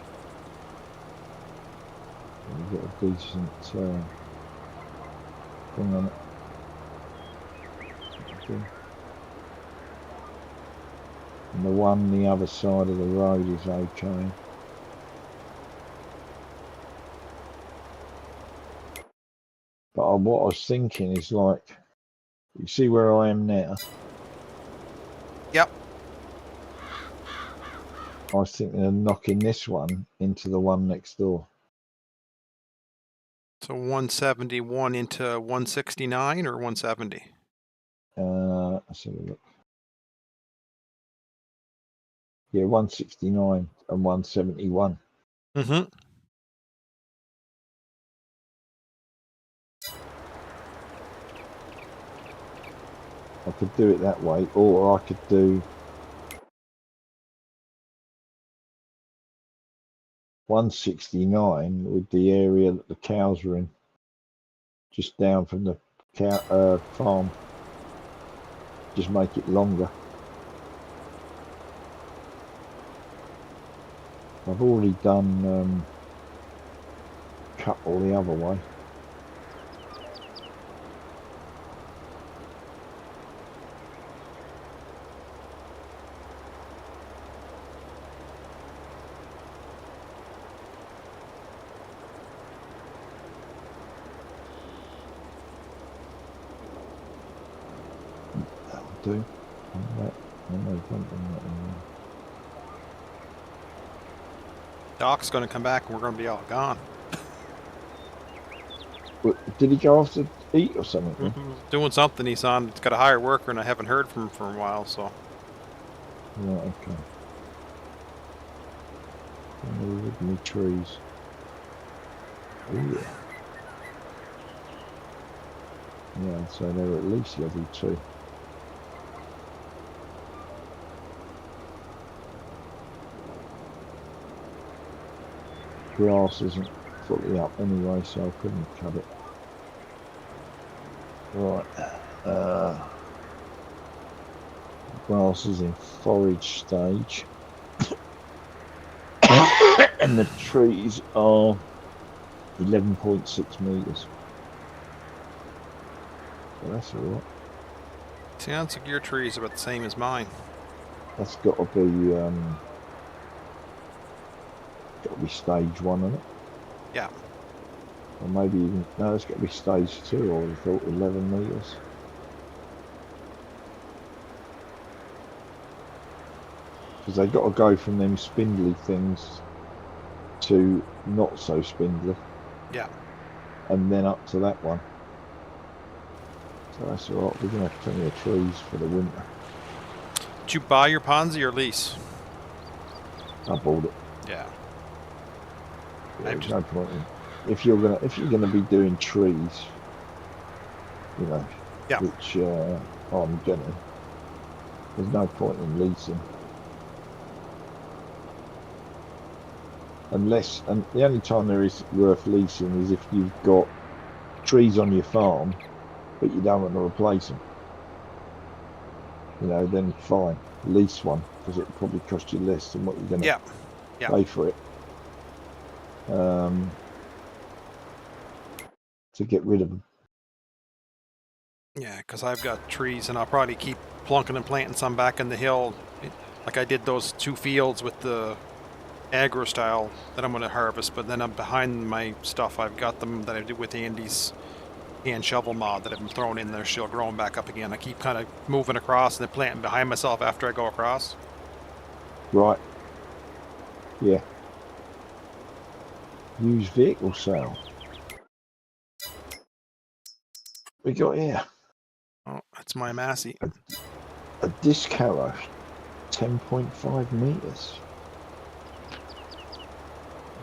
And get a decent thing on it. Okay. And the one the other side of the road is okay. But what I was thinking is, like, you see where I am now? Yep. I was thinking of knocking this one into the one next door. So 171 into 169 or 170? Let's have a look. Yeah, 169 and 171. Mm-hmm. I could do it that way, or I could do 169 with the area that the cows are in, just down from the cow farm. Just make it longer. I've already done cut all the other way. Do. Doc's going to come back and we're going to be all gone. Did he go off to eat or something? Mm-hmm. Doing something. He's got a hired worker, and I haven't heard from him for a while. So. Right. Okay. With me trees. Oh yeah. Yeah. So they're at least level 2. Grass isn't fully up anyway, so I couldn't cut it. Right. Grass is in forage stage. And the trees are 11.6 meters. So that's alright. Sounds like your trees are about the same as mine. That's got to be stage 1, isn't it? Yeah. Or maybe even, no, it's got to be stage 2, I would have thought 11 meters. Because they've got to go from them spindly things to not so spindly. Yeah. And then up to that one. So that's alright, we're going to have plenty of trees for the winter. Did you buy your Ponzi or lease? I bought it. Yeah. There's no point in, if you're gonna be doing trees, you know, which I'm gonna, There's no point in leasing. Unless, and the only time there is worth leasing is if you've got trees on your farm, but you don't want to replace them. You know, then fine, lease one, because it will probably cost you less than what you're going to pay for it. To get rid of them. Yeah, because I've got trees, and I'll probably keep plunking and planting some back in the hill, like I did those 2 fields with the agro style that I'm going to harvest. But then I'm behind my stuff. I've got them that I did with Andy's hand shovel mod that I've been throwing in there, still growing back up again. I keep kind of moving across and then planting behind myself after I go across. Right. Yeah. Used vehicle sale. We got here. Oh, that's my Massey. A disc harrow, 10.5 meters.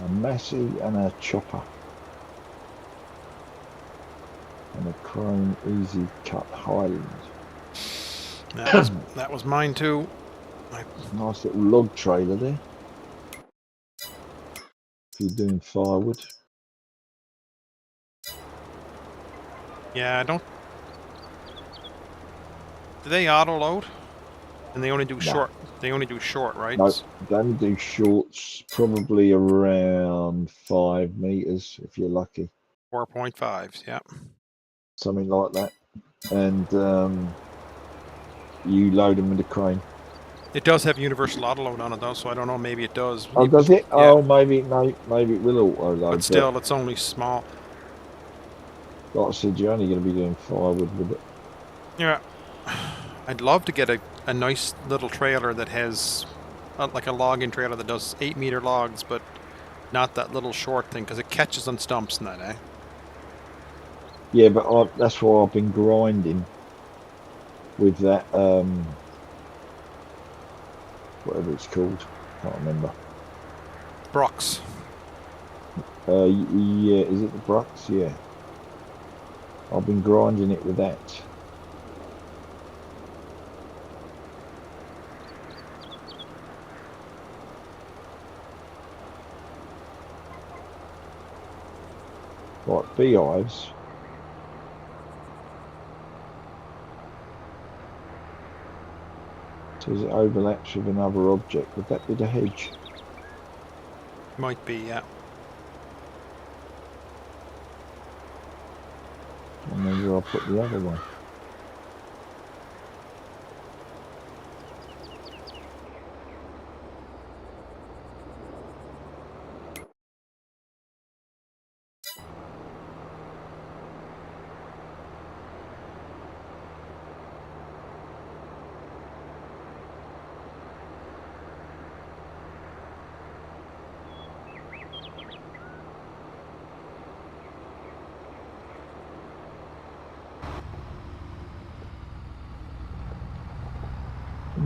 A Massey and a chopper. And a chrome easy cut Highland. That was mine too. Nice little log trailer there. If you're doing firewood. Yeah, I don't. Do they auto load? And they only do short. They only do short, right? No, they only do shorts, probably around 5 meters if you're lucky. 4.5s, yeah. Something like that. And you load them with a crane. It does have universal auto load on it though, so I don't know. Maybe it does. Oh, does it? Yeah. Oh, maybe no, maybe it will auto load. But still, it's only small. Like I said, you're only going to be doing firewood with it. Yeah. I'd love to get a nice little trailer that has like a logging trailer that does 8-meter logs, but not that little short thing, because it catches on stumps and that, eh? Yeah, but that's why I've been grinding with that, whatever it's called. Can't remember. Brooks. Yeah, is it the Brooks? Yeah. I've been grinding it with that. Right, beehives. Says it overlaps with another object. Would that be the hedge? Might be, yeah. And then where I'll put the other one.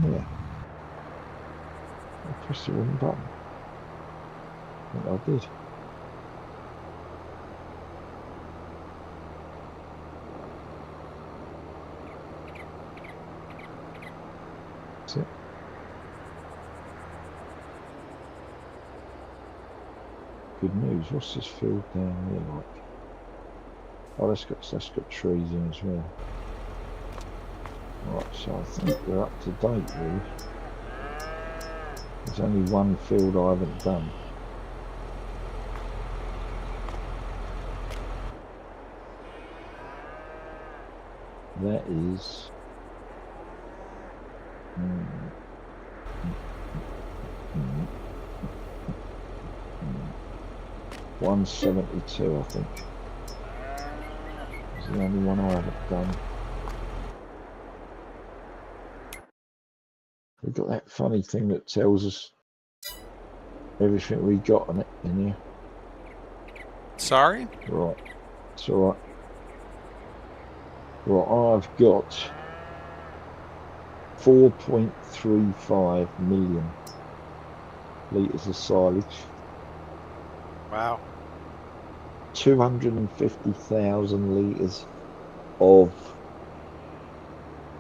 Yeah. I pressed the wrong button. I think I did. That's it. Good news. What's this field down there like? Oh, that's got trees in as well. Right, so I think we're up to date really. There's only one field I haven't done. That is 172, I think. It's the only one I haven't done. We've got that funny thing that tells us everything we got on it in here. Sorry? Right. It's alright. Right, I've got 4.35 million litres of silage. Wow. 250,000 litres of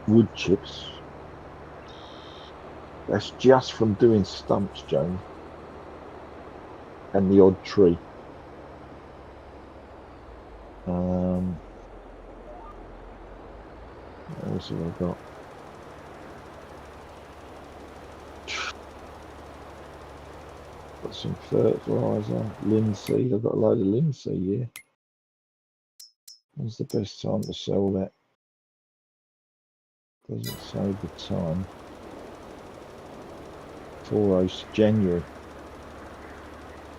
wood chips. That's just from doing stumps, James. And the odd tree. What else have I got? Got some fertiliser, linseed. I've got a load of linseed here. When's the best time to sell that? Doesn't say the time. 4th January.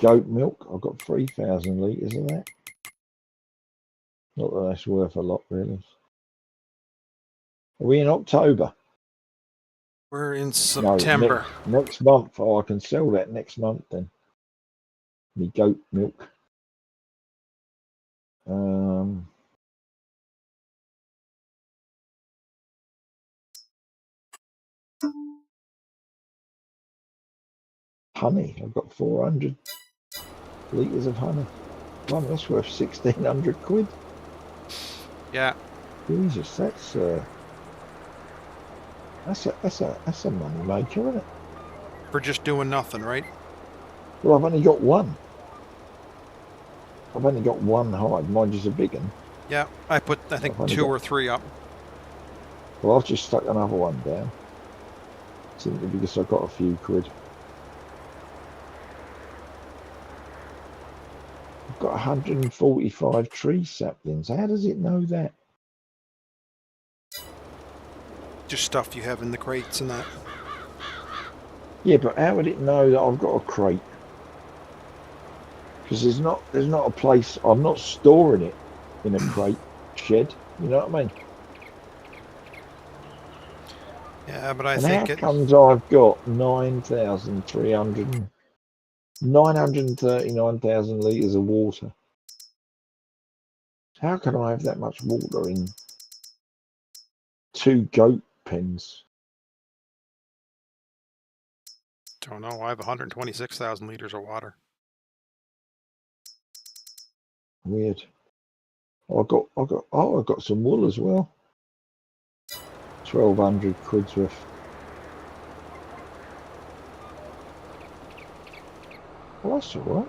Goat milk. I've got 3,000 litres of that. Not that that's worth a lot, really. Are we in October? We're in September. No, next month. Oh, I can sell that next month then. Me goat milk. Honey. I've got 400 litres of honey. Well, that's worth 1,600 quid. Yeah. Jesus, that's a money maker, isn't it? For just doing nothing, right? Well, I've only got one. I've only got one hive. Mine is a big one. Yeah, I think 2 or 3 up. Well, I've just stuck another one down. Simply because I got a few quid. I've got 145 tree saplings. How does it know that? Just stuff you have in the crates and that. Yeah, but how would it know that I've got a crate? Because there's not a place. I'm not storing it in a crate shed. You know what I mean? Yeah, but I and think how comes I've got 939,000 litres of water? How can I have that much water in 2 goat pens? Don't know. I have 126,000 litres of water. Weird. I've got some wool as well. 1,200 quid's worth. Well, that's all right.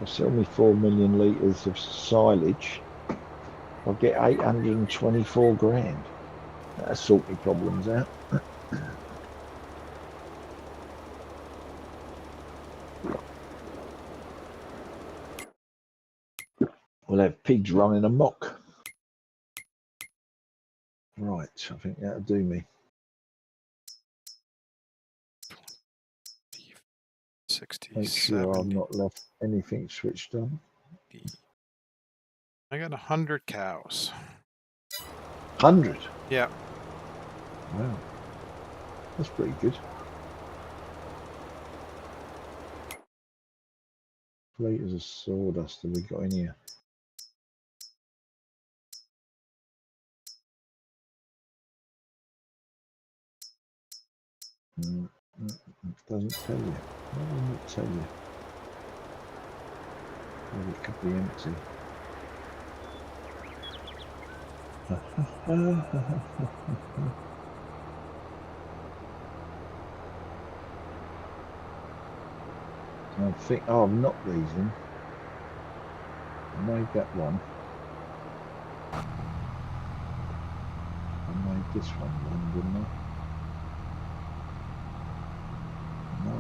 I'll sell me 4 million litres of silage. I'll get 824 grand. That'll sort my problems out. We'll have pigs running amok. Right, I think that'll do me. 67. Make sure I've not left anything switched on. I got 100 cows. 100? Yeah. Wow. That's pretty good. Litres of sawdust have we got in here? Doesn't tell you. Why doesn't it tell you? Well, it could be empty. I think I've knocked these in. I made that one. I made this one, didn't I? No.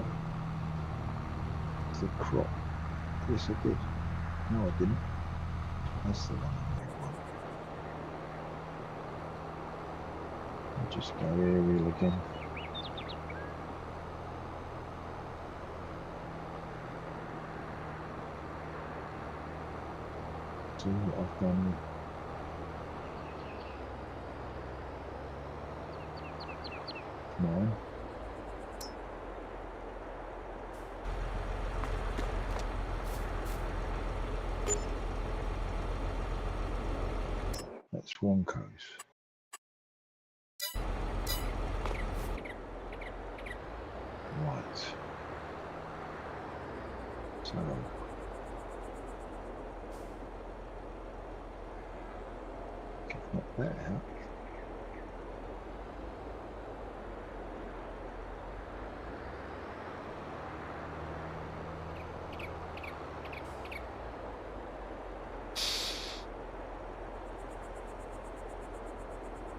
It's the crop. Yes, I did. No, I didn't. That's the one I made one. I'll just go aerial again. See what I've done. 9. That's Wonkos. Right. So Knock that out.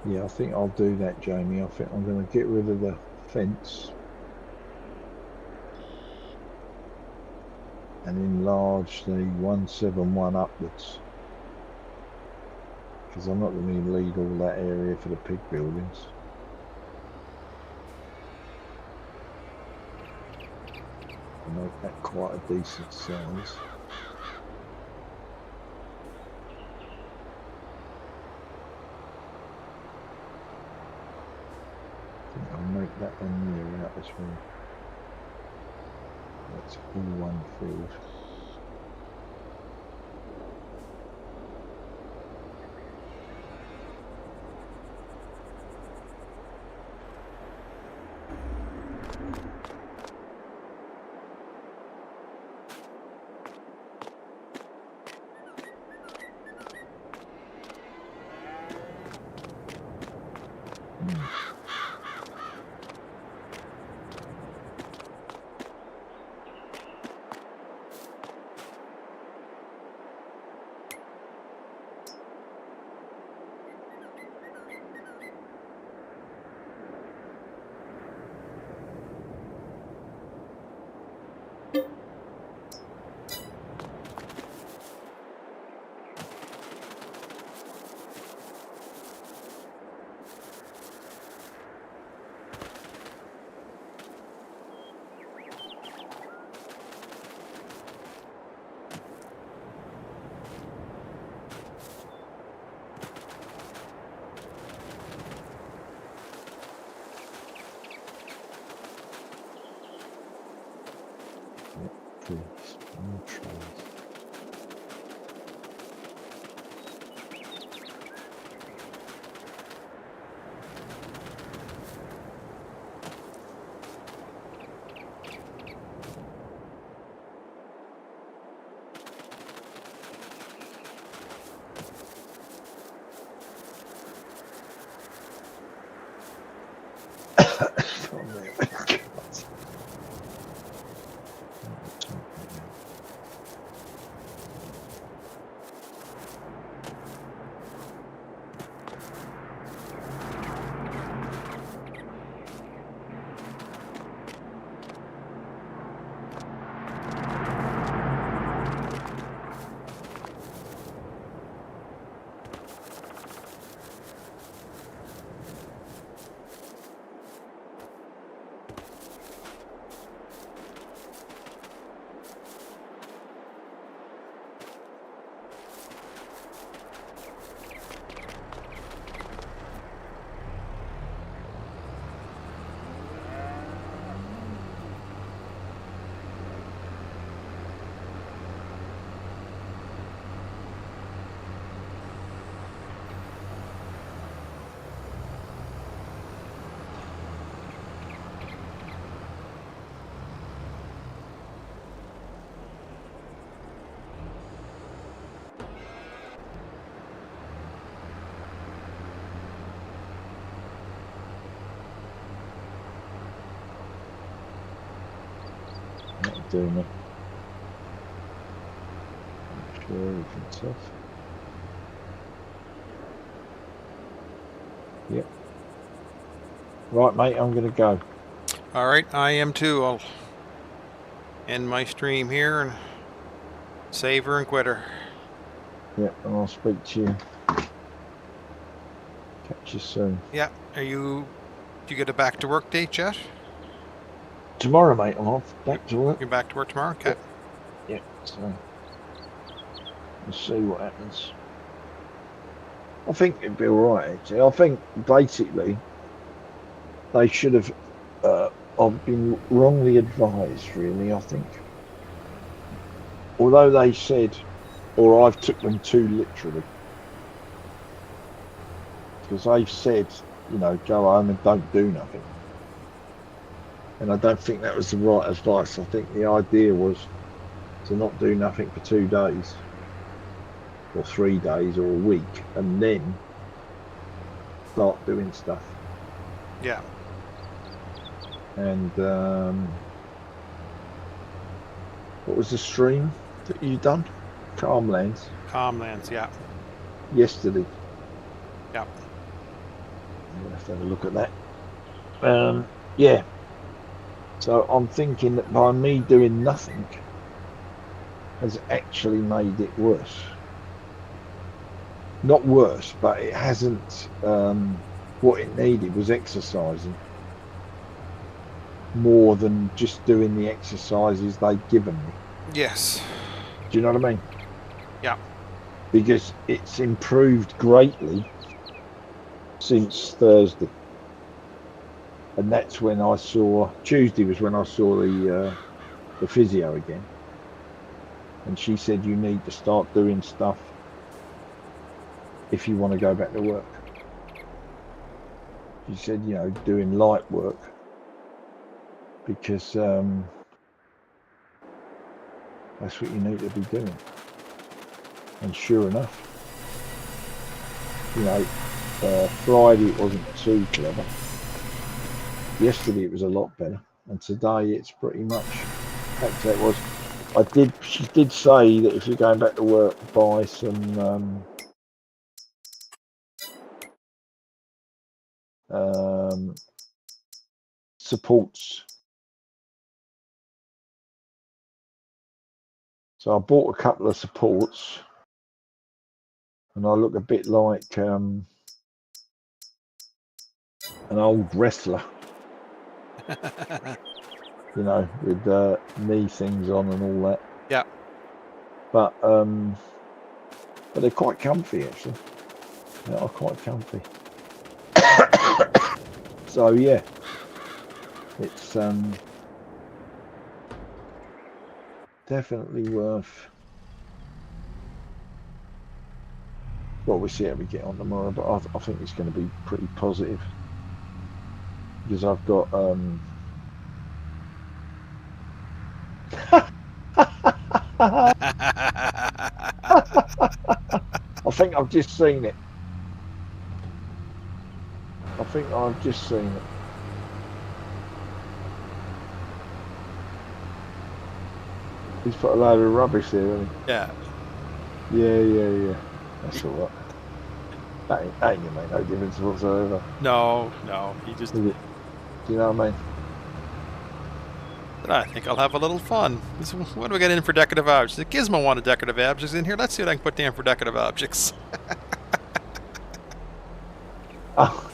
Yeah, I think I'll do that, Jamie. I think I'm going to get rid of the fence and enlarge the 171 upwards, because I'm not going to lead all that area for the pig buildings. I'll make that quite a decent size. I'll make that one near out as well. That's all one field. Not doing it. Make sure everything's off. Yep. Right, mate, I'm going to go. All right, I am too. I'll end my stream here and save her and quit her. Yep, and I'll speak to you. Catch you soon. Yeah. Do you get a back to work date yet? Tomorrow, mate, I'm off. Back to work. You're back to work tomorrow? Okay. Yeah, so we'll see what happens. I think it'd be alright, actually. I think basically they should have I've been wrongly advised, really, I think. Although they said, or I've took them too literally. Because they've said, you know, go home and don't do nothing. And I don't think that was the right advice. I think the idea was to not do nothing for 2 days or 3 days or a week, and then start doing stuff. Yeah. And what was the stream that you done? Calmlands. Calmlands, yeah. Yesterday. Yeah. I'm gonna have to have a look at that. Yeah. So I'm thinking that by me doing nothing has actually made it worse. Not worse, but it hasn't. What it needed was exercising more than just doing the exercises they'd given me. Yes. Do you know what I mean? Yeah. Because it's improved greatly since Thursday. And that's when I saw, Tuesday was when I saw the physio again. And she said, you need to start doing stuff if you want to go back to work. She said, you know, doing light work. Because that's what you need to be doing. And sure enough, you know, Friday it wasn't too clever. Yesterday it was a lot better. And today it's pretty much, actually it was. She did say that if you're going back to work, buy some supports. So I bought a couple of supports, and I look a bit like an old wrestler, you know, with knee things on and all that. Yeah. But they're quite comfy actually. They are quite comfy. So yeah, it's definitely worth. Well, we'll see how we get on tomorrow, but I think it's going to be pretty positive because I've got I think I've just seen it. I think I've just seen it. He's put a load of rubbish there, hasn't he? Yeah. Yeah. That's all right. That ain't gonna make no difference whatsoever. No. He just. Do you know what I mean? But I think I'll have a little fun. What do we get in for decorative objects? The Gizmo wanted decorative objects in here. Let's see what I can put down for decorative objects. Oh.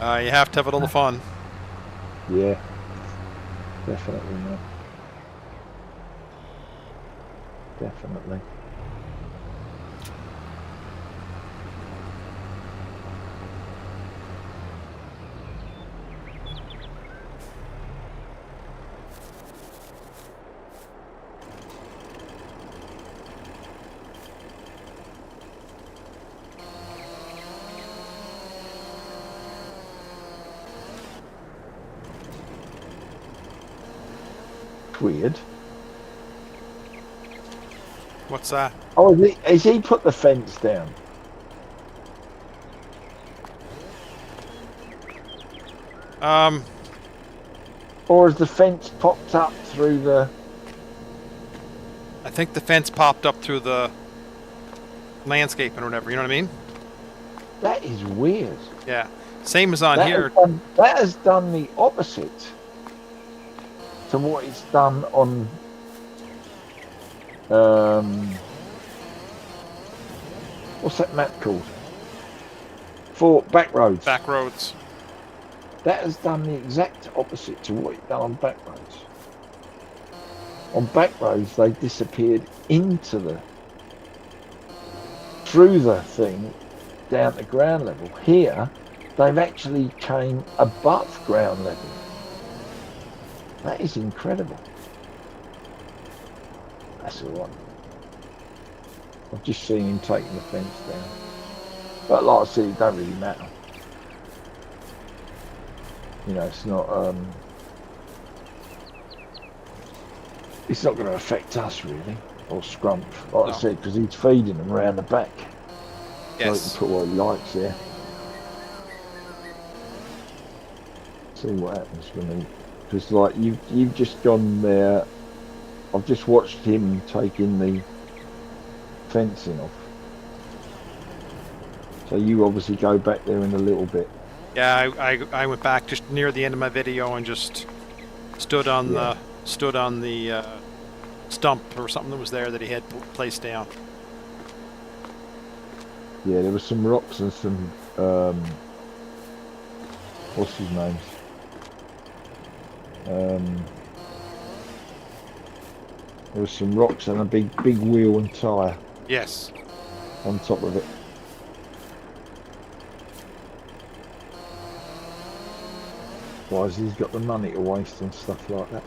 You have to have a little fun. Yeah. Definitely, man. Definitely. Weird. What's that? Oh, has he put the fence down? Or has the fence popped up through the... I think the fence popped up through the landscape or whatever, you know what I mean? That is weird. Yeah. Same as on here. That has done the opposite to what it's done on what's that map called? For Backroads. Backroads. That has done the exact opposite to what it's done on Backroads. On Backroads, they disappeared through the thing down to ground level. Here, they've actually came above ground level. That is incredible. That's all right. I've just seen him taking the fence down. But like I said, it don't really matter. You know, it's not going to affect us really, or Scrump, like I said, because he's feeding them round the back. Yes. So he can put what he likes there. See what happens for me. Because like you've just gone there. I've just watched him taking the fencing off. So you obviously go back there in a little bit. Yeah, I went back just near the end of my video and just stood on the stump or something that was there that he had placed down. Yeah, there was some rocks and some what's his name? There was some rocks and a big wheel and tyre. Yes. On top of it. Why has he got the money to waste on stuff like that?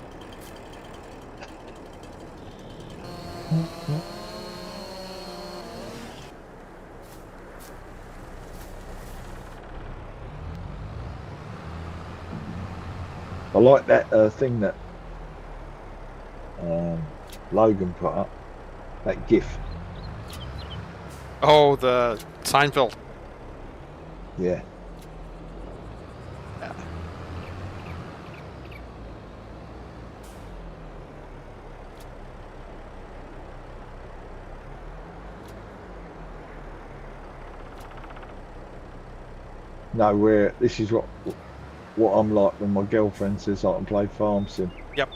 I like that thing that Logan put up, that GIF. Oh, the Seinfeld. Yeah. No, this is what I'm like when my girlfriend says I can play Farm Sim. Yep.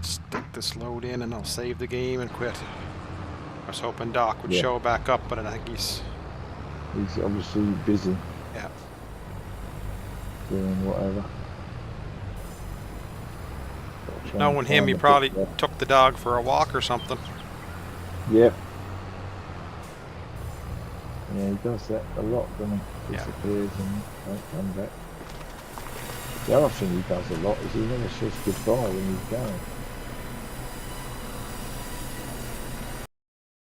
Stick this load in and I'll save the game and quit. I was hoping Doc would show back up, but I think he's obviously busy. Yeah. Doing whatever. Knowing him, he probably took the dog for a walk or something. Yeah. Yeah, he does that a lot, doesn't he? Disappears and won't come back. The other thing he does a lot is he never says goodbye when he's going.